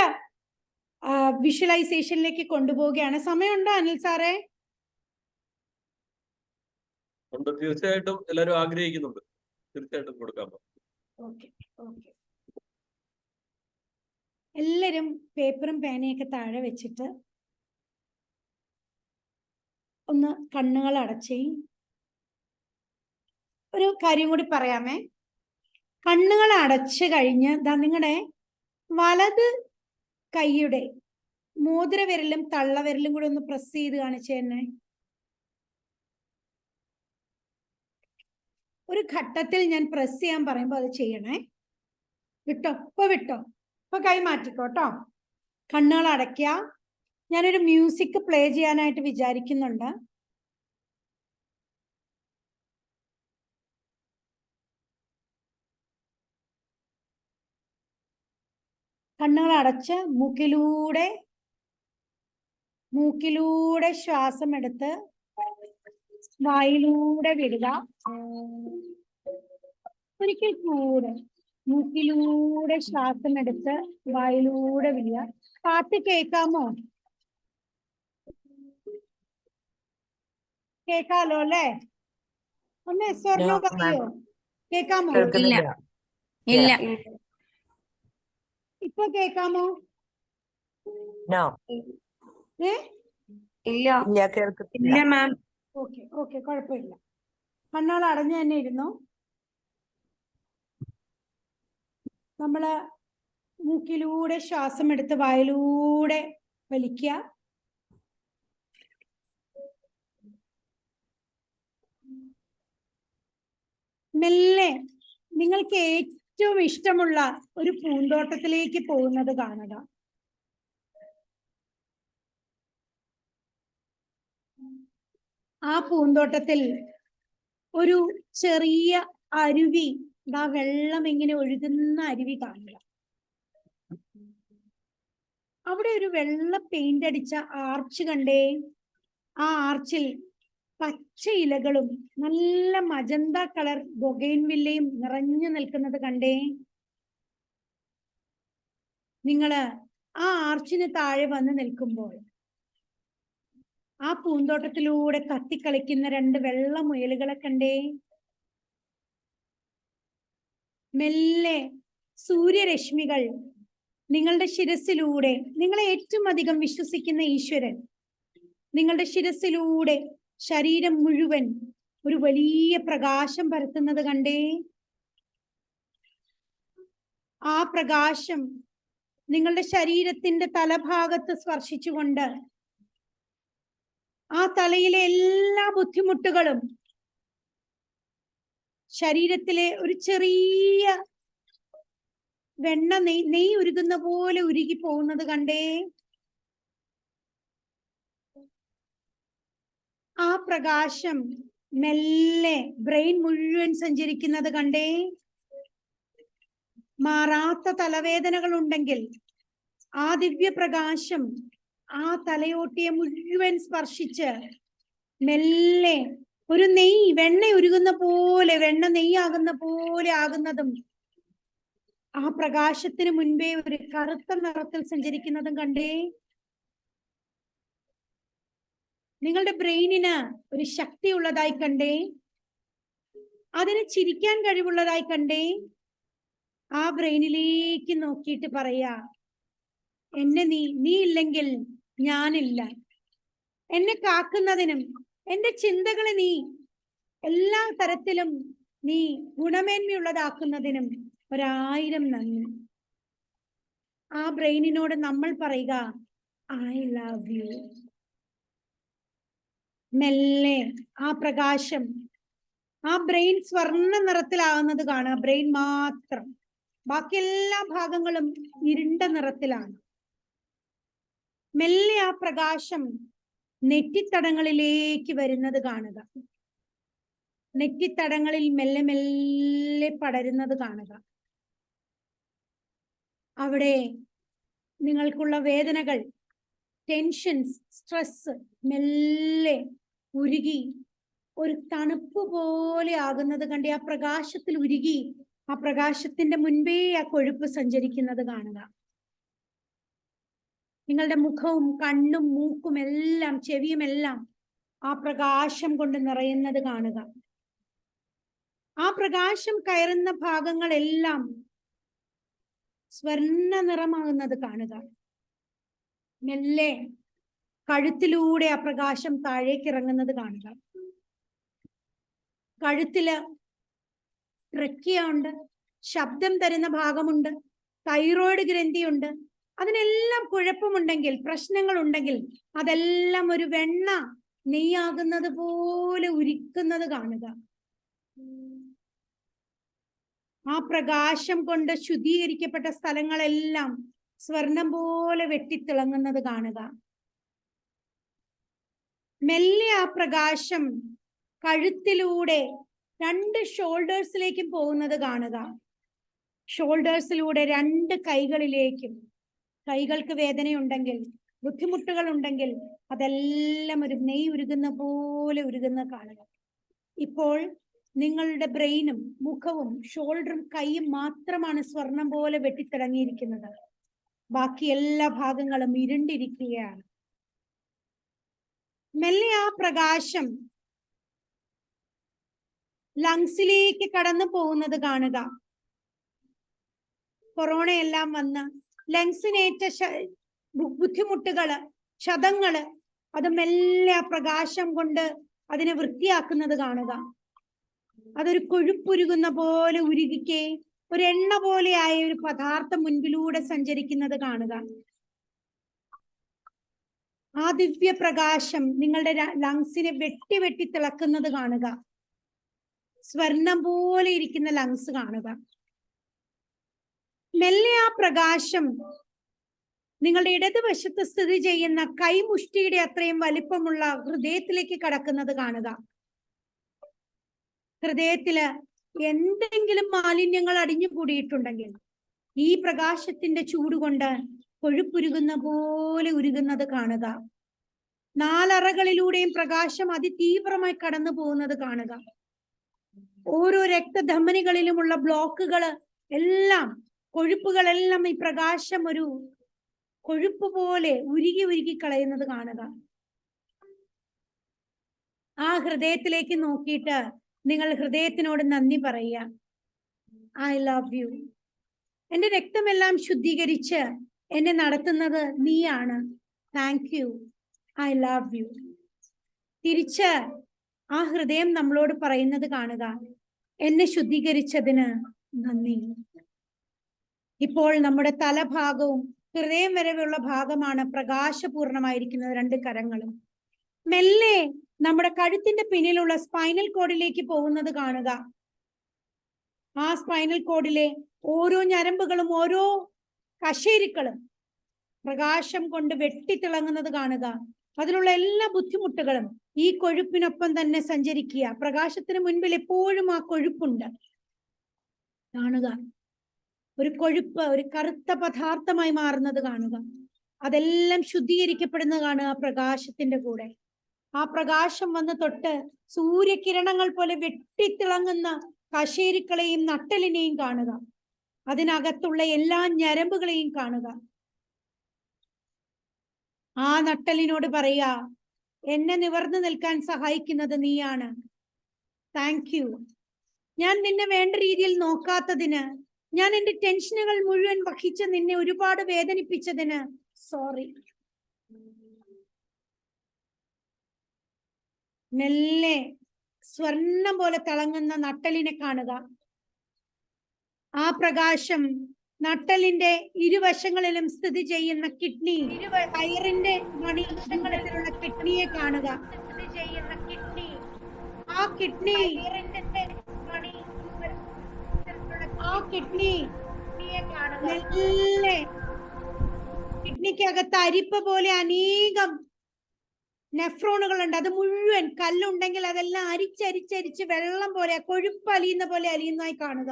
വിഷ്വലൈസേഷനിലേക്ക് കൊണ്ടുപോവുകയാണ്. സമയമുണ്ടോ അനിൽ സാറേ? ഉണ്ട്, തീർച്ചയായിട്ടും എല്ലാവരും ആഗ്രഹിക്കുന്നുണ്ട്. തീർച്ചയായിട്ടും കൊടുക്കാം. Okay okay. എല്ലാരും പേപ്പറും പേനയൊക്കെ താഴെ വെച്ചിട്ട് ഒന്ന് കണ്ണുകൾ അടച്ചേ. ഒരു കാര്യം കൂടി പറയാമേ. കണ്ണുകൾ അടച്ചു കഴിഞ്ഞ് നിങ്ങളുടെ വലത് കൈയുടെ മോതിരവിരലും തള്ളവിരലും കൂടെ ഒന്ന് പ്രസ് ചെയ്ത് കാണിച്ചു തന്നെ. ഒരു ഘട്ടത്തിൽ ഞാൻ പ്രസ് ചെയ്യാൻ പറയുമ്പോൾ അത് ചെയ്യണേ. വിട്ടോ? വിട്ടോ? ഇപ്പൊ കൈ മാറ്റിക്കോട്ടോ. കണ്ണുകൾ അടയ്ക്കുക. ഞാനൊരു മ്യൂസിക് പ്ലേ ചെയ്യാനായിട്ട് വിചാരിക്കുന്നുണ്ട്. കണ്ണുകൾ അടച്ച് മൂക്കിലൂടെ ശ്വാസം എടുത്ത് വായിലൂടെ വിടുക. ഒരിക്കൽ കൂടെ മൂക്കിലൂടെ ശ്വാസം എടുത്ത് വായിലൂടെ വിടുക. പാട്ട് കേൾക്കാമോ? കേൾക്കാലോ അല്ലേ? ഒന്ന് സ്വർണ്ണോ പറയോ? കേൾക്കാമോ? ഇല്ല. ഇപ്പൊ കേൾക്കാമോ? ഇല്ല മാം. ഓക്കെ ഓക്കെ, കുഴപ്പമില്ല. കണ്ണുകൾ അടഞ്ഞു തന്നെ ഇരുന്നു. നമ്മള് മൂക്കിലൂടെ ശ്വാസം എടുത്ത് വായിലൂടെ വലിക്കുക. മെല്ലെ നിങ്ങൾക്ക് ഏറ്റവും ഇഷ്ടമുള്ള ഒരു പൂന്തോട്ടത്തിലേക്ക് പോകുന്നത് കാണുക. ആ പൂന്തോട്ടത്തിൽ ഒരു ചെറിയ അരുവി, വെള്ളം ഇങ്ങനെ ഒഴുകുന്ന അരുവി കാണുക. അവിടെ ഒരു വെള്ള പെയിന്റ് അടിച്ച ആർച്ച് കണ്ടേ? ആ ആർച്ചിൽ പച്ച ഇലകളും നല്ല മജന്ത കളർ ബൊഗൈൻവില്ലയും നിറഞ്ഞു നിൽക്കുന്നത് കണ്ടേ? നിങ്ങള് ആ ആർച്ചിന് താഴെ വന്ന് നിൽക്കുമ്പോൾ ആ പൂന്തോട്ടത്തിലൂടെ കത്തിക്കളിക്കുന്ന 2 വെള്ള മുയലുകളെ കണ്ടേ? മെല്ലെ സൂര്യരശ്മികൾ നിങ്ങളുടെ ശിരസിലൂടെ, നിങ്ങളെ ഏറ്റവും അധികം വിശ്വസിക്കുന്ന ഈശ്വരൻ നിങ്ങളുടെ ശിരസിലൂടെ ശരീരം മുഴുവൻ ഒരു വലിയ പ്രകാശം പരത്തുന്നത് കണ്ടേ? ആ പ്രകാശം നിങ്ങളുടെ ശരീരത്തിന്റെ തലഭാഗത്ത് സ്പർശിച്ചുകൊണ്ട് ആ തലയിലെ എല്ലാ ബുദ്ധിമുട്ടുകളും ശരീരത്തിലെ ഒരു ചെറിയ നെയ്യ് ഉരുകുന്ന പോലെ ഉരുകി പോകുന്നത് കണ്ടേ? ആ പ്രകാശം മെല്ലെ ബ്രെയിൻ മുഴുവൻ സഞ്ചരിക്കുന്നത് കണ്ടേ? മാറാത്ത തലവേദനകൾ ഉണ്ടെങ്കിൽ ആ ദിവ്യപ്രകാശം ആ തലയോട്ടിയെ മുഴുവൻ സ്പർശിച്ച് മെല്ലെ ഒരു വെണ്ണ ഉരുകുന്ന പോലെ, വെണ്ണ നെയ്യാകുന്ന പോലെ ആകുന്നതും ആ പ്രകാശത്തിന് മുൻപേ ഒരു കറുത്ത നിറത്തിൽ സഞ്ചരിക്കുന്നതും കണ്ടേ? നിങ്ങളുടെ ബ്രെയിനിന് ഒരു ശക്തി ഉള്ളതായി കണ്ടേ? അതിന് ചിരിക്കാൻ കഴിവുള്ളതായി കണ്ടേ? ആ ബ്രെയിനിലേക്ക് നോക്കിയിട്ട് പറയാ, നീ ഇല്ലെങ്കിൽ ഞാനില്ല. എന്നെ കാക്കുന്നതിനും എന്റെ ചിന്തകളെ നീ എല്ലാ തരത്തിലും നീ ഗുണമേന്മയുള്ളതാക്കുന്നതിനും 1000 നന്ദി. ആ ബ്രെയിനിനോട് നമ്മൾ പറയുക, ഐ ലവ് യു. മെല്ലെ ആ പ്രകാശം, ആ ബ്രെയിൻ സ്വർണ്ണ നിറത്തിലാവുന്നത് കാണുക. ബ്രെയിൻ മാത്രം, ബാക്കി എല്ലാ ഭാഗങ്ങളും ഇരുണ്ട നിറത്തിലാണ്. മെല്ലെ ആ പ്രകാശം നെറ്റിത്തടങ്ങളിലേക്ക് വരുന്നത് കാണുക. നെറ്റിത്തടങ്ങളിൽ മെല്ലെ മെല്ലെ പടരുന്നത് കാണുക. അവിടെ നിങ്ങൾക്കുള്ള വേദനകൾ, ടെൻഷൻസ്, സ്ട്രെസ് മെല്ലെ ഉരുകി ഒരു തണുപ്പ് പോലെ ആകുന്നത് കണ്ട് ആ പ്രകാശത്തിൽ ഉരുകി ആ പ്രകാശത്തിന്റെ മുൻപേ ആ കൊഴുപ്പ് സഞ്ചരിക്കുന്നത് കാണുക. നിങ്ങളുടെ മുഖവും കണ്ണും മൂക്കും എല്ലാം ചെവിയും എല്ലാം ആ പ്രകാശം കൊണ്ട് നിറയുന്നത് കാണുക. ആ പ്രകാശം കയറുന്ന ഭാഗങ്ങളെല്ലാം സ്വർണ്ണ നിറമാകുന്നത് കാണുക. മെല്ലെ കഴുത്തിലൂടെ ആ പ്രകാശം താഴേക്ക് ഇറങ്ങുന്നത് കാണുക. കഴുത്തില് ട്രക്കിയ ഉണ്ട്, ശബ്ദം തരുന്ന ഭാഗമുണ്ട്, തൈറോയ്ഡ് ഗ്രന്ഥിയുണ്ട്. അതിനെല്ലാം കുഴപ്പമുണ്ടെങ്കിൽ, പ്രശ്നങ്ങൾ ഉണ്ടെങ്കിൽ അതെല്ലാം ഒരു വെണ്ണ നെയ്യാകുന്നത് പോലെ ഉരുക്കുന്നത് കാണുക. ആ പ്രകാശം കൊണ്ട് ശുദ്ധീകരിക്കപ്പെട്ട സ്ഥലങ്ങളെല്ലാം സ്വർണം പോലെ വെട്ടിത്തിളങ്ങുന്നത് കാണുക. മെല്ലെ ആ പ്രകാശം കഴുത്തിലൂടെ 2 ഷോൾഡേഴ്സിലേക്കും പോകുന്നത് കാണുക. ഷോൾഡേഴ്സിലൂടെ 2 കൈകളിലേക്കും. കൈകൾക്ക് വേദനയുണ്ടെങ്കിൽ, ബുദ്ധിമുട്ടുകൾ ഉണ്ടെങ്കിൽ അതെല്ലാം ഒരു നെയ്യ് ഉരുകുന്ന പോലെ ഉരുകുന്ന കാണുക. ഇപ്പോൾ നിങ്ങളുടെ ബ്രെയിനും മുഖവും ഷോൾഡറും കൈയും മാത്രമാണ് സ്വർണം പോലെ വെട്ടിത്തിളങ്ങിയിരിക്കുന്നത്. ബാക്കി എല്ലാ ഭാഗങ്ങളും ഇരുണ്ടിരിക്കുകയാണ്. മെല്ലെ ആ പ്രകാശം ലങ്സിലേക്ക് കടന്നു പോകുന്നത് കാണുക. കൊറോണ എല്ലാം വന്ന് ലങ്സിനേറ്റ ബുദ്ധിമുട്ടുകള്, ക്ഷതങ്ങള്, അത് മെല്ലെ ആ പ്രകാശം കൊണ്ട് അതിനെ വൃത്തിയാക്കുന്നത് കാണുക. അതൊരു കൊഴുപ്പുരുകുന്ന പോലെ ഉരുകിക്കെ ഒരു എണ്ണ പോലെയായ ഒരു പദാർത്ഥം മുൻപിലൂടെ സഞ്ചരിക്കുന്നത് കാണുക. ആ ദിവ്യ പ്രകാശം നിങ്ങളുടെ ലങ്സിനെ വെട്ടി വെട്ടി തിളക്കുന്നത് കാണുക. സ്വർണം പോലെ ഇരിക്കുന്ന ലങ്സ് കാണുക. മെല്ലെ ആ പ്രകാശം നിങ്ങളുടെ ഇടതുവശത്ത് സ്ഥിതി ചെയ്യുന്ന കൈമുഷ്ടിയുടെ അത്രയും വലിപ്പമുള്ള ഹൃദയത്തിലേക്ക് കടക്കുന്നത് കാണുക. ഹൃദയത്തില് എന്തെങ്കിലും മാലിന്യങ്ങൾ അടിഞ്ഞു കൂടിയിട്ടുണ്ടെങ്കിൽ ഈ പ്രകാശത്തിന്റെ ചൂടുകൊണ്ട് കൊഴുപ്പുരുകുന്ന പോലെ ഉരുകുന്നത് കാണുക. 4 അറകളിലൂടെയും പ്രകാശം അതിതീവ്രമായി കടന്നു പോകുന്നത് കാണുക. ഓരോ രക്തധമനികളിലുമുള്ള ബ്ലോക്കുകള് എല്ലാം, കൊഴുപ്പുകളെല്ലാം ഈ പ്രകാശം ഒരു കൊഴുപ്പ് പോലെ ഉരുകി ഉരുകി കളയുന്നത് കാണുക. ആ ഹൃദയത്തിലേക്ക് നോക്കിയിട്ട് നിങ്ങൾ ഹൃദയത്തിനോട് നന്ദി പറയുക. I love you. എന്റെ രക്തമെല്ലാം ശുദ്ധീകരിച്ച് എന്നെ നടത്തുന്നത് നീയാണ്. Thank you. I love you. തിരിച്ച് ആ ഹൃദയം നമ്മളോട് പറയുന്നത് കാണുക, എന്നെ ശുദ്ധീകരിച്ചതിന് നന്ദി. ഇപ്പോൾ നമ്മുടെ തലഭാഗവും ഹൃദയം വരെയുള്ള ഭാഗമാണ് പ്രകാശപൂർണമായിരിക്കുന്നത്. 2 കരങ്ങളും മെല്ലെ നമ്മുടെ കഴുത്തിന്റെ പിന്നിലുള്ള സ്പൈനൽ കോഡിലേക്ക് പോകുന്നത് കാണുക. ആ സ്പൈനൽ കോഡിലെ ഓരോ ഞരമ്പുകളും ഓരോ കശേരുക്കളും പ്രകാശം കൊണ്ട് വെട്ടിത്തിളങ്ങുന്നത് കാണുക. അതിലുള്ള എല്ലാ ബുദ്ധിമുട്ടുകളും ഈ കൊഴുപ്പിനൊപ്പം തന്നെ സഞ്ചരിക്കുക. പ്രകാശത്തിന് മുൻപിൽ എപ്പോഴും ആ കൊഴുപ്പുണ്ട് കാണുക. ഒരു കൊഴുപ്പ് ഒരു കറുത്ത പദാർത്ഥമായി മാറുന്നത് കാണുക. അതെല്ലാം ശുദ്ധീകരിക്കപ്പെടുന്നത് കാണുക പ്രകാശത്തിന്റെ കൂടെ. ആ പ്രകാശം വന്ന് തൊട്ട് സൂര്യകിരണങ്ങൾ പോലെ വെട്ടിത്തിളങ്ങുന്ന കശേരുക്കളെയും നട്ടലിനെയും കാണുക. അതിനകത്തുള്ള എല്ലാ ഞരമ്പുകളെയും കാണുക. ആ നട്ടലിനോട് പറയാ, എന്നെ നിവർന്നു നിൽക്കാൻ സഹായിക്കുന്നത് നീയാണ്. Thank you. ഞാൻ നിന്നെ വേണ്ട രീതിയിൽ നോക്കാത്തതിന്, ഞാൻ എന്റെ ടെൻഷനുകൾ മുഴുവൻ വഹിച്ച് നിന്നെ ഒരുപാട് വേദനിപ്പിച്ചതിന് സോറി. മെല്ലെ സ്വർണം പോലെ തിളങ്ങുന്ന നട്ടലിനെ കാണുക. ആ പ്രകാശം നട്ടലിന്റെ ഇരുവശങ്ങളിലും സ്ഥിതി ചെയ്യുന്ന കിഡ്നി, വയറിന്റെ മണിവശങ്ങളിലുള്ള കിഡ്നിയെ കാണുക. ആ കിഡ്നി മെല്ലെ കിഡ്നിക്കകത്ത് അരിപ്പ പോലെ അനേകം നെഫ്രോണുകൾ ഉണ്ട്. അത് മുഴുവൻ കല്ലുണ്ടെങ്കിൽ അതെല്ലാം അരിച്ചരിച്ചരിച്ച് വെള്ളം പോലെ കൊഴുപ്പ് അലിയുന്ന പോലെ അലിയുന്നതായി കാണുക.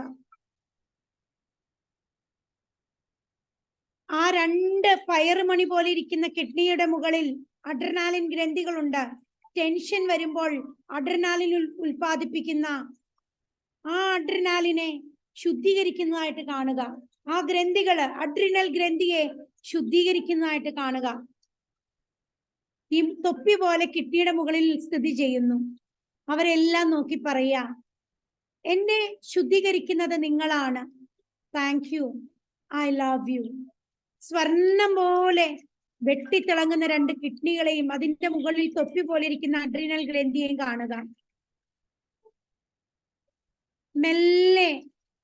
ആ 2 പയറുമണി പോലെ ഇരിക്കുന്ന കിഡ്നിയുടെ മുകളിൽ അഡ്രിനാലിൻ ഗ്രന്ഥികളുണ്ട്. ടെൻഷൻ വരുമ്പോൾ അഡ്രിനാലിൻ ഉൽപ്പാദിപ്പിക്കുന്ന ആ അഡ്രിനാലിനെ ശുദ്ധീകരിക്കുന്നതായിട്ട് കാണുക. ആ ഗ്രന്ഥികള് അഡ്രിനൽ ഗ്രന്ഥിയെ ശുദ്ധീകരിക്കുന്നതായിട്ട് കാണുക. ഈ തൊപ്പി പോലെ കിഡ്നിയുടെ മുകളിൽ സ്ഥിതി ചെയ്യുന്നു. അവരെല്ലാം നോക്കി പറയാ, എന്നെ ശുദ്ധീകരിക്കുന്നത് നിങ്ങളാണ്, thank you, I love you. സ്വർണം പോലെ വെട്ടിത്തിളങ്ങുന്ന 2 കിഡ്നികളെയും അതിന്റെ മുകളിൽ തൊപ്പി പോലെ ഇരിക്കുന്ന അഡ്രീനൽ ഗ്രന്ഥിയെയും കാണുക. മെല്ലെ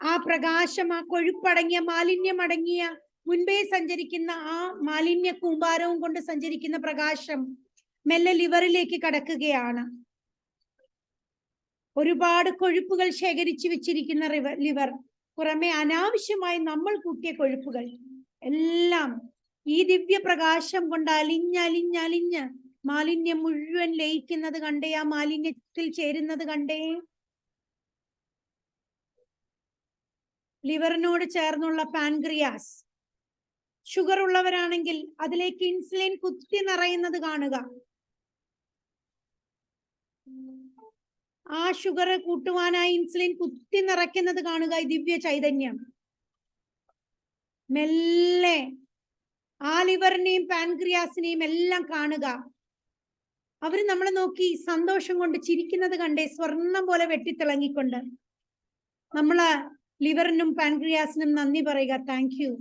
ആ പ്രകാശം, ആ കൊഴുപ്പടങ്ങിയ മാലിന്യമടങ്ങിയ മുൻപേ സഞ്ചരിക്കുന്ന ആ മാലിന്യ കൂമ്പാരവും കൊണ്ട് സഞ്ചരിക്കുന്ന പ്രകാശം മെല്ലെ ലിവറിലേക്ക് കടക്കുകയാണ്. ഒരുപാട് കൊഴുപ്പുകൾ ശേഖരിച്ചു വെച്ചിരിക്കുന്ന ലിവർ, പുറമെ അനാവശ്യമായി നമ്മൾ കൂട്ടിയ കൊഴുപ്പുകൾ എല്ലാം ഈ ദിവ്യ പ്രകാശം കൊണ്ട് അലിഞ്ഞ് മാലിന്യം മുഴുവൻ ലയിക്കുന്നത് കണ്ടേ, ആ മാലിന്യത്തിൽ ചേരുന്നത് കണ്ടേ. ലിവറിനോട് ചേർന്നുള്ള പാൻക്രിയാസ്, ഷുഗർ ഉള്ളവരാണെങ്കിൽ അതിലേക്ക് ഇൻസുലിൻ കുത്തി നിറയുന്നത് കാണുക. ആ ഷുഗർ കൂട്ടുവാനായി ഇൻസുലിൻ കുത്തി നിറയ്ക്കുന്നത് കാണുക ഈ ദിവ്യ ചൈതന്യം. മെല്ലെ ആ ലിവറിനെയും പാൻക്രിയാസിനെയും എല്ലാം കാണുക. അവര് നമ്മളെ നോക്കി സന്തോഷം കൊണ്ട് ചിരിക്കുന്നത് കണ്ടേ, സ്വർണം പോലെ വെട്ടിത്തിളങ്ങിക്കൊണ്ട്. നമ്മള് ലിവറിനും പാൻക്രിയാസിനും നന്ദി പറയുക, താങ്ക് യു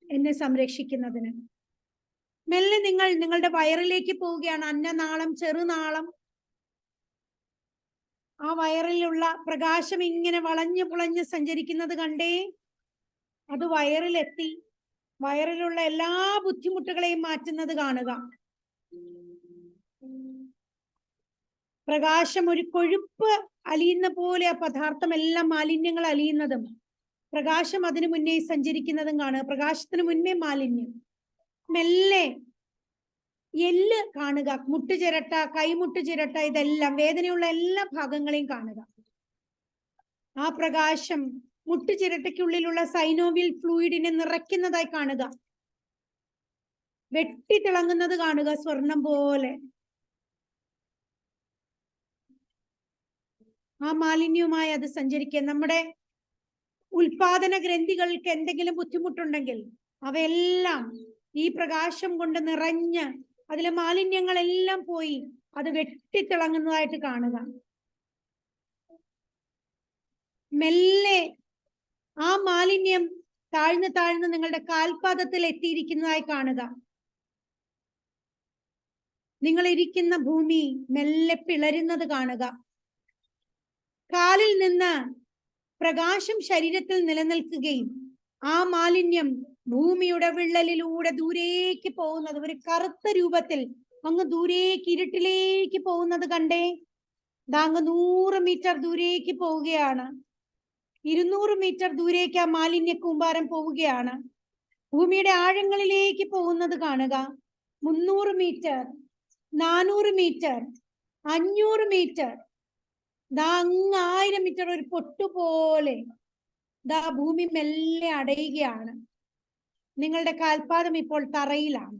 എന്നെ സംരക്ഷിക്കുന്നതിന്. മെല്ലെ നിങ്ങൾ നിങ്ങളുടെ വയറിലേക്ക് പോവുകയാണ്. അന്നനാളം, ചെറുനാളം, ആ വയറിലുള്ള പ്രകാശം ഇങ്ങനെ വളഞ്ഞു പുളഞ്ഞ് സഞ്ചരിക്കുന്നത് കണ്ടേ. അത് വയറിലെത്തി വയറിലുള്ള എല്ലാ ബുദ്ധിമുട്ടുകളെയും മാറ്റുന്നത് കാണുക. പ്രകാശം ഒരു കൊഴുപ്പ് അലിയുന്ന പോലെ ആ പദാർത്ഥം എല്ലാം മാലിന്യങ്ങൾ അലിയുന്നതും പ്രകാശം അതിനു മുന്നേ സഞ്ചരിക്കുന്നതും കാണുക. പ്രകാശത്തിന് മുന്നേ മാലിന്യം. മെല്ലെ എല്ല് കാണുക, മുട്ടുചിരട്ട, കൈമുട്ടുചിരട്ട, ഇതെല്ലാം വേദനയുള്ള എല്ലാ ഭാഗങ്ങളെയും കാണുക. ആ പ്രകാശം മുട്ടുചിരട്ടയ്ക്കുള്ളിലുള്ള സൈനോവിയൽ ഫ്ലൂയിഡിനെ നിറയ്ക്കുന്നതായി കാണുക. വെട്ടിത്തിളങ്ങുന്നത് കാണുക, സ്വർണം പോലെ. ആ മാലിന്യവുമായി അത് സഞ്ചരിക്കുക. നമ്മുടെ ഉൽപാദന ഗ്രന്ഥികൾക്ക് എന്തെങ്കിലും ബുദ്ധിമുട്ടുണ്ടെങ്കിൽ അവയെല്ലാം ഈ പ്രകാശം കൊണ്ട് നിറഞ്ഞ് അതിലെ മാലിന്യങ്ങളെല്ലാം പോയി അത് വെട്ടിത്തിളങ്ങുന്നതായിട്ട് കാണുക. മെല്ലെ ആ മാലിന്യം താഴ്ന്ന് താഴ്ന്ന് നിങ്ങളുടെ കാൽപാദത്തിൽ എത്തിയിരിക്കുന്നതായി കാണുക. നിങ്ങൾ ഇരിക്കുന്ന ഭൂമി മെല്ലെ പിളരുന്നത് കാണുക. കാലിൽ നിന്ന് പ്രകാശം ശരീരത്തിൽ നിലനിൽക്കുകയും ആ മാലിന്യം ഭൂമിയുടെ വിള്ളലിലൂടെ ദൂരേക്ക് പോകുന്നത്, ഒരു കറുത്ത രൂപത്തിൽ അങ്ങ് ദൂരേക്ക് ഇരുട്ടിലേക്ക് പോകുന്നത് കണ്ടേ. അങ്ങ് 100 മീറ്റർ ദൂരേക്ക് പോവുകയാണ്. 200 മീറ്റർ ദൂരേക്ക് ആ മാലിന്യ കൂമ്പാരം പോവുകയാണ്. ഭൂമിയുടെ ആഴങ്ങളിലേക്ക് പോകുന്നത് കാണുക. 300 മീറ്റർ, 400 മീറ്റർ, 500 മീറ്റർ, അങ്ങ് 1000 മീറ്റർ, ഒരു പൊട്ടുപോലെ ഭൂമി മെല്ലെ അടയുകയാണ്. നിങ്ങളുടെ കാൽപാദം ഇപ്പോൾ തറയിലാണ്.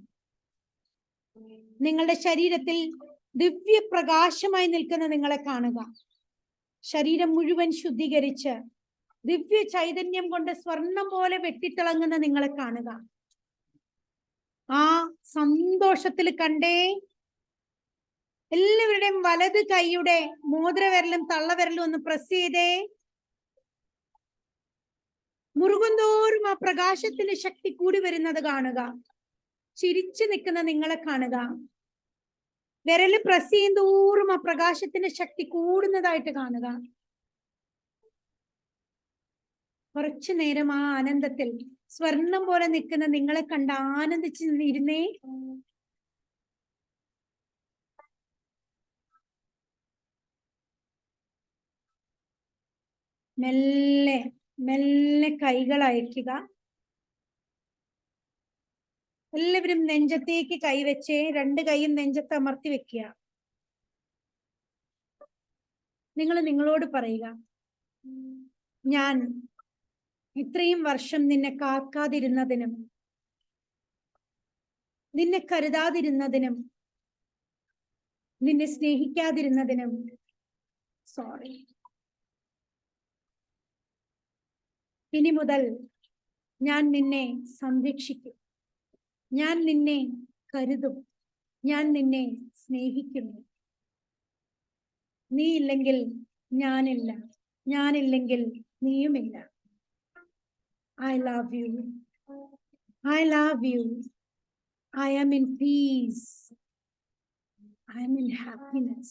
നിങ്ങളുടെ ശരീരത്തിൽ ദിവ്യ പ്രകാശമായി നിൽക്കുന്ന നിങ്ങളെ കാണുക. ശരീരം മുഴുവൻ ശുദ്ധീകരിച്ച് ദിവ്യ ചൈതന്യം കൊണ്ട് സ്വർണം പോലെ വെട്ടിത്തിളങ്ങുന്ന നിങ്ങളെ കാണുക. ആ സന്തോഷത്തിൽ കണ്ടേ. എല്ലാവരുടെയും വലത് കൈയുടെ മോതിരവിരലും തള്ളവിരലും ഒന്ന് പ്രസ് ചെയ്തേ. മുറുകുന്തോറും ആ പ്രകാശത്തിന്റെ ശക്തി കൂടി വരുന്നത് കാണുക. ചിരിച്ചു നിൽക്കുന്ന നിങ്ങളെ കാണുക. വിരല് പ്രസ് ചെയ്യും തോറും ആ പ്രകാശത്തിന്റെ ശക്തി കൂടുന്നതായിട്ട് കാണുക. കുറച്ചു നേരം ആ ആനന്ദത്തിൽ സ്വർണം പോലെ നിൽക്കുന്ന നിങ്ങളെ കണ്ട് ആനന്ദിച്ച് ഇരുന്നേ. മെല്ലെ മെല്ലെ കൈകൾ അയക്കുക. എല്ലാവരും നെഞ്ചത്തേക്ക് കൈവച്ച് 2 കൈയും നെഞ്ചത്ത് അമർത്തി വെക്കുക. നിങ്ങൾ നിങ്ങളോട് പറയുക, ഞാൻ ഇത്രയും വർഷം നിന്നെ കാക്കാതിരുന്നതിനും നിന്നെ കരുതാതിരുന്നതിനും നിന്നെ സ്നേഹിക്കാതിരുന്നതിനും സോറി. ഇനി മുതൽ ഞാൻ നിന്നെ സംരക്ഷിക്കും. ഞാൻ നിന്നെ കരുതും, ഞാൻ നിന്നെ സ്നേഹിക്കുന്നു. നീ ഇല്ലെങ്കിൽ ഞാനില്ല, ഞാനില്ലെങ്കിൽ നീയുമില്ല. I love you. I love you. I am in peace. I am in happiness.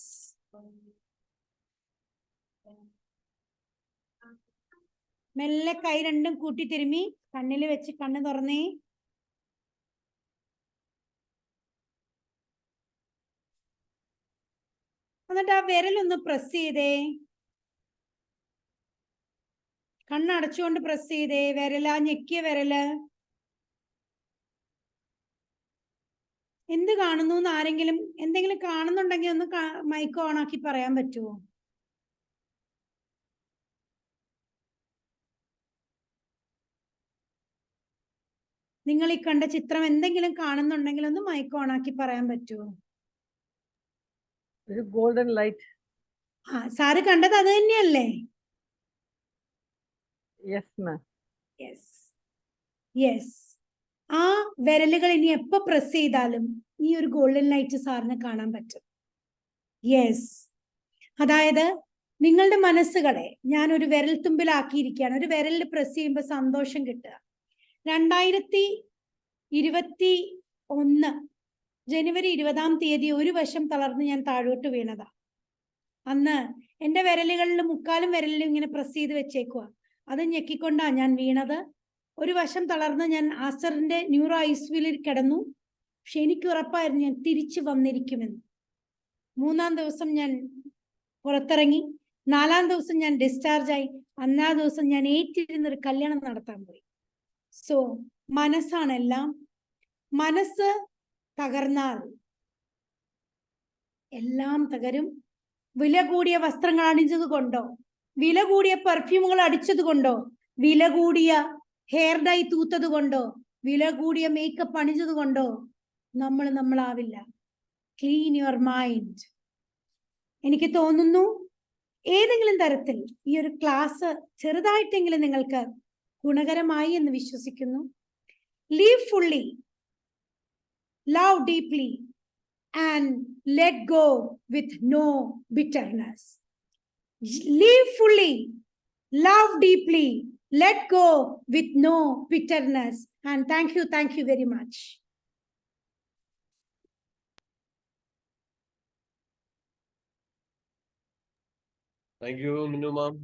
മെല്ലെ കൈ രണ്ടും കൂട്ടി തിരുമ്മി കണ്ണിൽ വെച്ച് കണ്ണ് തുറന്നേ. എന്നിട്ട് ആ വിരലൊന്ന് പ്രസ് ചെയ്തേ. കണ്ണടച്ചുകൊണ്ട് പ്രസ് ചെയ്തേ. വിരല ഞെക്കിയ വിരല് എന്ത് കാണുന്നു എന്ന് ആരെങ്കിലും എന്തെങ്കിലും കാണുന്നുണ്ടെങ്കിൽ ഒന്ന് മൈക്ക് ഓൺ ആക്കി പറയാൻ പറ്റുമോ? നിങ്ങൾ ഈ കണ്ട ചിത്രം എന്തെങ്കിലും കാണുന്നുണ്ടെങ്കിൽ ഒന്ന് മൈക്ക് ഓൺ ആക്കി പറയാൻ പറ്റുമോ? ഒരു ഗോൾഡൻ ലൈറ്റ്. ആ സാറ് കണ്ടത് അത് തന്നെയല്ലേ? Yes ma'am. Yes yes. ആ വിരലുകൾ ഇനി എപ്പോ പ്രസ് ചെയ്താലും ഈ ഒരു ഗോൾഡൻ ലൈറ്റ് സാറിന് കാണാൻ പറ്റും. യെസ്. അതായത് നിങ്ങളുടെ മനസ്സുകളെ ഞാൻ ഒരു വിരൽ തുമ്പിലാക്കിയിരിക്കുകയാണ്. ഒരു വിരലിൽ പ്രസ് ചെയ്യുമ്പോൾ സന്തോഷം കിട്ടുക. 2021 ജനുവരി 20 ഒരു വശം തളർന്ന് ഞാൻ താഴോട്ട് വീണതാ. അന്ന് എന്റെ വിരലുകളിൽ മുക്കാലും വിരലിലും ഇങ്ങനെ പ്രസ് ചെയ്ത് വെച്ചേക്കുക. അത് ഞെക്കിക്കൊണ്ടാ ഞാൻ വീണത്. ഒരു വശം തളർന്ന് ഞാൻ ആസ്റ്ററിന്റെ ന്യൂറോ ഐസിയുവിൽ കിടന്നു. പക്ഷെ എനിക്ക് ഉറപ്പായിരുന്നു ഞാൻ തിരിച്ചു വന്നിരിക്കുമെന്ന്. 3-ാം ദിവസം ഞാൻ പുറത്തിറങ്ങി. 4-ാം ദിവസം ഞാൻ ഡിസ്ചാർജ് ആയി. 1-ാം ദിവസം ഞാൻ ഏറ്റിരുന്നൊരു കല്യാണം നടത്താൻ പോയി. സോ മനസ്സാണെല്ലാം. മനസ്സ് തകർന്നാൽ എല്ലാം തകരും. വില കൂടിയ വസ്ത്രങ്ങൾ അണിഞ്ഞത് കൊണ്ടോ, വില കൂടിയ പെർഫ്യൂമുകൾ അടിച്ചത് കൊണ്ടോ, വില കൂടിയ ഹെയർ ഡൈ തൂത്തത് കൊണ്ടോ, വില കൂടിയ മേക്കപ്പ് അണിഞ്ഞത് കൊണ്ടോ നമ്മളാവില്ല. Clean your mind. എനിക്ക് തോന്നുന്നു ഏതെങ്കിലും തരത്തിൽ ഈ ഒരു ക്ലാസ് ചെറുതായിട്ടെങ്കിലും നിങ്ങൾക്ക് ഗുണകരമായി എന്ന് വിശ്വസിക്കുന്നു. Leave fully, love deeply, and let go with no bitterness. Live fully, love deeply, let go with no bitterness. And thank you very much. Thank you, Minu ma'am,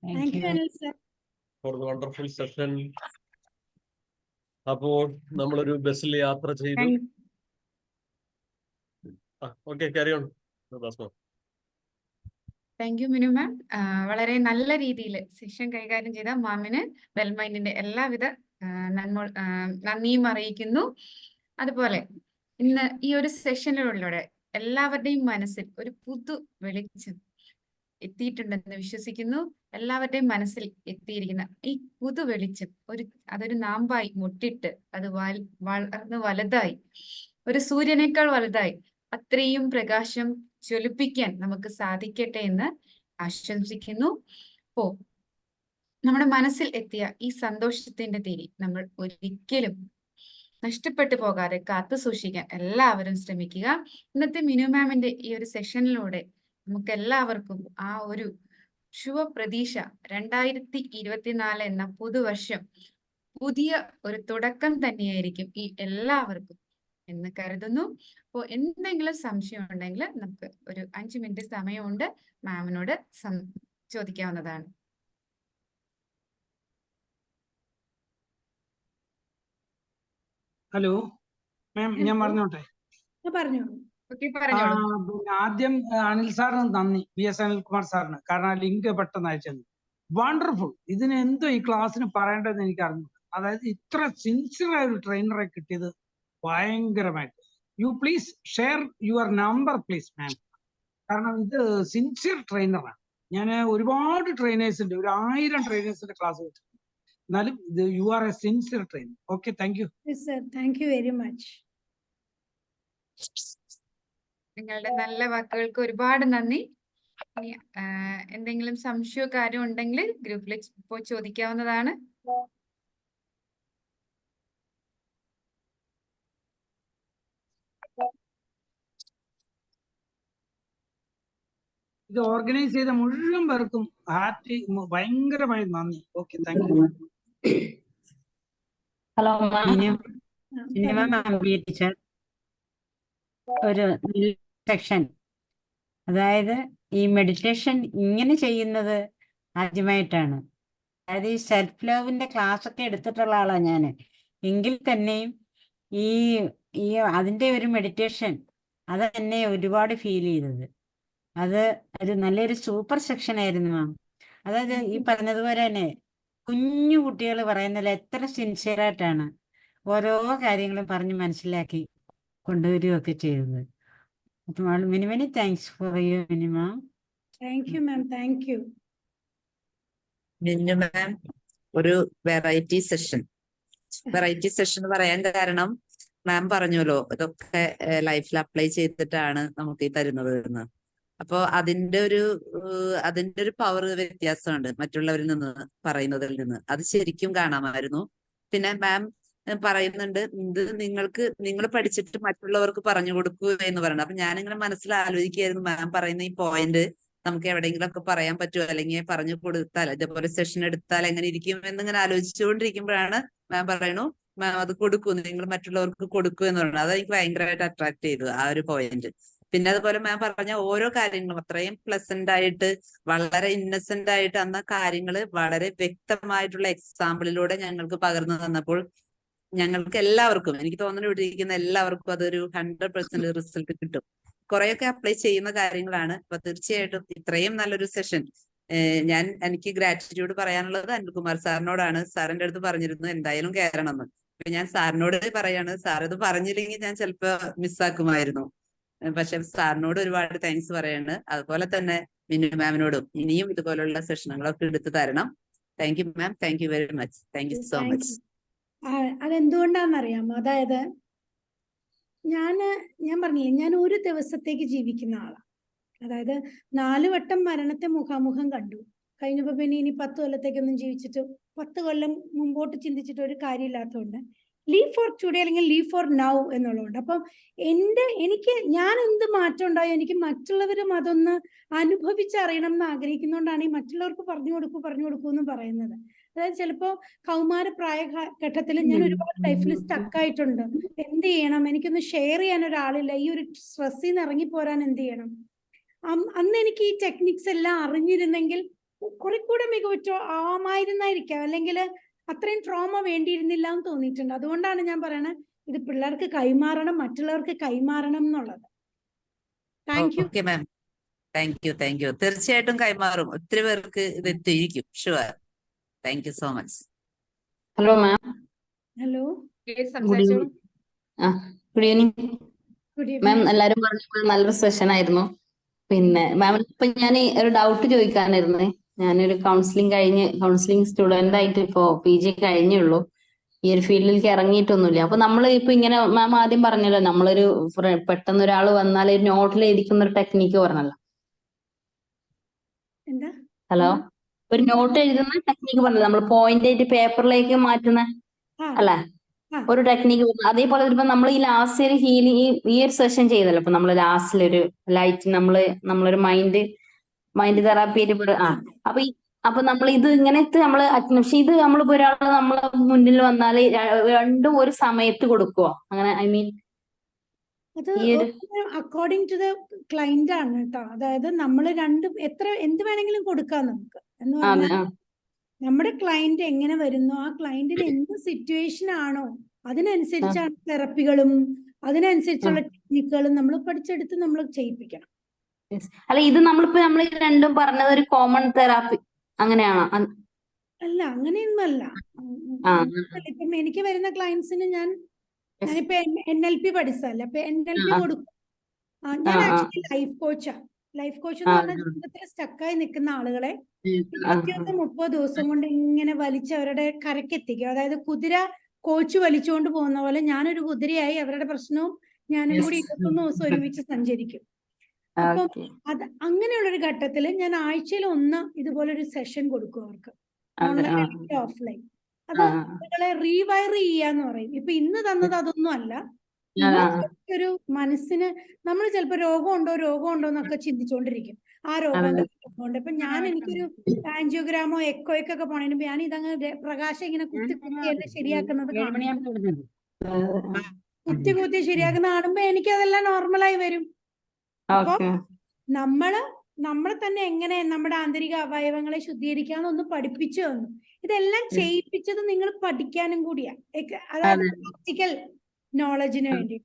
Thank you, Anil sir. for the wonderful session. അപ്പോൾ നമ്മളൊരു ബസ്സിൽ യാത്ര ചെയ്തു. Okay, carry on. Thank you Minu ma'am. വളരെ നല്ല രീതിയിൽ session കൈകാര്യം ചെയ്ത മാമിന് വെൽമൈൻഡിന്റെ എല്ലാവിധ നന്ദിയും അറിയിക്കുന്നു. അതുപോലെ ഇന്ന് ഈ ഒരു സെഷനിലൂടെ എല്ലാവരുടെയും മനസ്സിൽ ഒരു പുതു വെളിച്ചം എത്തിയിട്ടുണ്ടെന്ന് വിശ്വസിക്കുന്നു. എല്ലാവരുടെയും മനസ്സിൽ എത്തിയിരിക്കുന്ന ഈ പുതു വെളിച്ചം അതൊരു നാമ്പായി മുട്ടിട്ട് അത് വളർന്ന് വലുതായി, ഒരു സൂര്യനേക്കാൾ വലുതായി അത്രയും പ്രകാശം ജ്വലിപ്പിക്കാൻ നമുക്ക് സാധിക്കട്ടെ എന്ന് ആശംസിക്കുന്നു. അപ്പോ നമ്മുടെ മനസ്സിൽ എത്തിയ ഈ സന്തോഷത്തിന്റെ തിരി നമ്മൾ ഒരിക്കലും നഷ്ടപ്പെട്ടു പോകാതെ കാത്തു സൂക്ഷിക്കാൻ എല്ലാവരും ശ്രമിക്കുക. ഇന്നത്തെ മിനു മാമിന്റെ ഈ ഒരു സെഷനിലൂടെ നമുക്ക് എല്ലാവർക്കും ആ ഒരു ശുഭപ്രതീക്ഷ 2024 എന്ന പുതുവർഷം പുതിയ ഒരു തുടക്കം തന്നെയായിരിക്കും ഈ എല്ലാവർക്കും എന്ന് കരുതുന്നു. അപ്പോൾ എന്തെങ്കിലും സംശയം ഉണ്ടെങ്കിൽ നമുക്ക് ഒരു 5 മിനിറ്റ് സമയമുണ്ട്, മാമിനോട് ചോദിക്കാവുന്നതാണ്. ഹലോ മാം, ഞാൻ പറഞ്ഞോട്ടെ? പറഞ്ഞോളൂ. ഓക്കെ, പറഞ്ഞോളൂ. ആദ്യം അനിൽ സാറിന് നന്ദി, BS അനിൽകുമാർ സാറിന്. കാരണം ആ ലിങ്ക് പെട്ടെന്ന് അയച്ചത് വണ്ടർഫുൾ. ഇതിന് എന്തോ ഈ ക്ലാസ്സിന് പറയേണ്ടതെന്ന് എനിക്ക് അറിഞ്ഞു. അതായത് ഇത്ര സിൻസിയർ ആയ ഒരു ട്രെയിനറെ കിട്ടിയത് ഭയങ്കരമായിട്ട്. You please share your number please മാം. കാരണം ഇത് സിൻസിയർ ട്രെയിനറാണ്. ഞാൻ ഒരുപാട് ട്രെയിനേഴ്സ് ഉണ്ട്, ഒരു 1000 ട്രെയിനേഴ്സിന്റെ ക്ലാസ് വെച്ചിട്ടുണ്ട്. എന്നാലും ഇത് you are A sincere trainer. Okay, thank you. Thank you very much. നിങ്ങളുടെ നല്ല വാക്കുകൾക്ക് ഒരുപാട് നന്ദി. ഇനി എന്തെങ്കിലും സംശയമോ കാര്യം ഉണ്ടെങ്കിൽ ഗ്രൂപ്പിൽ പോയി ചോദിക്കാവുന്നതാണ്. ഇത് ഓർഗനൈസ് ചെയ്ത മുഴുവൻ പേർക്കും ഭയങ്കരമായി നന്ദി. Okay, thank you. Hello ma'am, minimum പറഞ്ഞു. ടീച്ചർ ഒരു സെക്ഷൻ, അതായത് ഈ മെഡിറ്റേഷൻ ഇങ്ങനെ ചെയ്യുന്നത് ആദ്യമായിട്ടാണ്. അതായത് ഈ സെൽഫ് ലവിന്റെ ക്ലാസ് ഒക്കെ എടുത്തിട്ടുള്ള ആളാണ് ഞാൻ. എങ്കിൽ തന്നെയും ഈ ഈ അതിന്റെ ഒരു മെഡിറ്റേഷൻ അത് എന്നെ ഒരുപാട് ഫീൽ ചെയ്തത്. അത് ഒരു നല്ലൊരു സൂപ്പർ സെക്ഷൻ ആയിരുന്നു മാം. അതായത് ഈ പറഞ്ഞതുപോലെ തന്നെ കുഞ്ഞു കുട്ടികൾ പറയുന്നതിൽ എത്ര സിൻസിയറായിട്ടാണ് ഓരോ കാര്യങ്ങളും പറഞ്ഞ് മനസ്സിലാക്കി കൊണ്ടുവരികയൊക്കെ ചെയ്തത്. Many many thanks for you minimum. Thank you ma'am, thank you. Minnu ma'am, ഒരു വെറൈറ്റി സെഷൻ എന്ന് പറയാൻ കാരണം മാം പറഞ്ഞല്ലോ ഇതൊക്കെ ലൈഫിൽ അപ്ലൈ ചെയ്തിട്ടാണ് നമുക്ക് ഈ തരുന്നത് എന്ന്. അപ്പോ അതിന്റെ ഒരു പവർ വ്യത്യാസമുണ്ട് മറ്റുള്ളവരിൽ നിന്ന് പറയുന്നതിൽ നിന്ന്. അത് ശരിക്കും കാണാമായിരുന്നു. പിന്നെ മാം പറയുന്നുണ്ട് ഇത് നിങ്ങൾ പഠിച്ചിട്ട് മറ്റുള്ളവർക്ക് പറഞ്ഞു കൊടുക്കൂ എന്ന് പറയുന്നത്. അപ്പൊ ഞാനിങ്ങനെ മനസ്സിൽ ആലോചിക്കുകയായിരുന്നു മാം പറയുന്ന ഈ പോയിന്റ് നമുക്ക് എവിടെയെങ്കിലും ഒക്കെ പറയാൻ പറ്റുമോ, അല്ലെങ്കിൽ പറഞ്ഞു കൊടുത്താൽ ഇതേപോലെ സെഷൻ എടുത്താൽ എങ്ങനെ ഇരിക്കും എന്നിങ്ങനെ ആലോചിച്ചുകൊണ്ടിരിക്കുമ്പോഴാണ് മാം പറയണു മാം അത് കൊടുക്കൂ, നിങ്ങൾ മറ്റുള്ളവർക്ക് കൊടുക്കൂ എന്ന് പറയുന്നത്. അത് എനിക്ക് ഭയങ്കരമായിട്ട് അട്രാക്ട് ചെയ്തു ആ ഒരു പോയിന്റ്. പിന്നെ അതുപോലെ മാം പറഞ്ഞ ഓരോ കാര്യങ്ങളും അത്രയും പ്ലസന്റ് ആയിട്ട് വളരെ ഇന്നസെന്റ് ആയിട്ട് അന്ന കാര്യങ്ങള് വളരെ വ്യക്തമായിട്ടുള്ള എക്സാമ്പിളിലൂടെ ഞങ്ങൾക്ക് പകർന്നു തന്നപ്പോൾ ഞങ്ങൾക്ക് എല്ലാവർക്കും, എനിക്ക് തോന്നുന്നു ഇവിടെ ഇരിക്കുന്ന എല്ലാവർക്കും അതൊരു 100% റിസൾട്ട് കിട്ടും. കുറെയൊക്കെ അപ്ലൈ ചെയ്യുന്ന കാര്യങ്ങളാണ്. അപ്പൊ തീർച്ചയായിട്ടും ഇത്രയും നല്ലൊരു സെഷൻ എനിക്ക് ഗ്രാറ്റിറ്റ്യൂഡ് പറയാനുള്ളത് അനിൽകുമാർ സാറിനോടാണ്. സാറിന്റെ അടുത്ത് പറഞ്ഞിരുന്നു എന്തായാലും കയറണം എന്ന്. അപ്പൊ ഞാൻ സാറിനോട് പറയാണ്, സാർ ഇത് പറഞ്ഞില്ലെങ്കിൽ ഞാൻ ചിലപ്പോ മിസ്സാക്കുമായിരുന്നു. പക്ഷെ സാറിനോട് ഒരുപാട് താങ്ക്സ് പറയാണ്. അതുപോലെ തന്നെ മിന്നു മാമിനോടും ഇനിയും ഇതുപോലുള്ള സെഷനുകളൊക്കെ എടുത്തു തരണം. Thank you ma'am, thank you very much, thank you so much. അതെന്തുകൊണ്ടാണെന്നറിയാമോ? അതായത് ഞാൻ പറഞ്ഞില്ലേ, ഞാൻ ഒരു ദിവസത്തേക്ക് ജീവിക്കുന്ന ആളാണ്. അതായത് 4 വട്ടം മരണത്തെ മുഖാമുഖം കണ്ടു കഴിഞ്ഞപ്പോ പിന്നെ ഇനി 10 കൊല്ലത്തേക്കൊന്നും ജീവിച്ചിട്ട് 10 കൊല്ലം മുമ്പോട്ട് ചിന്തിച്ചിട്ട് ഒരു കാര്യമില്ലാത്തതുകൊണ്ട് ലീവ് ഫോർ ടുഡേ അല്ലെങ്കിൽ ലീവ് ഫോർ നൗ എന്നുള്ളതുകൊണ്ട്. അപ്പം ഞാൻ എന്ത് മാറ്റം ഉണ്ടായോ എനിക്ക് മറ്റുള്ളവരും അതൊന്ന് അനുഭവിച്ചറിയണം എന്ന് ആഗ്രഹിക്കുന്നതുകൊണ്ടാണ് ഈ മറ്റുള്ളവർക്ക് പറഞ്ഞു കൊടുക്കൂ എന്ന് പറയുന്നത്. അതായത് ചിലപ്പോ കൗമാര പ്രായ ഘട്ടത്തിൽ ഞാൻ ഒരുപാട് ലൈഫിൽ സ്റ്റക്കായിട്ടുണ്ട്. എന്ത് ചെയ്യണം, എനിക്കൊന്ന് ഷെയർ ചെയ്യാൻ ഒരാളില്ല, ഈ ഒരു സ്ട്രെസ്സിൽ നിന്ന് ഇറങ്ങിപ്പോരാൻ എന്ത് ചെയ്യണം? അന്ന് എനിക്ക് ഈ ടെക്നിക്സ് എല്ലാം അറിഞ്ഞിരുന്നെങ്കിൽ കുറെ കൂടെ മികവുറ്റ ആമായിരുന്നായിരിക്കാം, അല്ലെങ്കിൽ അത്രയും ട്രോമ വേണ്ടിയിരുന്നില്ല എന്ന് തോന്നിയിട്ടുണ്ട്. അതുകൊണ്ടാണ് ഞാൻ പറയണത് ഇത് പിള്ളേർക്ക് കൈമാറണം, മറ്റുള്ളവർക്ക് കൈമാറണം എന്നുള്ളത്. Thank you. Okay ma'am, thank you. തീർച്ചയായിട്ടും കൈമാറും. ഒത്തിരി പേർക്ക് ഇത് എത്തിയിരിക്കും, sure. Thank you so much. Hello ma'am. Hello, സംസാരിച്ചോളൂ. Good evening good ma'am. Evening. എല്ലാരും പറഞ്ഞ നല്ലൊരു സെഷൻ ആയിരുന്നു. പിന്നെ മാം ഇപ്പൊ ഞാൻ ഒരു ഡൗട്ട് ചോദിക്കാനായിരുന്നേ. ഞാനൊരു കൗൺസിലിംഗ് സ്റ്റുഡന്റ് ആയിട്ട് ഇപ്പോ PG കഴിഞ്ഞുള്ളൂ. ഈ ഒരു ഫീൽഡിലേക്ക് ഇറങ്ങിയിട്ടൊന്നുമില്ല. അപ്പൊ നമ്മൾ ഇപ്പൊ ഇങ്ങനെ മാം ആദ്യം പറഞ്ഞല്ലോ, നമ്മളൊരു പെട്ടെന്ന് ഒരാൾ വന്നാൽ നോട്ടിൽ എഴുതിക്കുന്ന ഒരു ടെക്നിക്ക് പറഞ്ഞല്ലോ. എന്താ? ഹലോ, ഒരു നോട്ട് എഴുതുന്ന ടെക്നിക്ക് പറഞ്ഞല്ലോ, നമ്മൾ പോയിന്റ് ആയിട്ട് പേപ്പറിലേക്ക് മാറ്റുന്ന അല്ലെ ഒരു ടെക്നിക്ക്. അതേപോലെ ഇപ്പൊ നമ്മൾ ഈ ലാസ്റ്റ് ഒരു ഈ ഒരു സെഷൻ ചെയ്തല്ലോ. ഇപ്പൊ നമ്മൾ ലാസ്റ്റിലൊരു ലൈറ്റ് നമ്മളൊരു മൈൻഡ് തെറാപ്പി ആയിട്ട് അപ്പൊ നമ്മൾ ഇത് ഇങ്ങനത്തെ പക്ഷെ ഇത് നമ്മളിപ്പോ ഒരാള് നമ്മളെ മുന്നിൽ വന്നാല് രണ്ടും ഒരു സമയത്ത് കൊടുക്കുവോ? അങ്ങനെ അത് അക്കോർഡിംഗ് ടു ദ ക്ലൈന്റ് ആണ് കേട്ടോ. അതായത് നമ്മൾ എന്ത് വേണമെങ്കിലും കൊടുക്കാം നമുക്ക് എന്ന് പറഞ്ഞാൽ നമ്മുടെ ക്ലൈന്റ് എങ്ങനെ വരുന്നു, ആ ക്ലൈന്റിന് എന്ത് സിറ്റുവേഷൻ ആണോ അതിനനുസരിച്ചാണ് തെറപ്പികളും അതിനനുസരിച്ചുള്ള ടെക്നിക്കുകളും നമ്മൾ പഠിച്ചെടുത്ത് നമ്മൾ ചെയ്യിപ്പിക്കണം. അല്ല, ഇത് നമ്മൾ രണ്ടും പറഞ്ഞത് ഒരു കോമൺ തെറാപ്പി അങ്ങനെയാണോ? അല്ല, അങ്ങനെയൊന്നും അല്ല. ഇപ്പം എനിക്ക് വരുന്ന ക്ലയൻസിന് ഞാനിപ്പോ NLP പഠിച്ചതല്ല, അപ്പൊ NLP കൊടുക്കും. ഞാൻ ആക്ച്വലി ലൈഫ് കോച്ചാണ്. ലൈഫ് കോച്ച് എന്ന് പറഞ്ഞാൽ ജീവിതത്തിൽ സ്റ്റക്കായി നിൽക്കുന്ന ആളുകളെ 21-30 ദിവസം കൊണ്ട് ഇങ്ങനെ വലിച്ച് അവരുടെ കരക്കെത്തിക്കും. അതായത് കുതിര കോച്ച് വലിച്ചുകൊണ്ട് പോകുന്ന പോലെ ഞാനൊരു കുതിരയായി അവരുടെ പ്രശ്നവും ഞാനും കൂടി 21 ദിവസം ഒരുമിച്ച് സഞ്ചരിക്കും. അപ്പം അങ്ങനെയുള്ളൊരു ഘട്ടത്തിൽ ഞാൻ ആഴ്ചയിൽ 1 ഇതുപോലൊരു സെഷൻ കൊടുക്കും അവർക്ക്, ഓൺലൈൻ അല്ലെങ്കിൽ ഓഫ്ലൈൻ. അത് ആളുകളെ റീവയർ ചെയ്യാന്ന് പറയും. ഇപ്പൊ ഇന്ന് തന്നത് അതൊന്നും അല്ല, ഒരു മനസ്സിന് നമ്മൾ ചിലപ്പോൾ രോഗമുണ്ടോ എന്നൊക്കെ ചിന്തിച്ചുകൊണ്ടിരിക്കും. ആ രോഗമുണ്ട്. ഇപ്പൊ എനിക്കൊരു ആൻജിയോഗ്രാമോ എക്കോയ്ക്കൊക്കെ പോണതിന് ഞാൻ ഇതങ്ങ് പ്രകാശം ഇങ്ങനെ കുത്തി എന്നെ ശരിയാക്കുന്നത് കുത്തി ശരിയാക്കുന്ന കാണുമ്പോ എനിക്ക് അതെല്ലാം നോർമലായി വരും. അപ്പൊ നമ്മളെ തന്നെ എങ്ങനെ നമ്മുടെ ആന്തരിക അവയവങ്ങളെ ശുദ്ധീകരിക്കാന്നൊന്ന് പഠിപ്പിച്ചു തന്നു. ഇതെല്ലാം ചെയ്യിപ്പിച്ചത് നിങ്ങൾ പഠിക്കാനും കൂടിയാ. അതായത് പ്രാക്ടിക്കൽ നോളജിന് വേണ്ടി.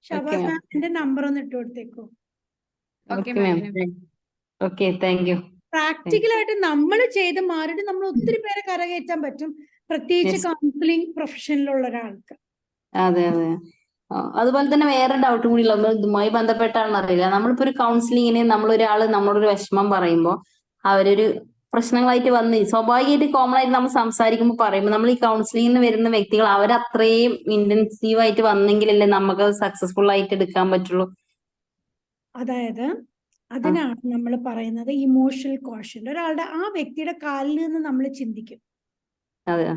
ഷബാസ് മാമിന്റെ നമ്പർ ഒന്ന് ഇട്ട് കൊടുത്തേക്കോ. പ്രാക്ടിക്കലായിട്ട് നമ്മൾ ചെയ്ത് മാറിയിട്ട് നമ്മൾ ഒത്തിരി പേരെ കരകയറ്റാൻ പറ്റും, പ്രത്യേകിച്ച് കൗൺസിലിംഗ് പ്രൊഫഷനിലുള്ള ഒരാൾക്ക്. അതെ. അതുപോലെ തന്നെ വേറെ ഡൗട്ട് കൂടി ഉള്ളത് ഇതുമായി ബന്ധപ്പെട്ടാണെന്ന് അറിയില്ല. നമ്മളിപ്പോ ഒരു കൗൺസിലിങ്ങിന് നമ്മളൊരു വിഷമം പറയുമ്പോൾ അവരൊരു പ്രശ്നങ്ങളായിട്ട് വന്ന് സ്വാഭാവികമായിട്ട് കോമൺ ആയിട്ട് നമ്മൾ സംസാരിക്കുമ്പോൾ പറയുമ്പോൾ നമ്മൾ ഈ കൗൺസിലിങ്ങിന് വരുന്ന വ്യക്തികൾ അവരത്രയും ഇന്റൻസീവ് ആയിട്ട് വന്നെങ്കിലല്ലേ നമുക്ക് അത് സക്സസ്ഫുൾ ആയിട്ട് എടുക്കാൻ പറ്റുള്ളൂ. അതായത് അതിനാണ് നമ്മൾ പറയുന്നത് ഇമോഷണൽ ക്വോഷ്യന്റ്. ഒരാളുടെ ആ വ്യക്തിയുടെ കാലിൽ നിന്ന് നമ്മൾ ചിന്തിക്കും. അതെ.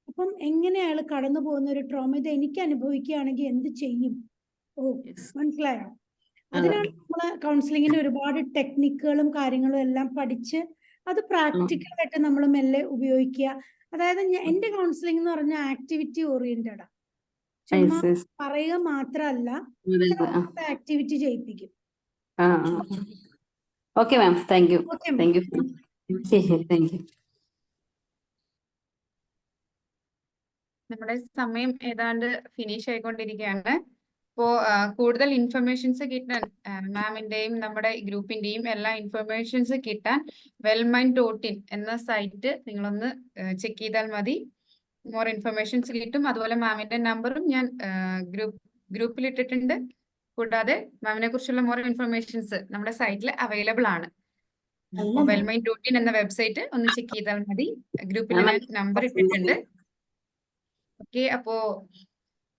അപ്പം എങ്ങനെ അയാൾ കടന്നു പോകുന്ന ഒരു ട്രോമ ഇത് എനിക്ക് അനുഭവിക്കുകയാണെങ്കിൽ എന്ത് ചെയ്യും? മനസ്സിലായോ? അതിനാണ് നമ്മള് കൗൺസിലിങ്ങിന്റെ ഒരുപാട് ടെക്നിക്കുകളും കാര്യങ്ങളും എല്ലാം പഠിച്ച് അത് പ്രാക്ടിക്കലായിട്ട് നമ്മൾ മെല്ലെ ഉപയോഗിക്കുക. അതായത് എന്റെ കൗൺസിലിംഗ് എന്ന് പറഞ്ഞാൽ ആക്ടിവിറ്റി ഓറിയന്റഡാ. ചുമ്മാ പറയുക മാത്രമല്ല, ആക്ടിവിറ്റി ചെയ്യിപ്പിക്കും. Okay ma'am, thank you. നമ്മുടെ സമയം ഏതാണ്ട് ഫിനിഷ് ആയിക്കൊണ്ടിരിക്കുകയാണ്. അപ്പോ കൂടുതൽ ഇൻഫർമേഷൻസ് കിട്ടാൻ മാമിന്റെയും നമ്മുടെ ഗ്രൂപ്പിന്റെയും എല്ലാ ഇൻഫർമേഷൻസ് കിട്ടാൻ wellmind.in എന്ന സൈറ്റ് നിങ്ങളൊന്ന് ചെക്ക് ചെയ്താൽ മതി. മോർ ഇൻഫർമേഷൻസ് കിട്ടും. അതുപോലെ മാമിന്റെ നമ്പറും ഞാൻ ഗ്രൂപ്പിൽ ഇട്ടിട്ടുണ്ട്. കൂടാതെ മാമിനെ കുറിച്ചുള്ള മോർ ഇൻഫർമേഷൻസ് നമ്മുടെ സൈറ്റിൽ അവൈലബിൾ ആണ്. wellmind.in എന്ന വെബ്സൈറ്റ് ഒന്ന് ചെക്ക് ചെയ്താൽ മതി. ഗ്രൂപ്പിൽ ഞാൻ നമ്പർ ഇട്ടിട്ടുണ്ട്. ഓക്കെ, അപ്പോ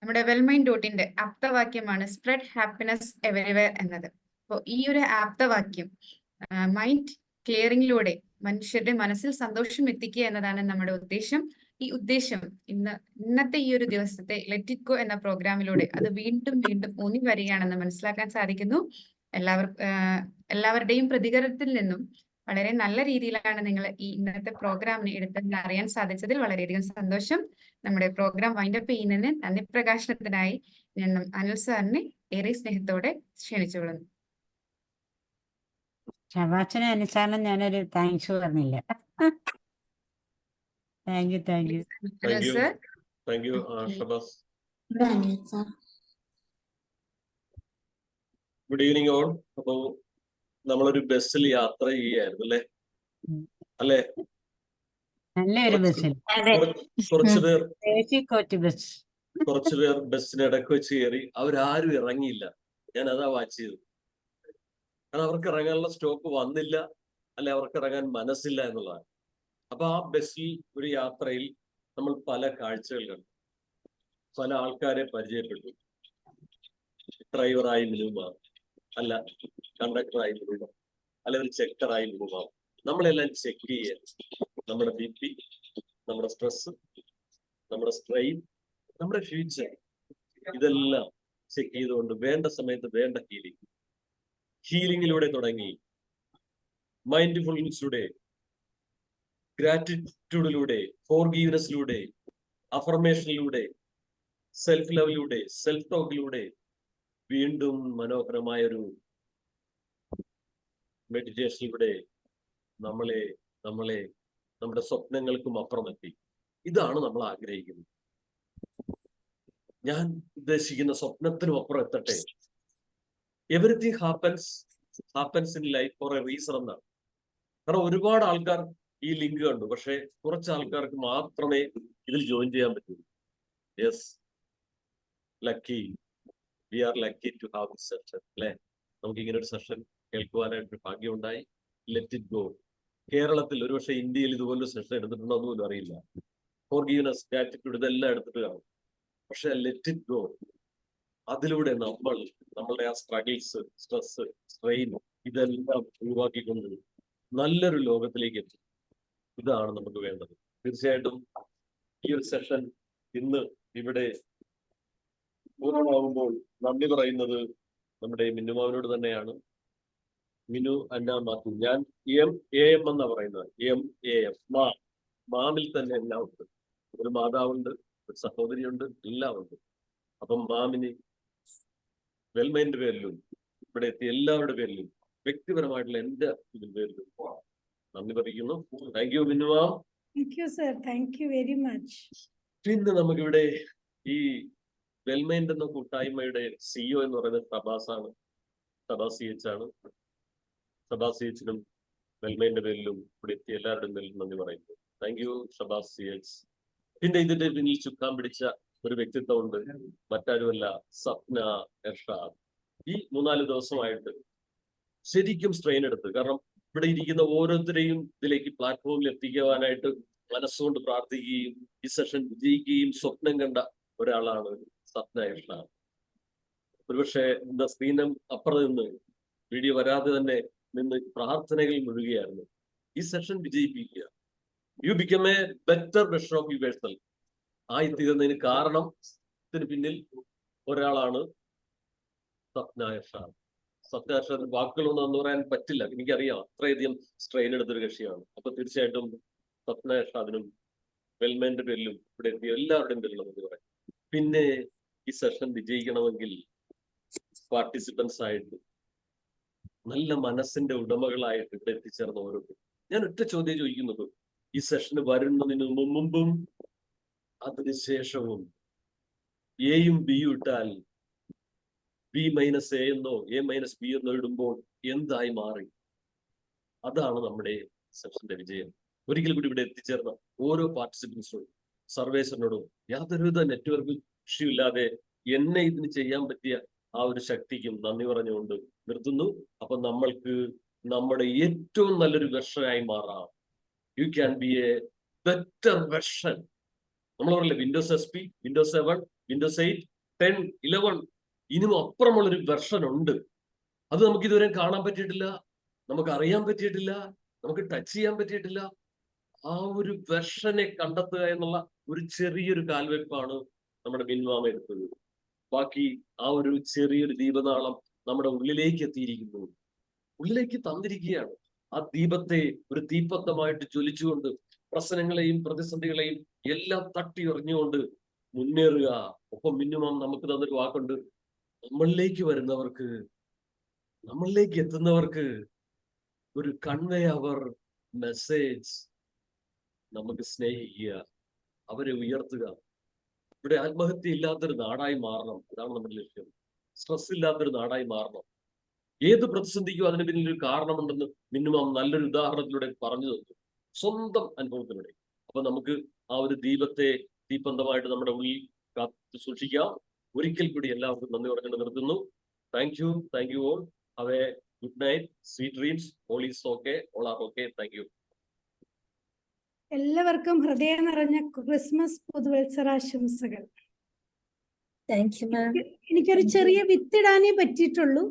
നമ്മുടെ wellmind.inന്റെ ആപ്തവാക്യമാണ് സ്പ്രെഡ് ഹാപ്പിനെസ് എവരിവെയർ എന്നത്. അപ്പോൾ ഈ ഒരു ആപ്തവാക്യം മൈൻഡ് ക്ലിയറിംഗിലൂടെ മനുഷ്യരുടെ മനസ്സിൽ സന്തോഷം എത്തിക്കുക എന്നതാണ് നമ്മുടെ ഉദ്ദേശം. ഈ ഉദ്ദേശം ഇന്നത്തെ ഈ ഒരു ദിവസത്തെ ലെറ്റ് ഇറ്റ് ഗോ എന്ന പ്രോഗ്രാമിലൂടെ അത് വീണ്ടും ഊന്നി വരികയാണെന്ന് മനസ്സിലാക്കാൻ സാധിക്കുന്നു. എല്ലാവരുടെയും പ്രതികരണത്തിൽ നിന്നും വളരെ നല്ല രീതിയിലാണ് നിങ്ങൾ ഈ ഇന്നത്തെ പ്രോഗ്രാമിനെ എടുത്തതെന്ന് അറിയാൻ സാധിച്ചതിൽ വളരെയധികം സന്തോഷം. നമ്മുടെ പ്രോഗ്രാം വൈൻഡപ്പ് ചെയ്യുന്നതിന് നന്ദി പ്രകാശനത്തിനായി ഞാൻ അനിൽ സാറിനെ ഏറെ സ്നേഹത്തോടെ ക്ഷണിച്ചുകൊള്ളുന്നു. ഷബാസിന് അനുസാരം ഞാനൊരു താങ്ക്സ് പറഞ്ഞില്ല. Thank you. Sir, Shabaz. Good evening all. അപ്പോ നമ്മളൊരു ബസ്സിൽ യാത്ര ചെയ്യായിരുന്നു അല്ലേ? നല്ലൊരു ബസ്സിൽ കുറച്ചുപേർ ബസ്സിന് ഇടയ്ക്ക് വെച്ച് കയറി. അവരാരും ഇറങ്ങിയില്ല. ഞാൻ അതാ വാച്ച് ചെയ്തു. കാരണം അവർക്ക് ഇറങ്ങാനുള്ള സ്റ്റോപ്പ് വന്നില്ല, അല്ലെ അവർക്ക് ഇറങ്ങാൻ മനസ്സില്ല എന്നുള്ളതാണ്. അപ്പൊ ആ ബസ്സിൽ ഒരു യാത്രയിൽ നമ്മൾ പല കാഴ്ചകൾ കണ്ടു, പല ആൾക്കാരെ പരിചയപ്പെട്ടു. ഡ്രൈവറായി മിനിമം, അല്ല കണ്ടക്ടറായി മിനിമം, അല്ല ഒരു ചെക്കറായി മിനിമം. നമ്മളെല്ലാം ചെക്ക് ചെയ്യുക. നമ്മുടെ BP, നമ്മുടെ സ്ട്രെസ്, നമ്മുടെ സ്ട്രെയിൻ, നമ്മുടെ ഫ്യൂച്ചർ, ഇതെല്ലാം ചെക്ക് ചെയ്തുകൊണ്ട് വേണ്ട സമയത്ത് വേണ്ട ഹീലിംഗിലൂടെ തുടങ്ങി, മൈൻഡ്ഫുൾനെസ്സിലൂടെ, ഗ്രാറ്റിറ്റ്യൂഡിലൂടെ, ഫോർഗീവ്നെസ്സിലൂടെ, അഫർമേഷനിലൂടെ, സെൽഫ് ലവിലൂടെ, സെൽഫ് ടോക്കിലൂടെ, വീണ്ടും മനോഹരമായൊരു മെഡിറ്റേഷനിലൂടെ നമ്മളെ നമ്മുടെ സ്വപ്നങ്ങൾക്കും അപ്പുറമെത്തി. ഇതാണ് നമ്മൾ ആഗ്രഹിക്കുന്നത്. ഞാൻ ഉദ്ദേശിക്കുന്ന സ്വപ്നത്തിനും അപ്പുറം എത്തട്ടെ. Everything happens in life for a reason എന്നാണ്. കാരണം ഒരുപാട് ആൾക്കാർ ഈ ലിങ്ക് കണ്ടു, പക്ഷെ കുറച്ച് ആൾക്കാർക്ക് മാത്രമേ ഇതിൽ ജോയിൻ ചെയ്യാൻ പറ്റൂ. Yes, lucky, we are lucky to have this session അല്ലെ? നമുക്ക് ഇങ്ങനെ ഒരു സെഷൻ കേൾക്കുവാനായിട്ട് ഭാഗ്യമുണ്ടായി. Let it go. കേരളത്തിൽ, ഒരുപക്ഷെ ഇന്ത്യയിൽ ഇതുപോലൊരു സെഷൻ എടുത്തിട്ടുണ്ടോ എന്ന് പോലും അറിയില്ല. ഫോർഗീവ്നെസ്, ഗ്രാറ്റിറ്റ്യൂഡ്, ഇതെല്ലാം എടുത്തിട്ട് കാണും. പക്ഷെ ലെറ്റ് ഇറ്റ് ഗോ, അതിലൂടെ നമ്മളുടെ ആ സ്ട്രഗിൾസ്, സ്ട്രെസ്, സ്ട്രെയിൻ, ഇതെല്ലാം ഒഴിവാക്കിക്കൊണ്ട് നല്ലൊരു ലോകത്തിലേക്ക് എത്തും. ഇതാണ് നമുക്ക് വേണ്ടത്. തീർച്ചയായിട്ടും ഈ ഒരു സെഷൻ ഇന്ന് ഇവിടെ പൂർണ്ണമാകുമ്പോൾ നന്ദി പറയുന്നത് നമ്മുടെ മിന്നുമാവിനോട് തന്നെയാണ്. മിനു അന്ന മാത്യു. ഞാൻ MAM എന്നാ പറയുന്നത്. MAM മാമിൽ തന്നെ എല്ലാം ഉണ്ട്. ഒരു മാതാവുണ്ട്, ഒരു സഹോദരിയുണ്ട്, എല്ലാം ഉണ്ട്. അപ്പം മാമിന് വെൽമൈൻ്റെ പേരിലും ഇവിടെ എത്തിയ എല്ലാവരുടെ പേരിലും വ്യക്തിപരമായിട്ടുള്ള എന്റെ പേരിലും നന്ദി പറയുന്നു. Thank you Minnu ma'am. Thank you sir, thank you very much. പിന്നെ നമുക്കിവിടെ ഈ വെൽമൈൻഡ് എന്ന കൂട്ടായ്മയുടെ CEO എന്ന് പറയുന്നത് ഷബാസാണ്. ഷബാസ് CH ആണ്. ഷബാസ് CHനും വെൽമൈൻ്റെ പേരിലും ഇവിടെ എത്തിയ എല്ലാവരുടെയും പേരിലും നന്ദി പറയുന്നു. Thank U Shabaz CH. പിന്നെ ഇതിന്റെ പിന്നിൽ ചുക്കാൻ പിടിച്ച ഒരു വ്യക്തിത്വമുണ്ട്, മറ്റാരുമല്ല സപ്ന എർഷാദ്. ഈ 3-4 ദിവസമായിട്ട് ശരിക്കും സ്ട്രെയിൻ എടുത്ത്, കാരണം ഇവിടെ ഇരിക്കുന്ന ഓരോരുത്തരെയും ഇതിലേക്ക് പ്ലാറ്റ്ഫോമിൽ എത്തിക്കുവാനായിട്ട് മനസ്സുകൊണ്ട് പ്രാർത്ഥിക്കുകയും ഈ സെഷൻ വിജയിക്കുകയും സ്വപ്നം കണ്ട ഒരാളാണ് സപ്ന എർഷാദ്. ഒരുപക്ഷെ ഇന്ന് സ്ക്രീനും അപ്പുറം നിന്ന് വീഡിയോ വരാതെ തന്നെ നിന്ന് പ്രാർത്ഥനകളിൽ മുഴുകുകയായിരുന്നു. ഈ സെഷൻ വിജയിപ്പിക്കുക. You become a better version of yourself ആയിത്തീരുന്നതിന് കാരണം ഇതിന് പിന്നിൽ ഒരാളാണ് സപ്ന എർഷാദ്. സപ്ന എർഷാദ് വാക്കുകളൊന്നും പറയാൻ പറ്റില്ല, എനിക്കറിയാം, അത്രയധികം സ്ട്രെയിൻ എടുത്തൊരു കക്ഷിയാണ്. അപ്പൊ തീർച്ചയായിട്ടും സപ്ന എർഷാദിനും വെൽമൈൻ്റെ പേരിലും ഇവിടെ എത്തിയ എല്ലാവരുടെയും പേരിലും എന്ന് പറയാം. പിന്നെ ഈ സെഷൻ വിജയിക്കണമെങ്കിൽ പാർട്ടിസിപ്പൻസ് ആയിട്ട് നല്ല മനസ്സിന്റെ ഉടമകളായിട്ട് ഇവിടെ എത്തിച്ചേർന്ന ഓരോരുത്തരും. ഞാൻ ഒറ്റ ചോദ്യം ചോദിക്കുന്നത്, ഈ സെഷന് വരുന്നതിന് മുമ്പും അതിനുശേഷവും എയും ബിയും ഇട്ടാൽ B-A എന്നോ A-B എന്നോ ഇടുമ്പോൾ എന്തായി മാറി? അതാണ് നമ്മുടെ സെഷന്റെ വിജയം. ഒരിക്കൽ കൂടി ഇവിടെ എത്തിച്ചേർന്ന ഓരോ പാർട്ടിസിപ്പൻസിനോടും സർവേസറിനോടും യാതൊരുവിധ നെറ്റ്വർക്ക് ഇഷ്യൂ ഇല്ലാതെ എന്നെ ഇതിന് ചെയ്യാൻ പറ്റിയ ആ ഒരു ശക്തിക്കും നന്ദി പറഞ്ഞുകൊണ്ട് നിർത്തുന്നു. അപ്പൊ നമ്മൾക്ക് നമ്മുടെ ഏറ്റവും നല്ലൊരു വെർഷനായി മാറാം. You can be A better version. നമ്മൾ പറയില്ലേ, Windows XP, Windows 7, Windows 8, 10, 11 ഇനിയും അപ്പുറമുള്ളൊരു വെർഷൻ ഉണ്ട്. അത് നമുക്ക് ഇതുവരെ കാണാൻ പറ്റിയിട്ടില്ല, നമുക്ക് അറിയാൻ പറ്റിയിട്ടില്ല, നമുക്ക് ടച്ച് ചെയ്യാൻ പറ്റിയിട്ടില്ല. ആ ഒരു വെർഷനെ കണ്ടെത്തുക എന്നുള്ള ഒരു ചെറിയൊരു കാൽവെപ്പാണ് നമ്മുടെ മിൻവാമ എടുത്തത്. ബാക്കി ആ ഒരു ചെറിയൊരു ദീപനാളം നമ്മുടെ ഉള്ളിലേക്ക് എത്തിയിരിക്കുന്നു, ഉള്ളിലേക്ക് തന്നിരിക്കുകയാണ്. ആ ദീപത്തെ ഒരു തീപ്പന്തമായിട്ട് ജ്വലിച്ചുകൊണ്ട് പ്രശ്നങ്ങളെയും പ്രതിസന്ധികളെയും എല്ലാം തട്ടി എറിഞ്ഞുകൊണ്ട് മുന്നേറുക. ഒപ്പം മിന്നുമാം നമുക്ക് തന്നൊരു വാക്കുണ്ട്, നമ്മളിലേക്ക് വരുന്നവർക്ക്, നമ്മളിലേക്ക് എത്തുന്നവർക്ക് ഒരു കൺവേ അവർ മെസ്സേജ്, നമുക്ക് സ്നേഹിക്കുക, അവരെ ഉയർത്തുക. ഇവിടെ ആത്മഹത്യ ഇല്ലാത്തൊരു നാടായി മാറണം, അതാണ് നമ്മുടെ ലക്ഷ്യം. സ്ട്രെസ് ഇല്ലാത്തൊരു നാടായി മാറണം. ഏത് പ്രതിസന്ധിക്കും അതിന് പിന്നിൽ ഒരു കാരണമുണ്ടെന്ന് മിന്നുമാം നല്ലൊരു ഉദാഹരണത്തിലൂടെ പറഞ്ഞു തന്നു, സ്വന്തം അനുഭവത്തിലൂടെ. അപ്പൊ നമുക്ക് ആ ഒരു ദീപത്തെ തീപ്പന്തമായിട്ട് നമ്മുടെ ഉള്ളിൽ കാത്തു സൂക്ഷിക്കാം. ഒരിക്കൽ കൂടി എല്ലാവർക്കും നന്ദി പറഞ്ഞുകൊണ്ട് നിർത്തുന്നു. Thank you all. Have A good night, sweet dreams. All is okay, all are okay. Thank you. എല്ലാവർക്കും ഹൃദയം നിറഞ്ഞ ക്രിസ്മസ് പുതുവത്സരാശംസകൾ. എനിക്കൊരു ചെറിയ വിത്തിടാനേ പറ്റിയിട്ടുള്ളൂ.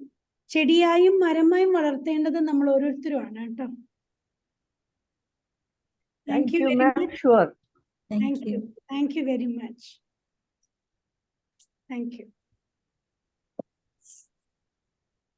ചെടിയായും മരമായും വളർത്തേണ്ടത് നമ്മൾ ഓരോരുത്തരുമാണ് കേട്ടോ. Thank you, ma'am. Sure. Thank you very much. Thank you.